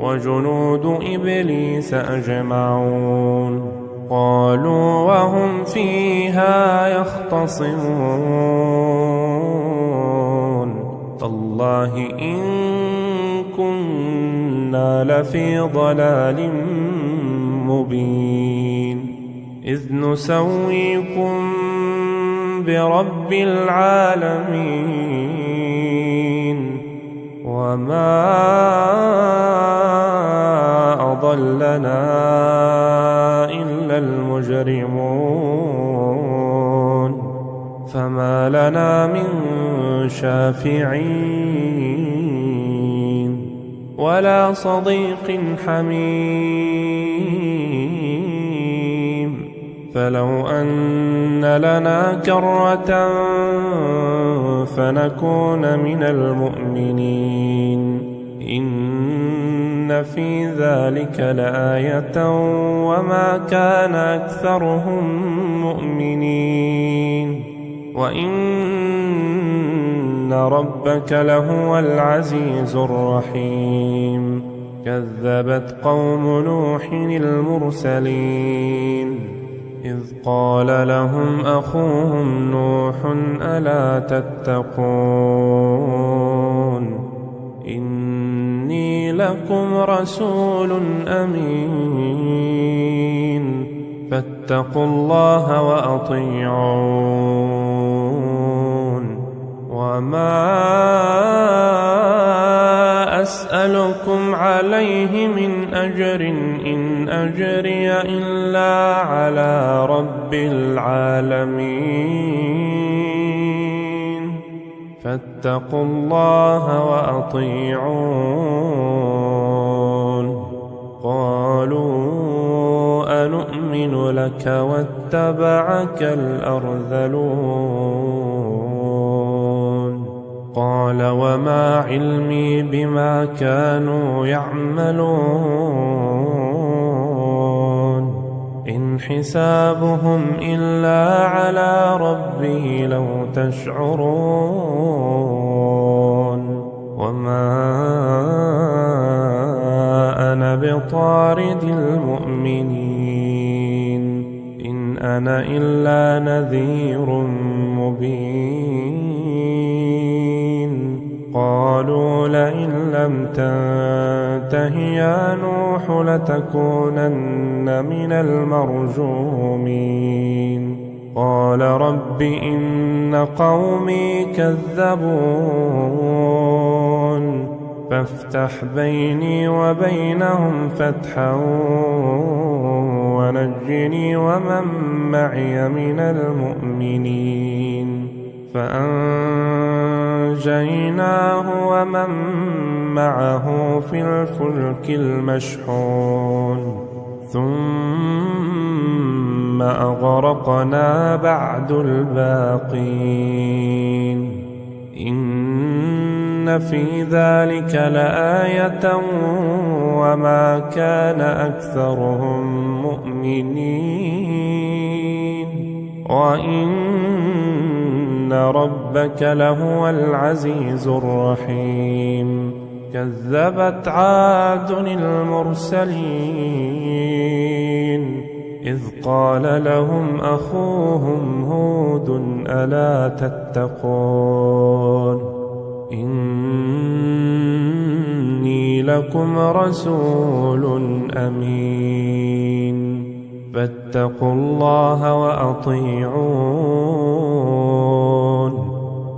[SPEAKER 2] وجنود إبليس أجمعون قالوا وهم فيها يختصمون تالله إن كنا لفي ضلال مبين إذ نسويكم برب العالمين وما أضلنا إلا المجرمون فما لنا من شافعين ولا صديق حميم فلو أن لنا كرة فنكون من المؤمنين إن في ذلك لآية وما كان أكثرهم مؤمنين وإن ربك لهو العزيز الرحيم كذبت قوم نوح المرسلين إذ قال لهم أخوهم نوح ألا تتقون إني لكم رسول أمين فاتقوا الله وأطيعون وما أسألكم عليه من أجر إن أجري إلا على رب العالمين فاتقوا الله وأطيعون نؤمن لك واتبعك الأرذلون قال وما علمي بما كانوا يعملون إن حسابهم إلا على ربي لو تشعرون وما أنا بطارد المؤمنين إن أنا إلا نذير مبين قالوا لئن لم تنته يا نوح لتكونن من المرجومين قال رب إن قومي كذبون فافتح بيني وبينهم فتحا ونجني ومن معي من المؤمنين فأنجيناه ومن معه في الفلك المشحون ثم أغرقنا بعد الباقين إن في ذلك لآية وما كان أكثرهم مؤمنين وإن ربك لهو العزيز الرحيم كذبت عاد المرسلين إذ قال لهم أخوهم هود ألا تتقون إني لكم رسول أمين فاتقوا الله وأطيعون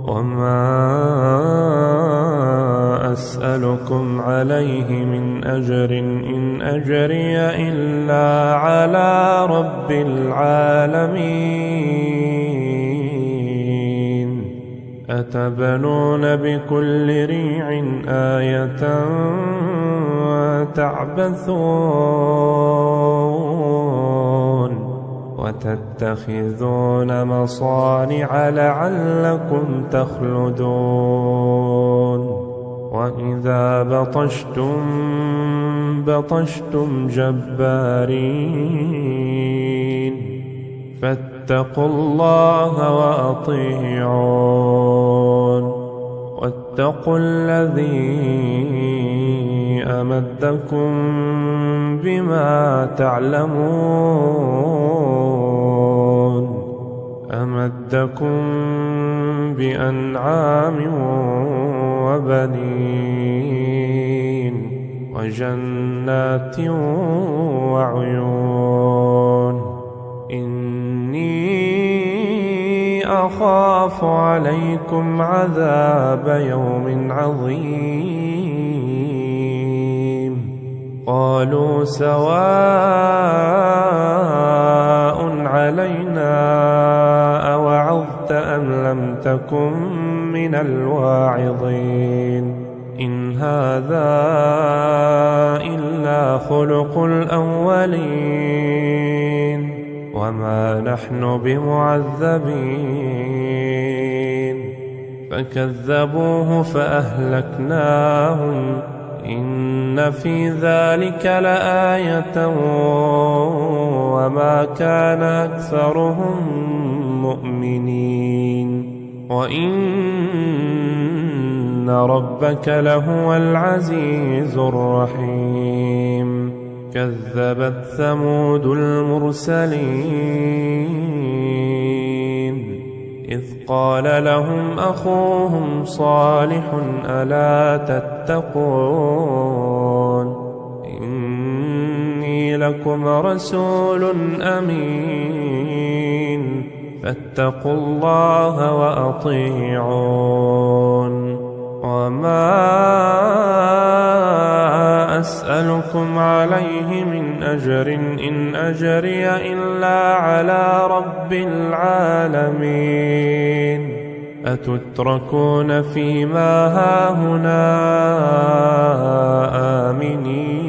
[SPEAKER 2] وما أسألكم عليه من أجر إن أجري إلا على رب العالمين أتبنون بكل ريع آية تعبثون وتتخذون مصانع لعلكم تخلدون وإذا بطشتم جبارين فاتقوا الله وأطيعون واتقوا الذي أمدكم بما تعلمون أمدكم بأنعام وبنين وجنات وعيون إني أخاف عليكم عذاب يوم عظيم قالوا سواء علينا أوعظت أم لم تكن من الواعظين إن هذا إلا خلق الأولين وما نحن بمعذبين فكذبوه فأهلكناهم إن في ذلك لآية وما كان أكثرهم مؤمنين وإن ربك لهو العزيز الرحيم كذبت ثمود المرسلين إذ قال لهم أخوهم صالح ألا تتقون إني لكم رسول أمين فاتقوا الله وأطيعون وما أسألكم عليه من أجر إن أجري إلا على رب العالمين أتتركون فيما هاهنا آمنين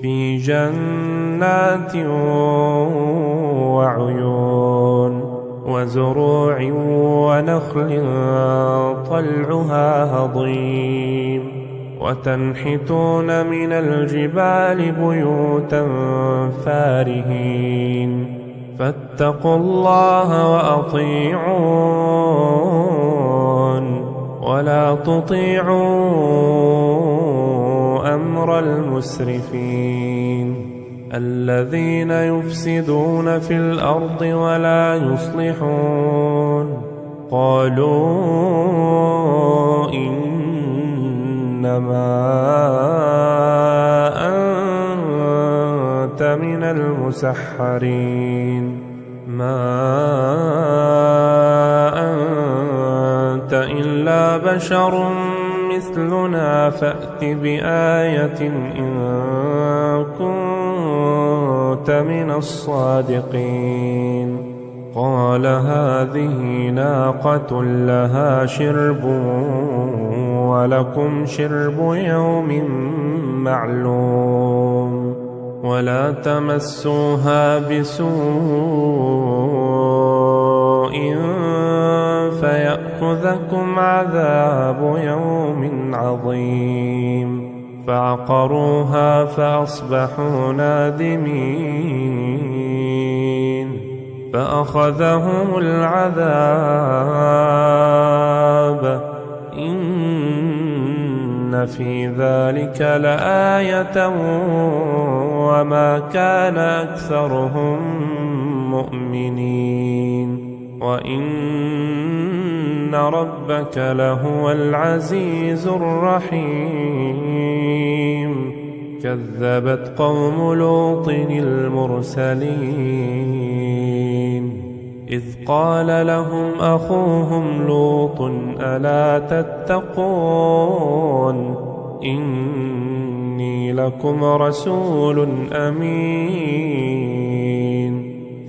[SPEAKER 2] في جنة جنات وعيون وزروع ونخل طلعها هضيم وتنحتون من الجبال بيوتا فارهين فاتقوا الله وأطيعون ولا تطيعوا أمر المسرفين الذين يفسدون في الأرض ولا يصلحون قالوا إنما أنت من المسحرين ما أنت إلا بشر مثلنا فأت بآية إن كنت من الصادقين قال هذه ناقة لها شرب ولكم شرب يوم معلوم ولا تمسوها بسوء فيأخذكم عذاب يوم عظيم فعقروها فأصبحوا نادمين فأخذهم العذاب إن في ذلك لآية وما كان أكثرهم مؤمنين وإن ربك لهو العزيز الرحيم كذبت قوم لوط المرسلين إذ قال لهم أخوهم لوط ألا تتقون إني لكم رسول أمين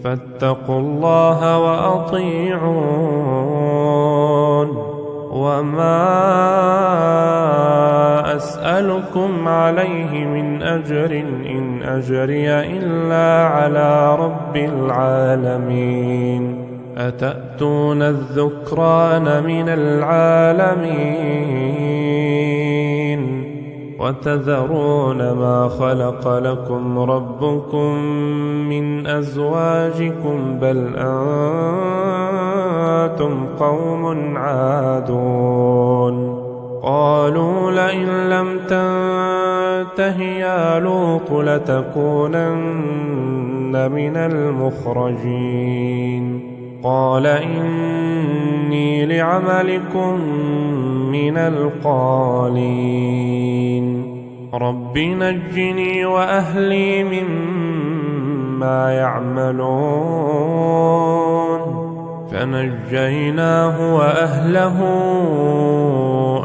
[SPEAKER 2] فاتقوا الله وأطيعون وما أسألكم عليه من أجر إن أجري إلا على رب العالمين أتأتون الذكران من العالمين وتذرون ما خلق لكم ربكم من أزواجكم بل أنتم قوم عادون قالوا لئن لم تنته يا لوط لتكونن من المخرجين قال إني لعملكم من القالين رب نجني وأهلي مما يعملون فنجيناه وأهله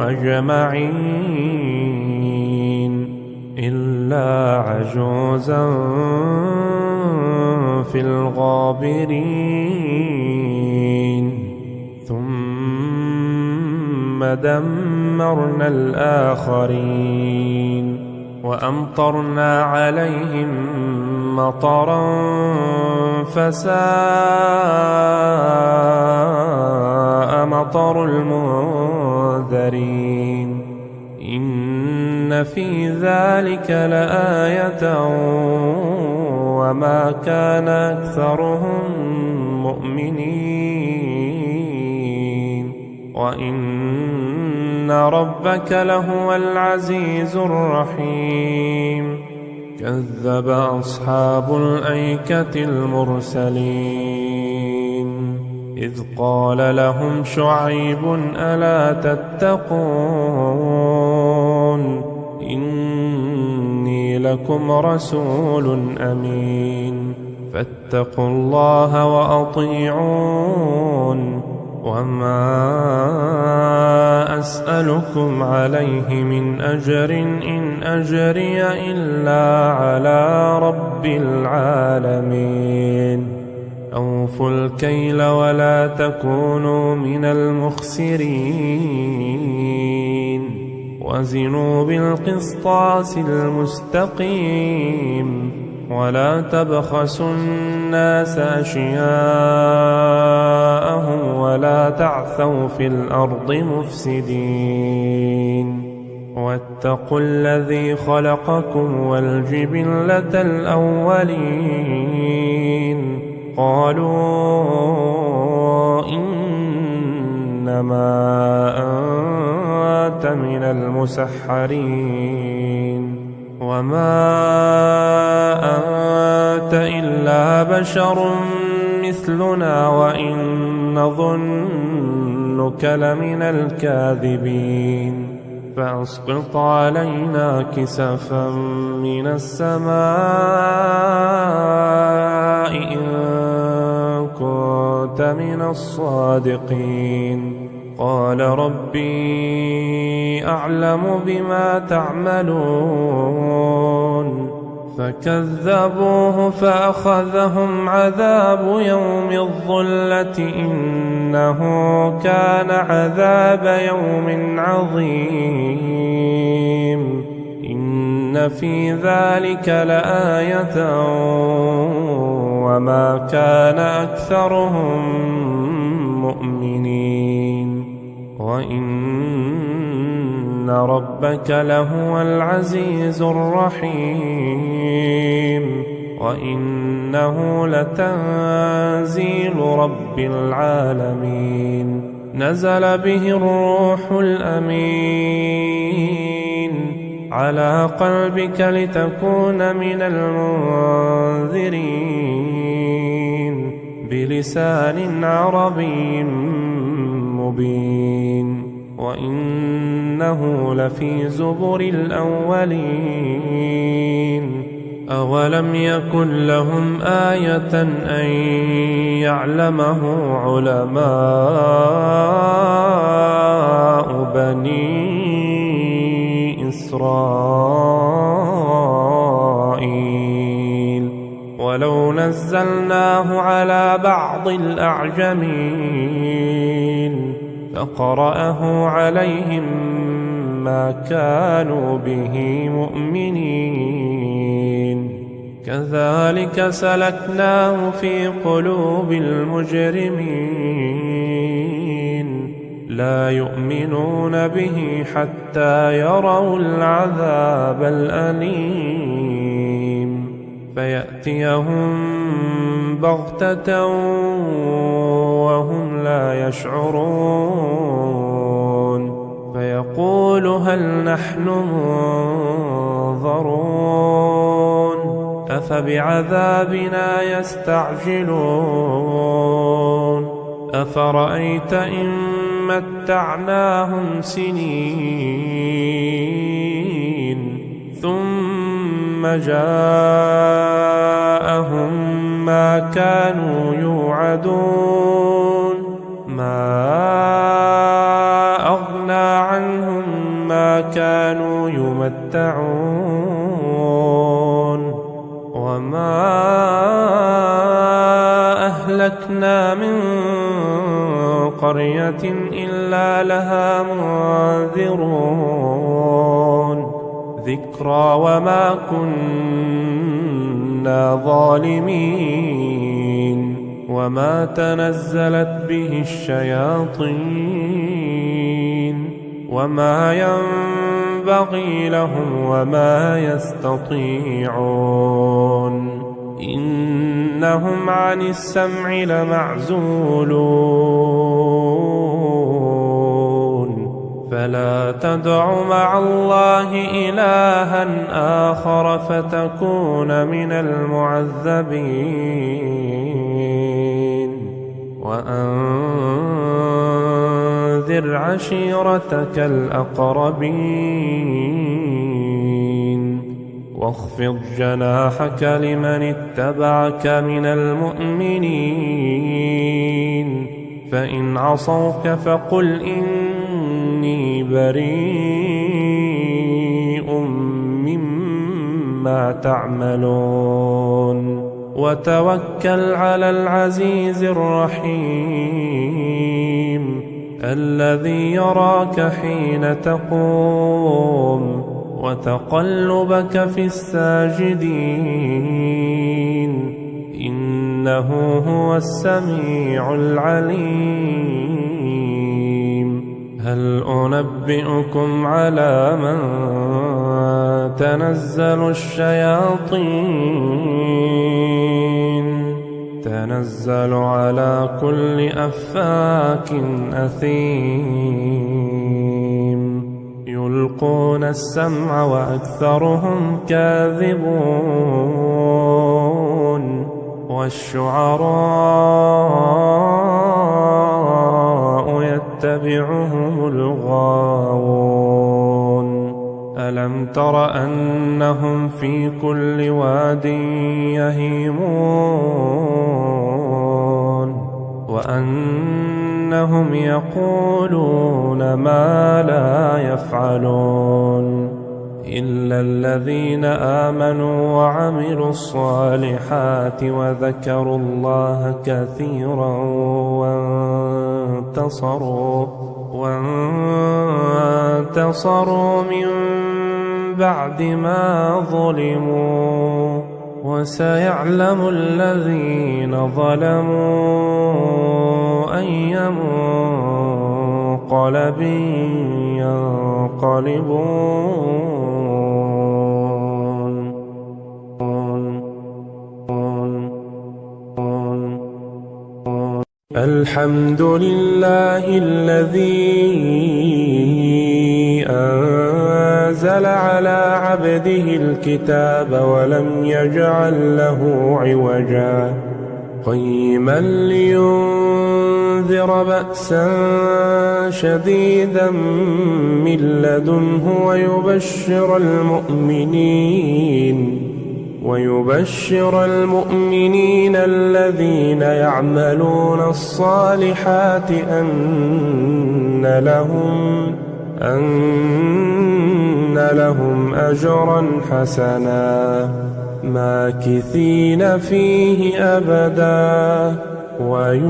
[SPEAKER 2] أجمعين إلا عجوزا في الغابرين ثم دمرنا الآخرين وأمطرنا عليهم مطرا فساء مطر المنذرين إن في ذلك لآية وما كان أكثرهم مؤمنين وإن ربك لهو العزيز الرحيم كذب أصحاب الأيكة المرسلين إذ قال لهم شعيب ألا تتقون إني لكم رسول أمين فاتقوا الله وأطيعون وما أسألكم عليه من أجر إن أجري إلا على رب العالمين أوفوا الكيل ولا تكونوا من المخسرين وزنوا بالقسطاس المستقيم ولا تبخسوا الناس أشياءهم ولا تعثوا في الأرض مفسدين واتقوا الذي خلقكم والجبلة الأولين قالوا إنما أنت من المسحرين وما أنت إلا بشر مثلنا وإن نظنك لمن الكاذبين فأسقط علينا كسفا من السماء إن كنت من الصادقين قال ربي أعلم بما تعملون فكذبوه فأخذهم عذاب يوم الظلة إنه كان عذاب يوم عظيم إن في ذلك لآية وما كان أكثرهم مؤمنين وإن ربك لهو العزيز الرحيم وإنه لتنزيل رب العالمين نزل به الروح الأمين على قلبك لتكون من المنذرين بلسان عربي مبين وإنه لفي زبر الأولين أولم يكن لهم آية أن يعلمه علماء بني إسرائيل ولو نزلناه على بعض الأعجمين فقرأه عليهم ما كانوا به مؤمنين كذلك سلكناه في قلوب المجرمين لا يؤمنون به حتى يروا العذاب الأليم فيأتيهم بغتة وهم لا يشعرون فيقول هل نحن منظرون أفبعذابنا يستعجلون أفرأيت إن متعناهم سنين ثم جاءهم ما كانوا يوعدون ما أغنى عنهم ما كانوا يمتعون وما أهلكنا من قرية إلا لها منذرون ذكرى وما كنا ظالمين وما تنزلت به الشياطين وما ينبغي لهم وما يستطيعون إنهم عن السمع لمعزولون فلا تدع مع الله إلها آخر فتكون من المعذبين وأنذر عشيرتك الأقربين واخفض جناحك لمن اتبعك من المؤمنين فإن عصوك فقل إني بريء مما تعملون وتوكل على العزيز الرحيم الذي يراك حين تقوم وتقلبك في الساجدين إنه هو السميع العليم هل أنبئكم على من تنزل الشياطين تنزل على كل أفاك أثيم يلقون السمع وأكثرهم كاذبون والشعراء يتبعهم الغاوون ألم تر أنهم في كل واد يهيمون وأنهم يقولون ما لا يفعلون إلا الذين آمنوا وعملوا الصالحات وذكروا الله كثيرا وانتصروا من بعد ما ظلموا وسيعلم الذين ظلموا أي منقلب ينقلبون الحمد لله الذي أنزل على عبده الكتاب ولم يجعل له عوجا قيما لينذر بأسا شديدا من لدنه ويبشر المؤمنين الذين يعملون الصالحات أن لهم أجرا حسنا ماكثين فيه أبدا وينذر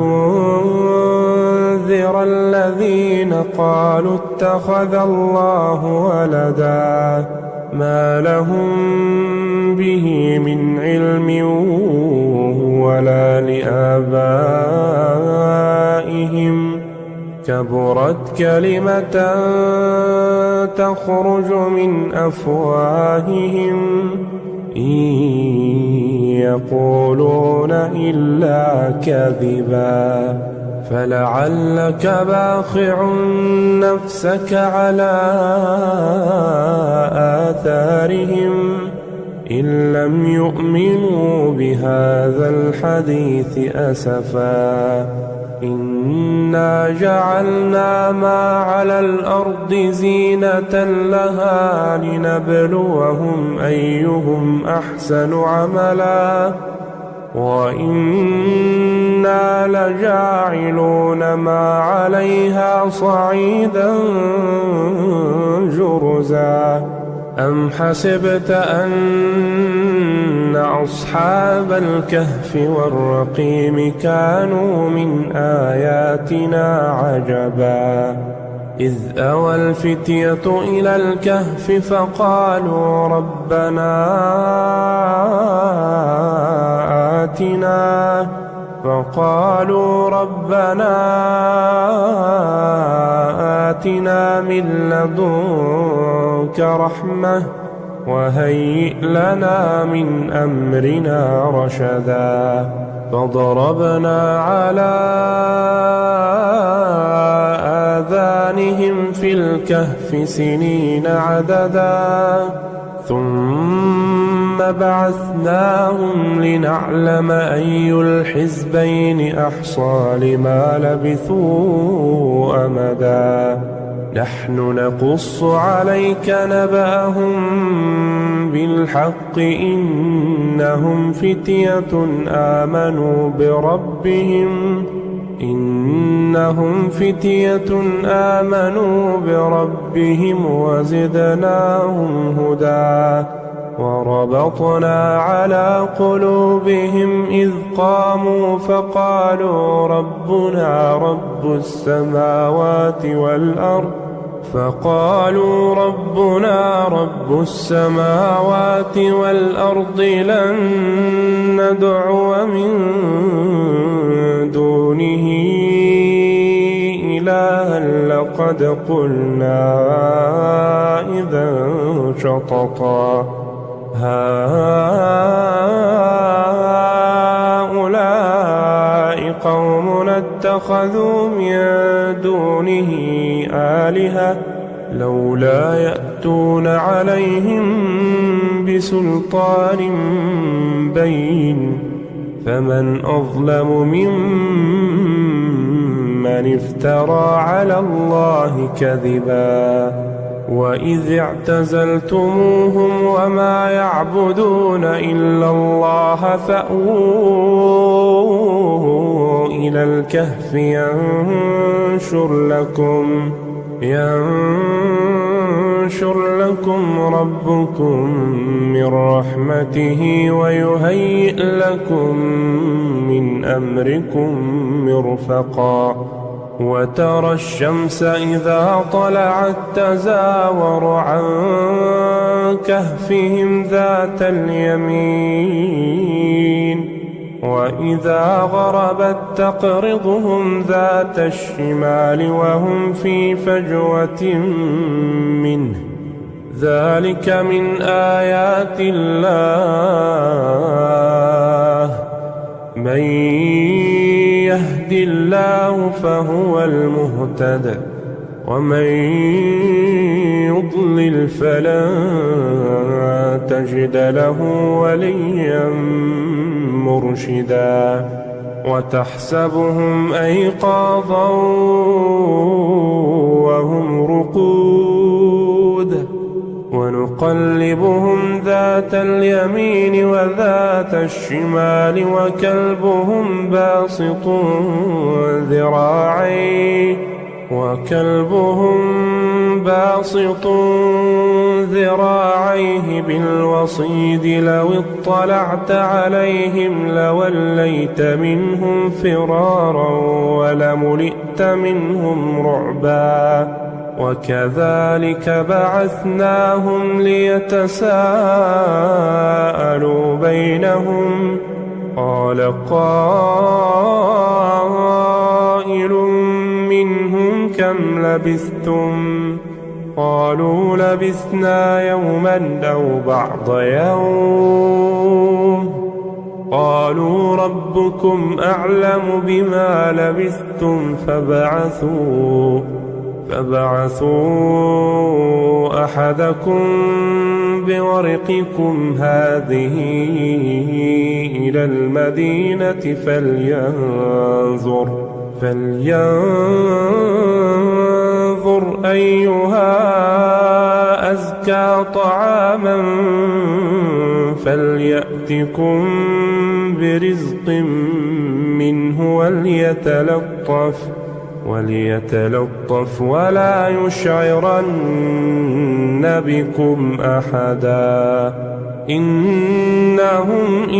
[SPEAKER 2] الذين قالوا اتخذ الله ولدا ما لهم به من علم ولا لآبائهم كبرت كلمة تخرج من أفواههم إن يقولون إلا كذبا فلعلك باخع نفسك على آثارهم إن لم يؤمنوا بهذا الحديث أسفا إنا جعلنا ما على الأرض زينة لها لنبلوهم أيهم أحسن عملا وإنا لجاعلون ما عليها صعيدا جرزا أم حسبت أن أصحاب الكهف والرقيم كانوا من آياتنا عجبا إذ أوى الفتية إلى الكهف فقالوا ربنا آتنا من لدنك رحمة وهيئ لنا من أمرنا رشدا فضربنا على آذانهم في الكهف سنين عددا ثم بعثناهم لنعلم أي الحزبين أحصى لما لبثوا أمدا نحن نقص عليك نبأهم بالحق إنهم فتية آمنوا بربهم وزدناهم هدى وربطنا على قلوبهم إذ قاموا فقالوا ربنا رب السماوات والأرض فقالوا ربنا رب السماوات والأرض لن ندعو من دونه إلها لقد قلنا إذا شططا هؤلاء قومنا اتخذوا من دونه آلهة لولا يأتون عليهم بسلطان بين فمن أظلم ممن افترى على الله كذبا وإذ اعتزلتموهم وما يعبدون إلا الله فأووا إلى الكهف ينشر لكم ربكم من رحمته ويهيئ لكم من أمركم مرفقا وترى الشمس إذا طلعت تزاور عن كهفهم ذات اليمين وإذا غربت تقرضهم ذات الشمال وهم في فجوة منه ذلك من آيات الله من يهد الله فهو المهتد ومن يضلل فلن تجد له وليا مرشدا وتحسبهم أيقاظا وهم رقود ونقلبهم ذات اليمين وذات الشمال وكلبهم باسط ذراعيه بالوصيد لو اطلعت عليهم لوليت منهم فرارا ولملئت منهم رعبا وكذلك بعثناهم ليتساءلوا بينهم قال قائل منهم كم لبثتم قالوا لبثنا يوما أو بعض يوم قالوا ربكم أعلم بما لبثتم فبعثوا أحدكم بورقكم هذه إلى المدينة فلينظر أيها أزكى طعاما فليأتكم برزق منه وليتلطف ولا يشعرن بكم أحدا إنهم إن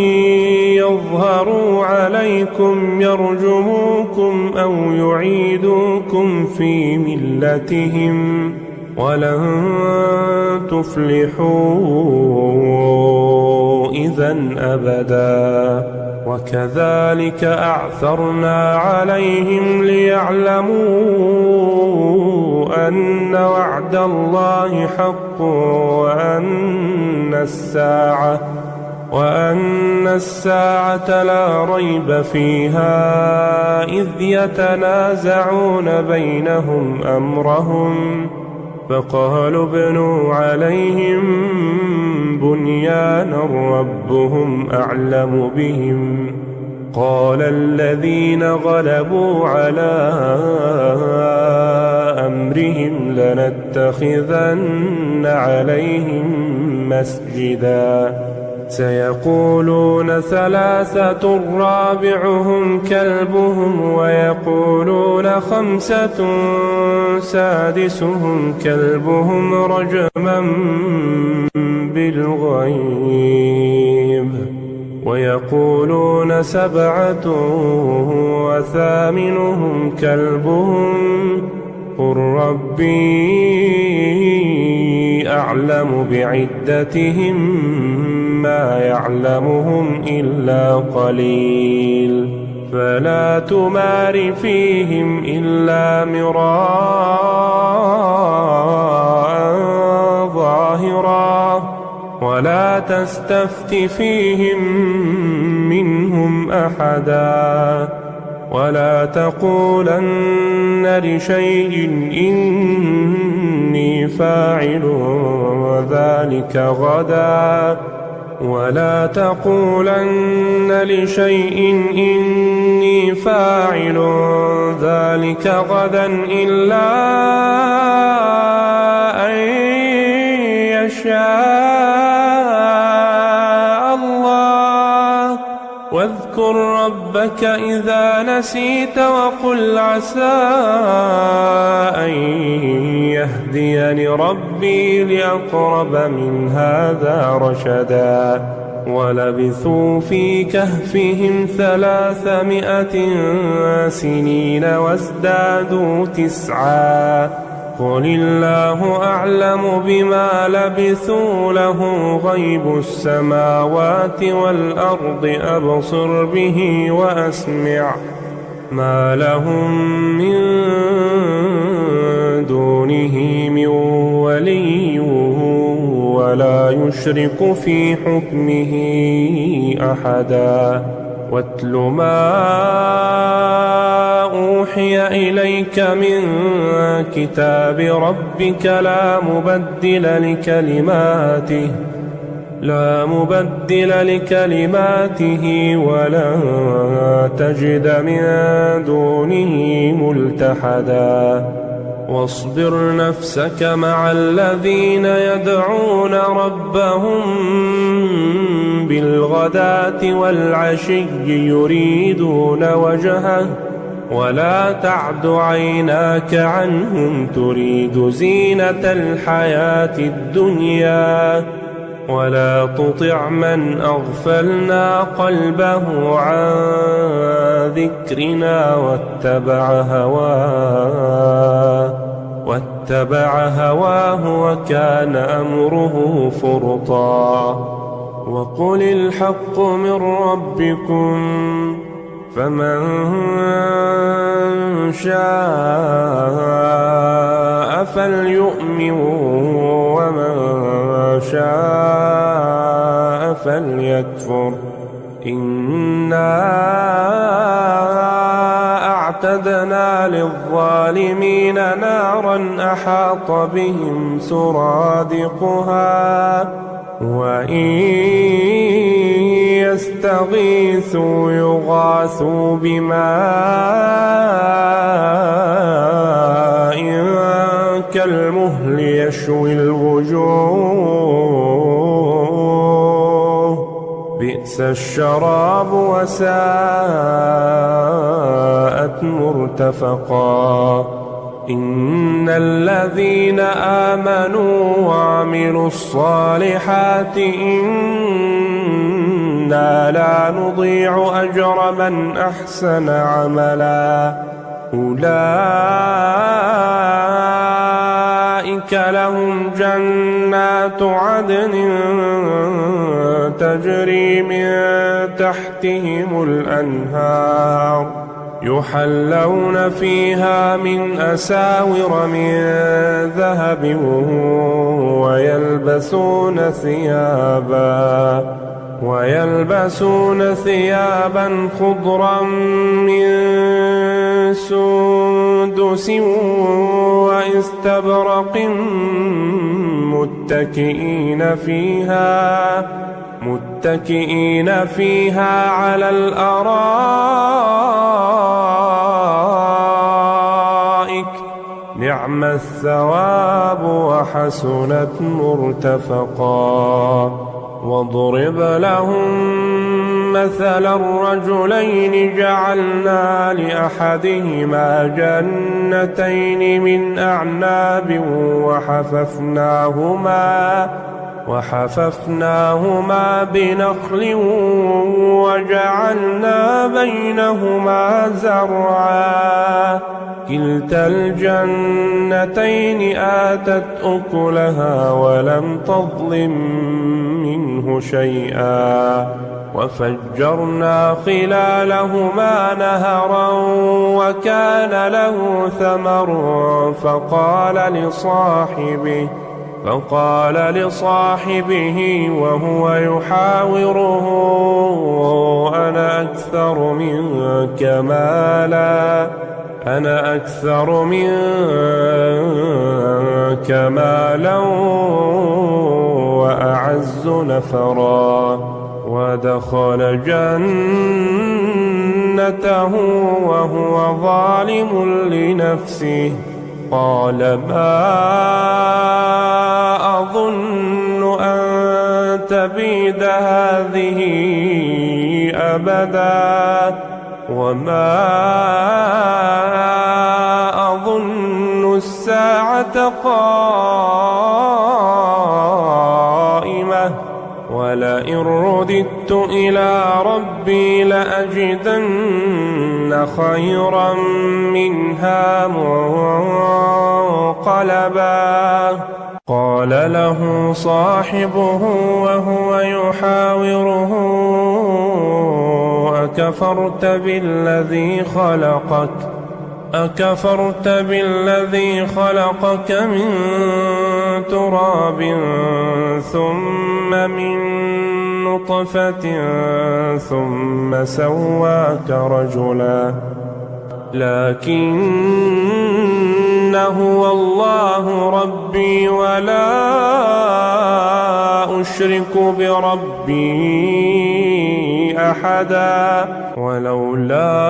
[SPEAKER 2] يظهروا عليكم يرجموكم أو يعيدوكم في ملتهم ولن تفلحوا إذا أبدا وكذلك أعثرنا عليهم ليعلموا أن وعد الله حق وأن الساعة لا ريب فيها إذ يتنازعون بينهم أمرهم فقالوا ابنوا عليهم بنيانا ربهم أعلم بهم قال الذين غلبوا على أمرهم لنتخذن عليهم مسجدا سيقولون ثلاثة رابعهم كلبهم ويقولون خمسة سادسهم كلبهم رجما بالغيب ويقولون سبعة وثامنهم كلبهم قل ربي أعلم بعدتهم ما يعلمهم إلا قليل فلا تمار فيهم إلا مراء ظاهرا ولا تستفت فيهم منهم أحدا ولا تقولن لشيء إني فاعل ذلك غدا ولا تقولن لشيء إني فاعل ذلك غدا إلا أن يشاء الله واذكر ربك إذا نسيت وقل عسى أن يهديني ربي لأقرب من هذا رشدا ولبثوا في كهفهم 300 سنين وازدادوا 9 قل الله أعلم بما لبثوا له غيب السماوات والأرض أبصر به وأسمع ما لهم من دونه من ولي ولا يشرك في حكمه أحدا واتل ما أوحي إليك من كتاب ربك لا مبدل لكلماته ولا تجد من دونه ملتحدا واصبر نفسك مع الذين يدعون ربهم بالغداة والعشي يريدون وجهه ولا تعد عيناك عنهم تريد زينة الحياة الدنيا ولا تطع من أغفلنا قلبه عن ذكرنا واتبع هواه وكان أمره فرطا وقل الحق من ربكم فمن شاء فليؤمن ومن شاء فليكفر إنا أعتدنا للظالمين نارا أحاط بهم سرادقها وإن يستغيثوا يغاثوا بماء كالمهل يشوي الوجوه بئس الشراب وساءت مرتفقا إن الذين آمنوا وعملوا الصالحات إنا لا نضيع أجر من أحسن عملا أولئك لهم جنات عدن تجري من تحتهم الأنهار يحلون فيها من أساور من ذهب ويلبسون ثيابا خضرا من سندس واستبرق متكئين فيها على الأرائك نعم الثواب وحسنت مرتفقا واضرب لهم مثلا الرجلين جعلنا لأحدهما وحففناهما بنخل وجعلنا بينهما زرعا كلتا الجنتين آتت أكلها ولم تظلم منه شيئا وفجرنا خلالهما نهرا وكان له ثمر فقال لصاحبه وهو يحاوره أنا أكثر منك مالا وأعز نفرا ودخل جنته وهو ظالم لنفسه قال ما أظن أن تبيد هذه أبدا وما أظن الساعة قائمة ولئن رددت إلى ربي لأجدن خيرا منها منقلبا قال له صاحبه وهو يحاوره أكفرت بالذي خلقك من تراب ثم من نطفة ثم سواك رجلا لكن هو الله ربي ولا أشرك بربي أحدا ولولا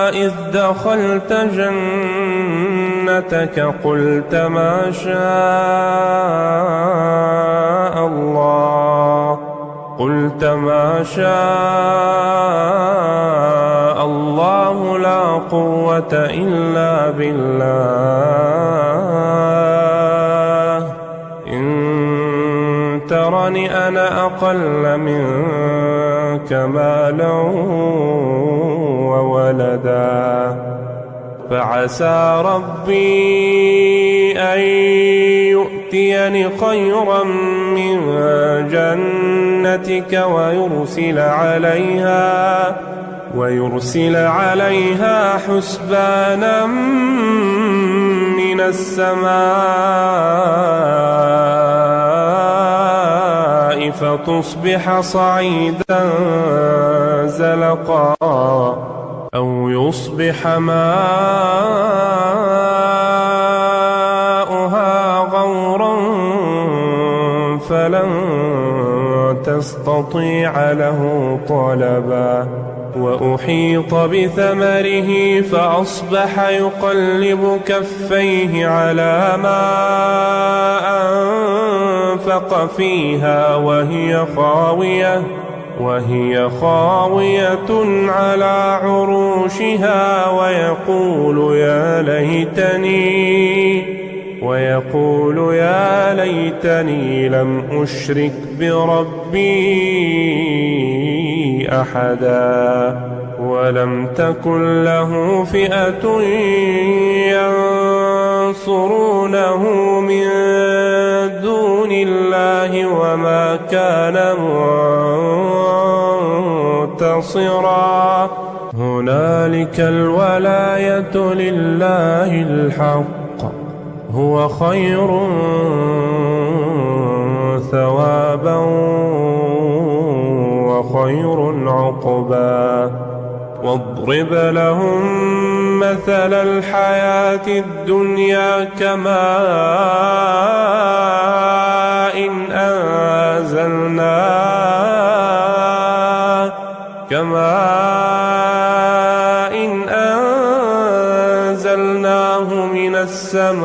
[SPEAKER 2] إذ دخلت جنتك قلت ما شاء الله لا قوة إلا بالله إن ترني أنا أقل منك مالا وولدا فعسى ربي أن يؤتيني خيرا من جنتك ويرسل عليها حسبانا من السماء فتصبح صعيدا زلقا أو يصبح ماؤها غورا فلن تستطيع له طلبا وأحيط بثمره فأصبح يقلب كفيه على ما أنفق فيها وهي خاوية على عروشها ويقول يا ليتني لم أشرك بربي أحدا ولم تكن له فئة ينصرونه من دون الله وما كان منتصرا هنالك الولاية لله الحق هو خير ثوابا وخير عقبا واضرب لهم مثل الحياة الدنيا كماء أنزلناه من السماء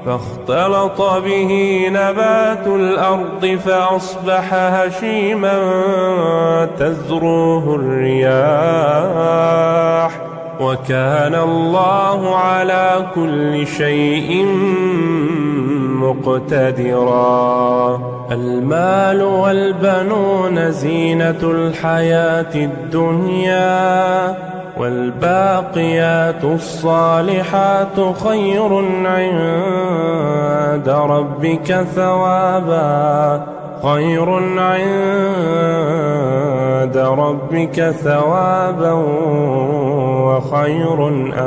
[SPEAKER 2] فاختلط به نبات الأرض فأصبح هشيما تذروه الرياح وكان الله على كل شيء مقتدرا. المال والبنون زينة الحياة الدنيا، والباقيات الصالحات خير عند ربك ثوابا، خير عند ربك ثوابا وخير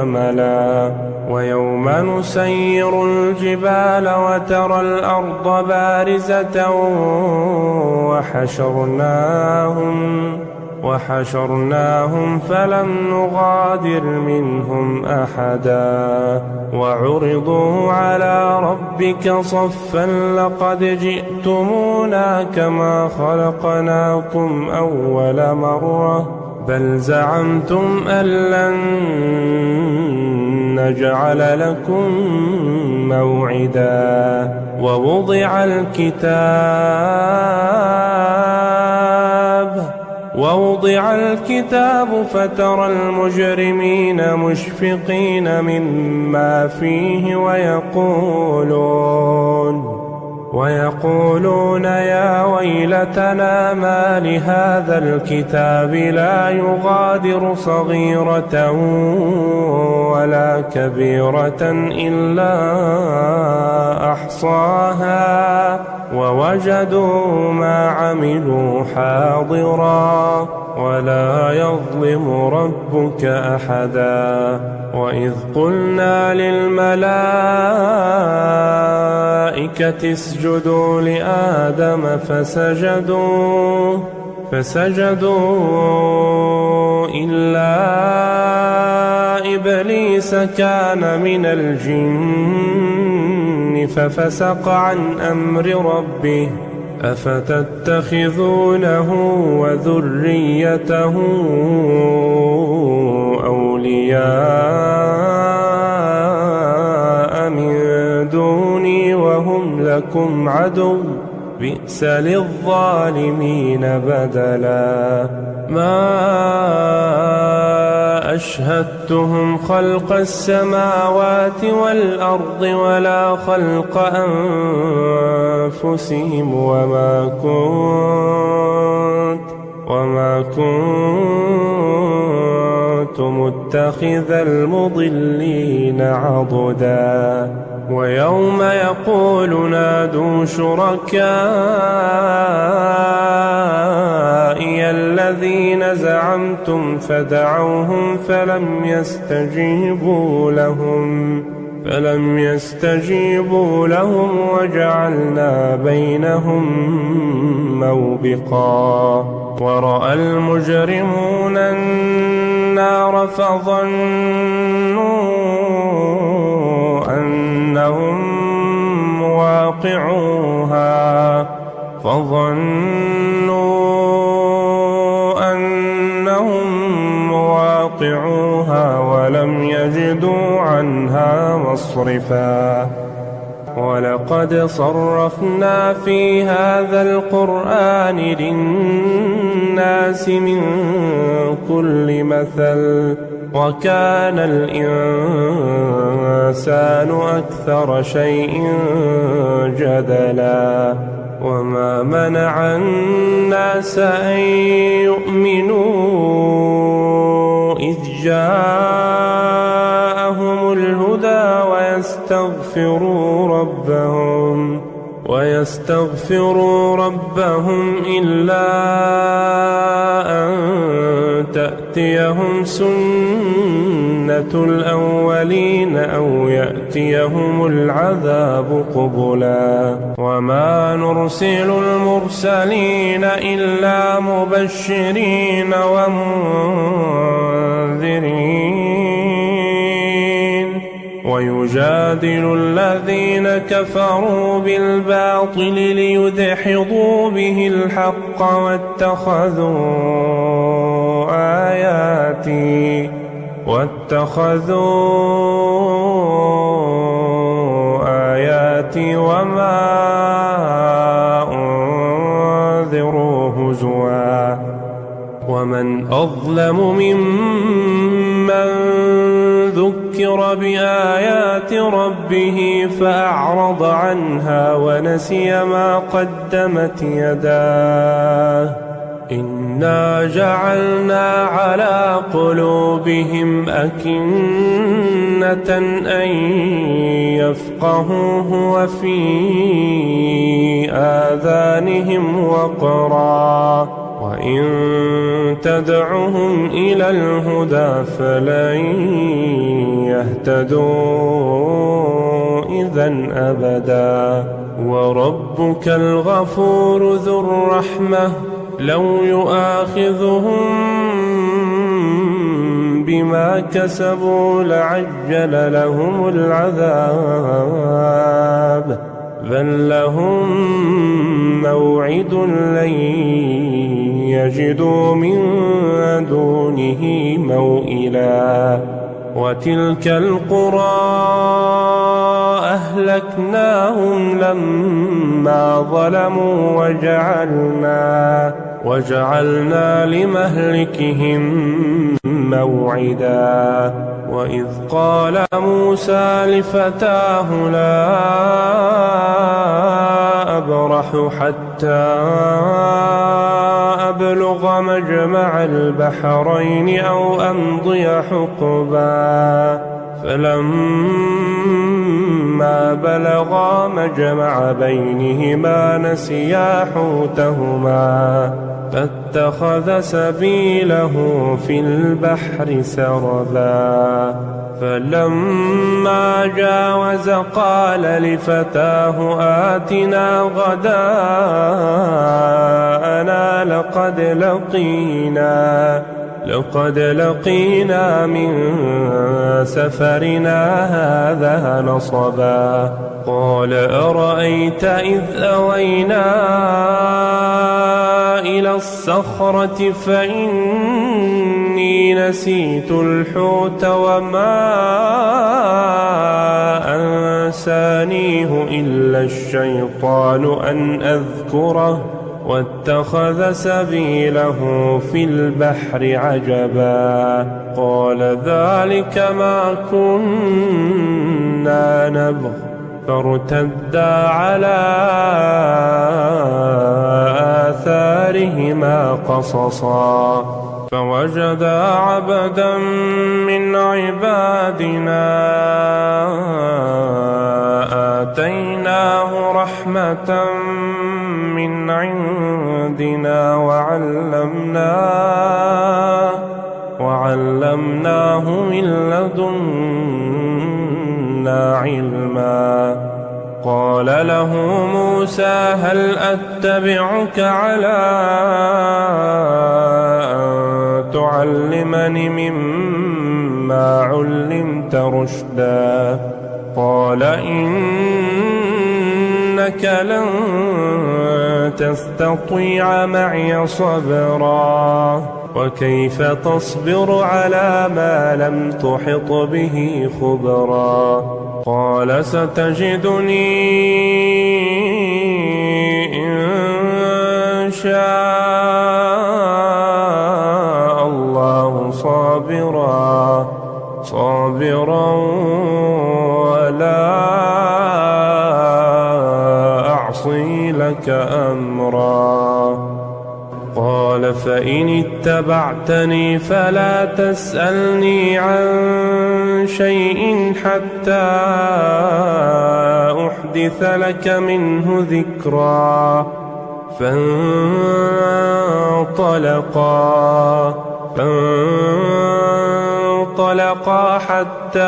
[SPEAKER 2] أملا. ويوم نسير الجبال وترى الأرض بارزة وحشرناهم فلم نغادر منهم أحدا، وعرضوا على ربك صفا لقد جئتمونا كما خلقناكم أول مرة بل زعمتم أن لن نجعل لكم موعدا. ووضع الكتاب فترى المجرمين مشفقين مما فيه ويقولون يا ويلتنا ما لهذا الكتاب لا يغادر صغيرة ولا كبيرة إلا أحصاها ووجدوا ما عملوا حاضرا ولا يظلم ربك أحدا. وإذ قلنا للملائكة اسجدوا لآدم فسجدوا إلا إبليس كان من الجن ففسق عن أمر ربه أفتتخذونه وذريته أولياء من دوني وهم لكم عدو بئس للظالمين بدلا. ما أشهدتهم خلق السماوات والأرض ولا خلق أنفسهم وما كنت متخذ المضلين عضدا. ويوم يقول نادوا شركائي الذين زعمتم فدعوهم فلم يستجيبوا لهم وجعلنا بينهم موبقا. ورأى المجرمون النار فظنوا أنهم مواقعوها ولم يجدوا عنها مصرفا. ولقد صرفنا في هذا القرآن للناس من كل مثل وكان الإنسان أكثر شيء جدلا. وما منع الناس أن يؤمنوا إذ جاءهم الهدى ويستغفروا ربهم إلا أن تأتيهم سنة الأولين أو يأتيهم العذاب قبلا. وما نرسل المرسلين إلا مبشرين ومنذرين ويجادل الذين كفروا بالباطل ليدحضوا به الحق واتخذوا آياتي وما أنذروا هزوا. ومن أظلم ممن من ذكر بآيات ربه فأعرض عنها ونسي ما قدمت يداه إنا جعلنا على قلوبهم أكنة أن يفقهوه وفي آذانهم وقرا وإن تدعهم إلى الهدى فلن يهتدوا إذن أبدا وربك الغفور ذو الرحمة لو يؤاخذهم بما كسبوا لعجل لهم العذاب بل لهم موعد لن يجدوا من دونه موئلا وتلك القرى أهلكناهم لما ظلموا وجعلنا لمهلكهم موعدا وإذ قال موسى لفتاه لا أبرح حتى أبلغ مجمع البحرين أو أمضي حقبا فلما بلغا مجمع بينهما نسيا حوتهما فاتخذ سبيله في البحر سربا فلما جاوز قال لفتاه آتنا غداءنا لقد لقينا من سفرنا هذا نصبا قال أرأيت إذ أوينا إلى الصخرة فإني نسيت الحوت وما أنسانيه إلا الشيطان أن أذكره واتخذ سبيله في البحر عجبا قال ذلك ما كنا نبغ فارتدا على آثارهما قصصا فوجدا عبدا من عبادنا آتيناه رحمة من عندنا وعلمناه من لدنا علما قال له موسى هل أتبعك على أن تعلمني مما علمت رشدا قال إنك لن تستطيع معي صبرا وكيف تصبر على ما لم تحط به خبرا قال ستجدني إن شاء الله صابرا ولا أعصي لك أمرا قال فإن اتبعتني فلا تسألني عن شيء حتى أحدث لك منه ذكرا فانطلقا حتى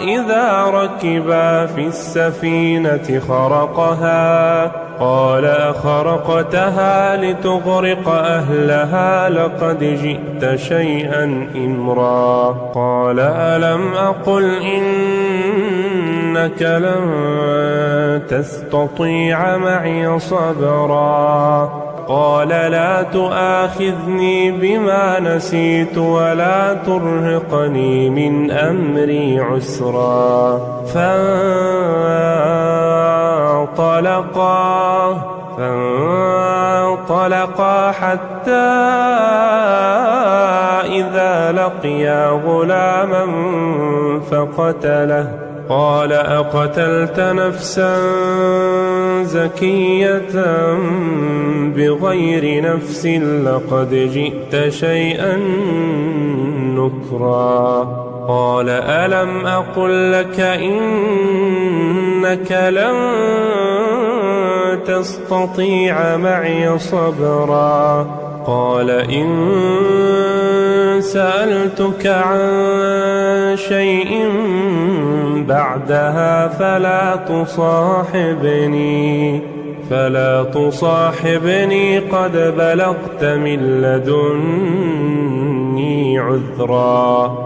[SPEAKER 2] إذا ركبا في السفينة خرقها قال أخرقتها لتغرق أهلها لقد جئت شيئا إمرا قال ألم أقل إنك لن تستطيع معي صبرا قال لا تؤاخذني بما نسيت ولا ترهقني من أمري عسرا فانطلقا حتى إذا لقيا غلاما فقتله قال أقتلت نفسا زكية بغير نفس لقد جئت شيئا نكرا قال ألم أقل لك إنك لن تستطيع معي صبرا قال إن سألتك عن شيء بعدها فلا تصاحبني قد بلغت من لدني عذرا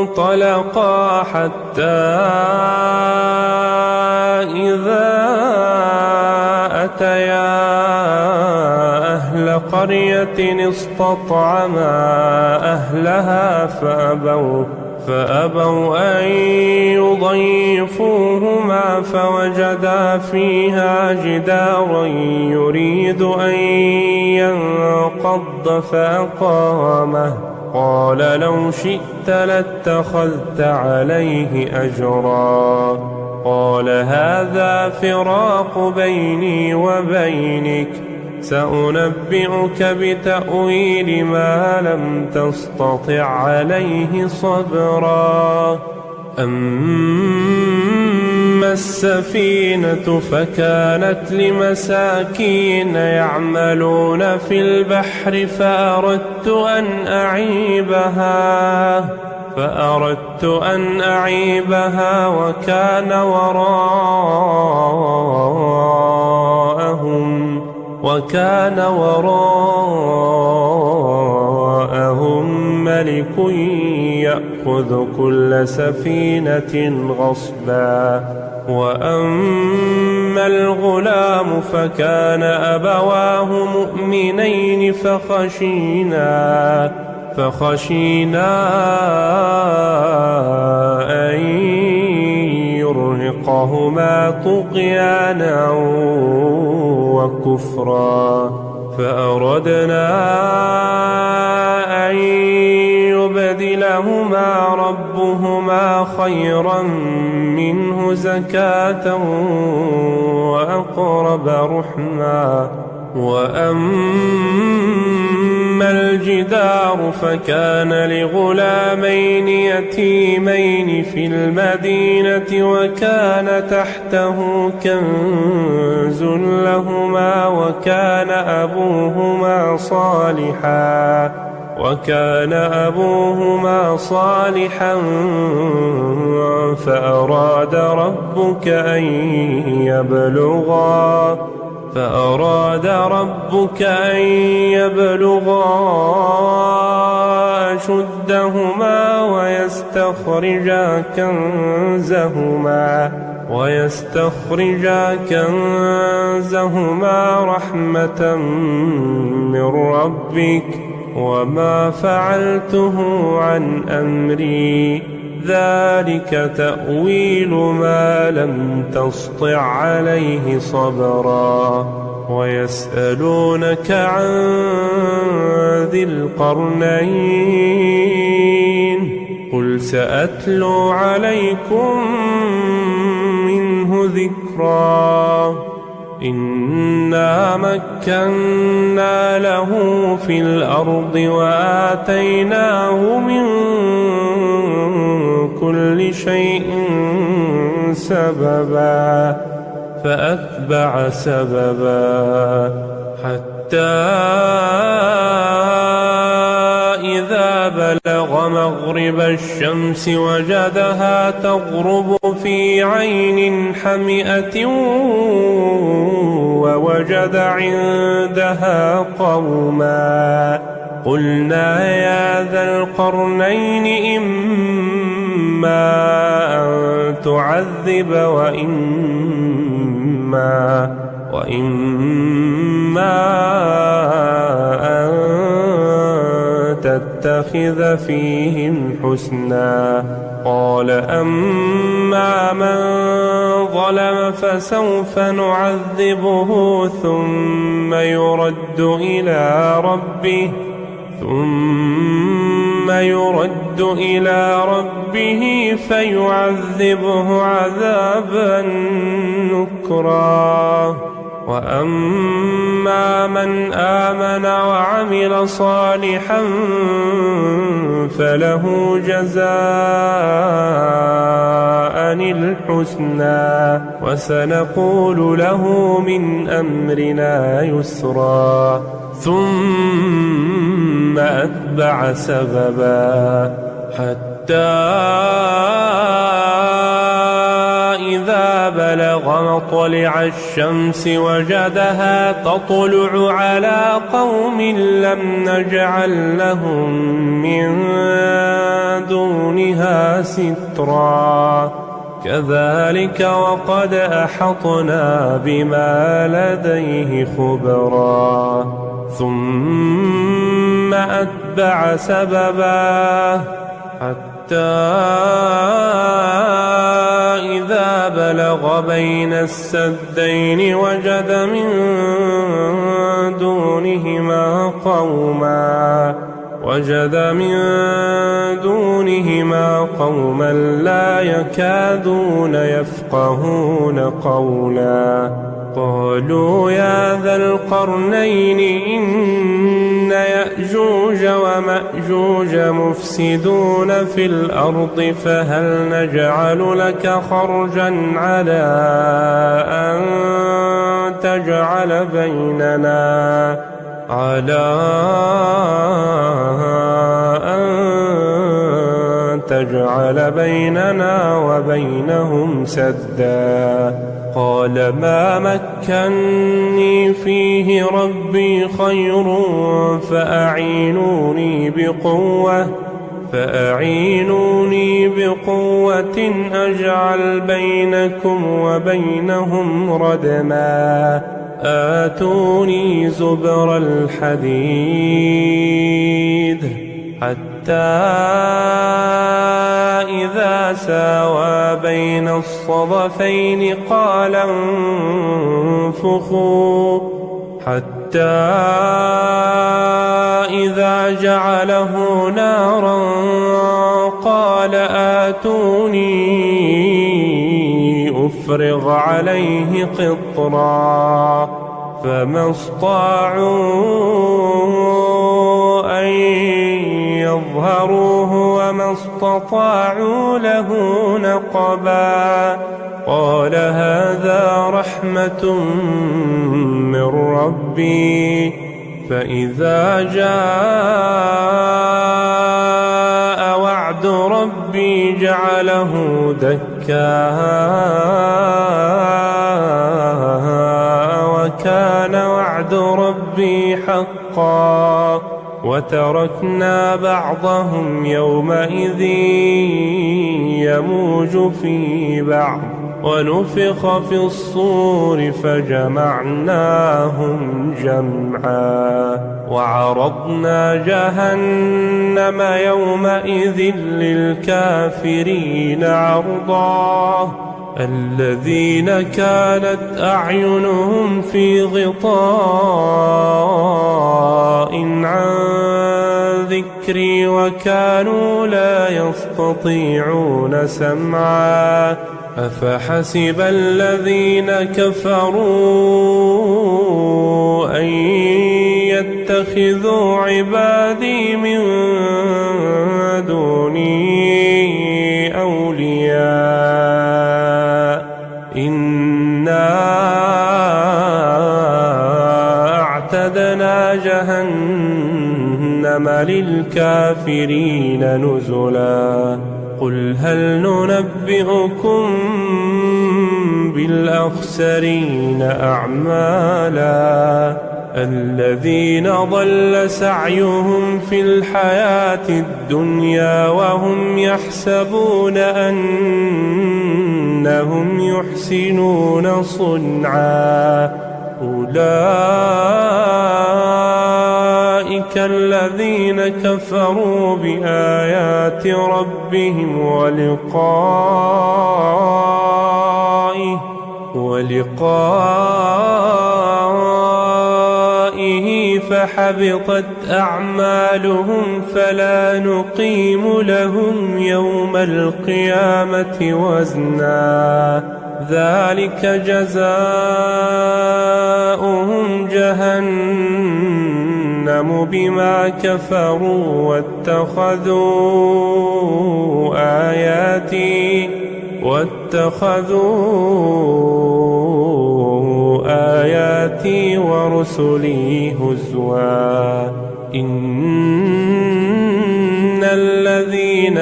[SPEAKER 2] فانطلقا حتى إذا أتيا أهل قرية استطعما أهلها فأبوا أن يضيفوهما فوجدا فيها جدارا يريد أن ينقض فأقامه قال لو شئت لاتخذت عليه أجرا قال هذا فراق بيني وبينك سأنبئك بتأويل ما لم تستطع عليه صبرا أما السفينة فكانت لمساكين يعملون في البحر فأردت أن أعيبها وكان وراءهم ملك يأخذ كل سفينة غصبا وأما الغلام فكان أبواه مؤمنين فخشينا أن يرهقهما طغيانا وكفرا فأردنا أن يبدلهما ربهما خيرا منه زكاة وأقرب رحما وأما الجدار فكان لغلامين يتيمين في المدينة وكان تحته كنز لهما وكان أبوهما صالحا فأراد ربك أن يبلغا أشدهما ويستخرجا كنزهما رحمة من ربك وما فعلته عن أمري ذلك تأويل ما لم تسطع عليه صبرا ويسألونك عن ذي القرنين قل سأتلو عليكم منه ذكرا إنا مكنا له في الأرض وآتيناه من كل شيء سببا فأتبع سببا حتى إذا بلغ مغرب الشمس وجدها تغرب في عين حمئة ووجد عندها قوما قلنا يا ذا القرنين إما أن تعذب وإما أن تتقى ونتخذ فيهم حسنا. قال أما من ظلم فسوف نعذبه ثم يرد إلى ربه فيعذبه عذابا نكرا. وأما من آمن وعمل صالحا فله جزاء الحسنى وسنقول له من أمرنا يسرا. ثم أتبع سببا حتى إذا بلغ مطلع الشمس وجدها تطلع على قوم لم نجعل لهم من دونها سترا. كذلك وقد أحطنا بما لديه خبرا. ثم أتبع سببا حتى إذا بلغ بين السدين وجد من دونهما قوما لا يكادون يفقهون قولا. قالوا يا ذا القرنين إن يأجوج ومأجوج مفسدون في الأرض فهل نجعل لك خرجا على أن تجعل بيننا وبينهم سدا. قال ما مكني فيه ربي خير فأعينوني بقوة أجعل بينكم وبينهم ردما. آتوني زبر الحديد حتى إذا ساوى بين الصدفين قال انفخوا حتى إذا جعله نارا قال آتوني أفرغ عليه قطرا. فما استطاعوا أن يظهروه وما استطاعوا له نقبا. قال هذا رحمة من ربي فإذا جاء وعد ربي جعله دكا وكان وعد ربي حقا. وتركنا بعضهم يومئذ يموج في بعض ونفخ في الصور فجمعناهم جمعا. وعرضنا جهنم يومئذ للكافرين عرضا. الذين كانت أعينهم في غطاء عن ذكري وكانوا لا يستطيعون سمعا. أفحسب الذين كفروا أن يتخذوا عبادي من دوني أولياء إنا أعتدنا جهنم للكافرين نزلا. قل هل ننبئكم بالأخسرين أعمالا الذين ضل سعيهم في الحياة الدنيا وهم يحسبون أنهم يحسنون صنعا. أولئك أولئك الذين كفروا بآيات ربهم ولقائه فحبطت أعمالهم فلا نقيم لهم يوم القيامة وزنا ذلك جزاؤهم جهنم بما كفروا واتخذوا آياتي ورسلي هزوا إن الذين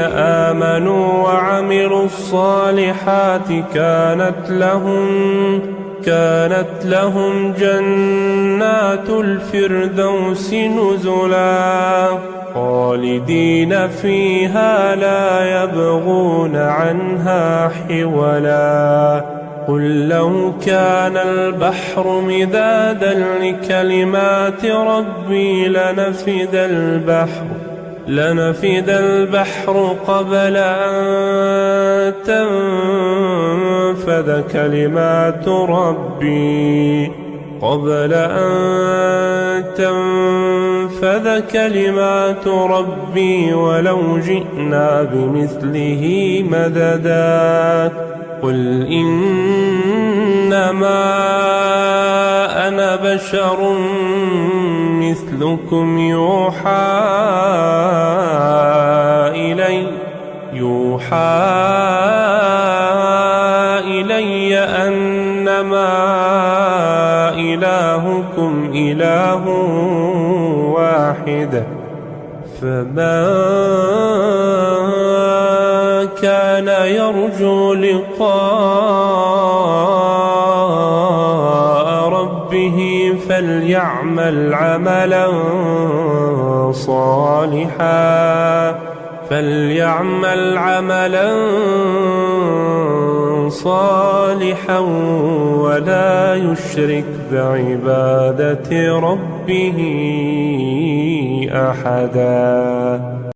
[SPEAKER 2] آمنوا وعملوا الصالحات كانت لهم جنات الفردوس نزلا خالدين فيها لا يبغون عنها حولا قل لو كان البحر مدادا لكلمات ربي لنفد البحر قبل أن تنفد كلمات ربي ولو جئنا بمثله مددا قل إنما أنا بشر مثلكم يوحى إلي أنما إلهكم إله واحد فمن كان يرجو لقاء ربه فليعمل عملا صالحا ولا يشرك بعبادة ربه أحدا.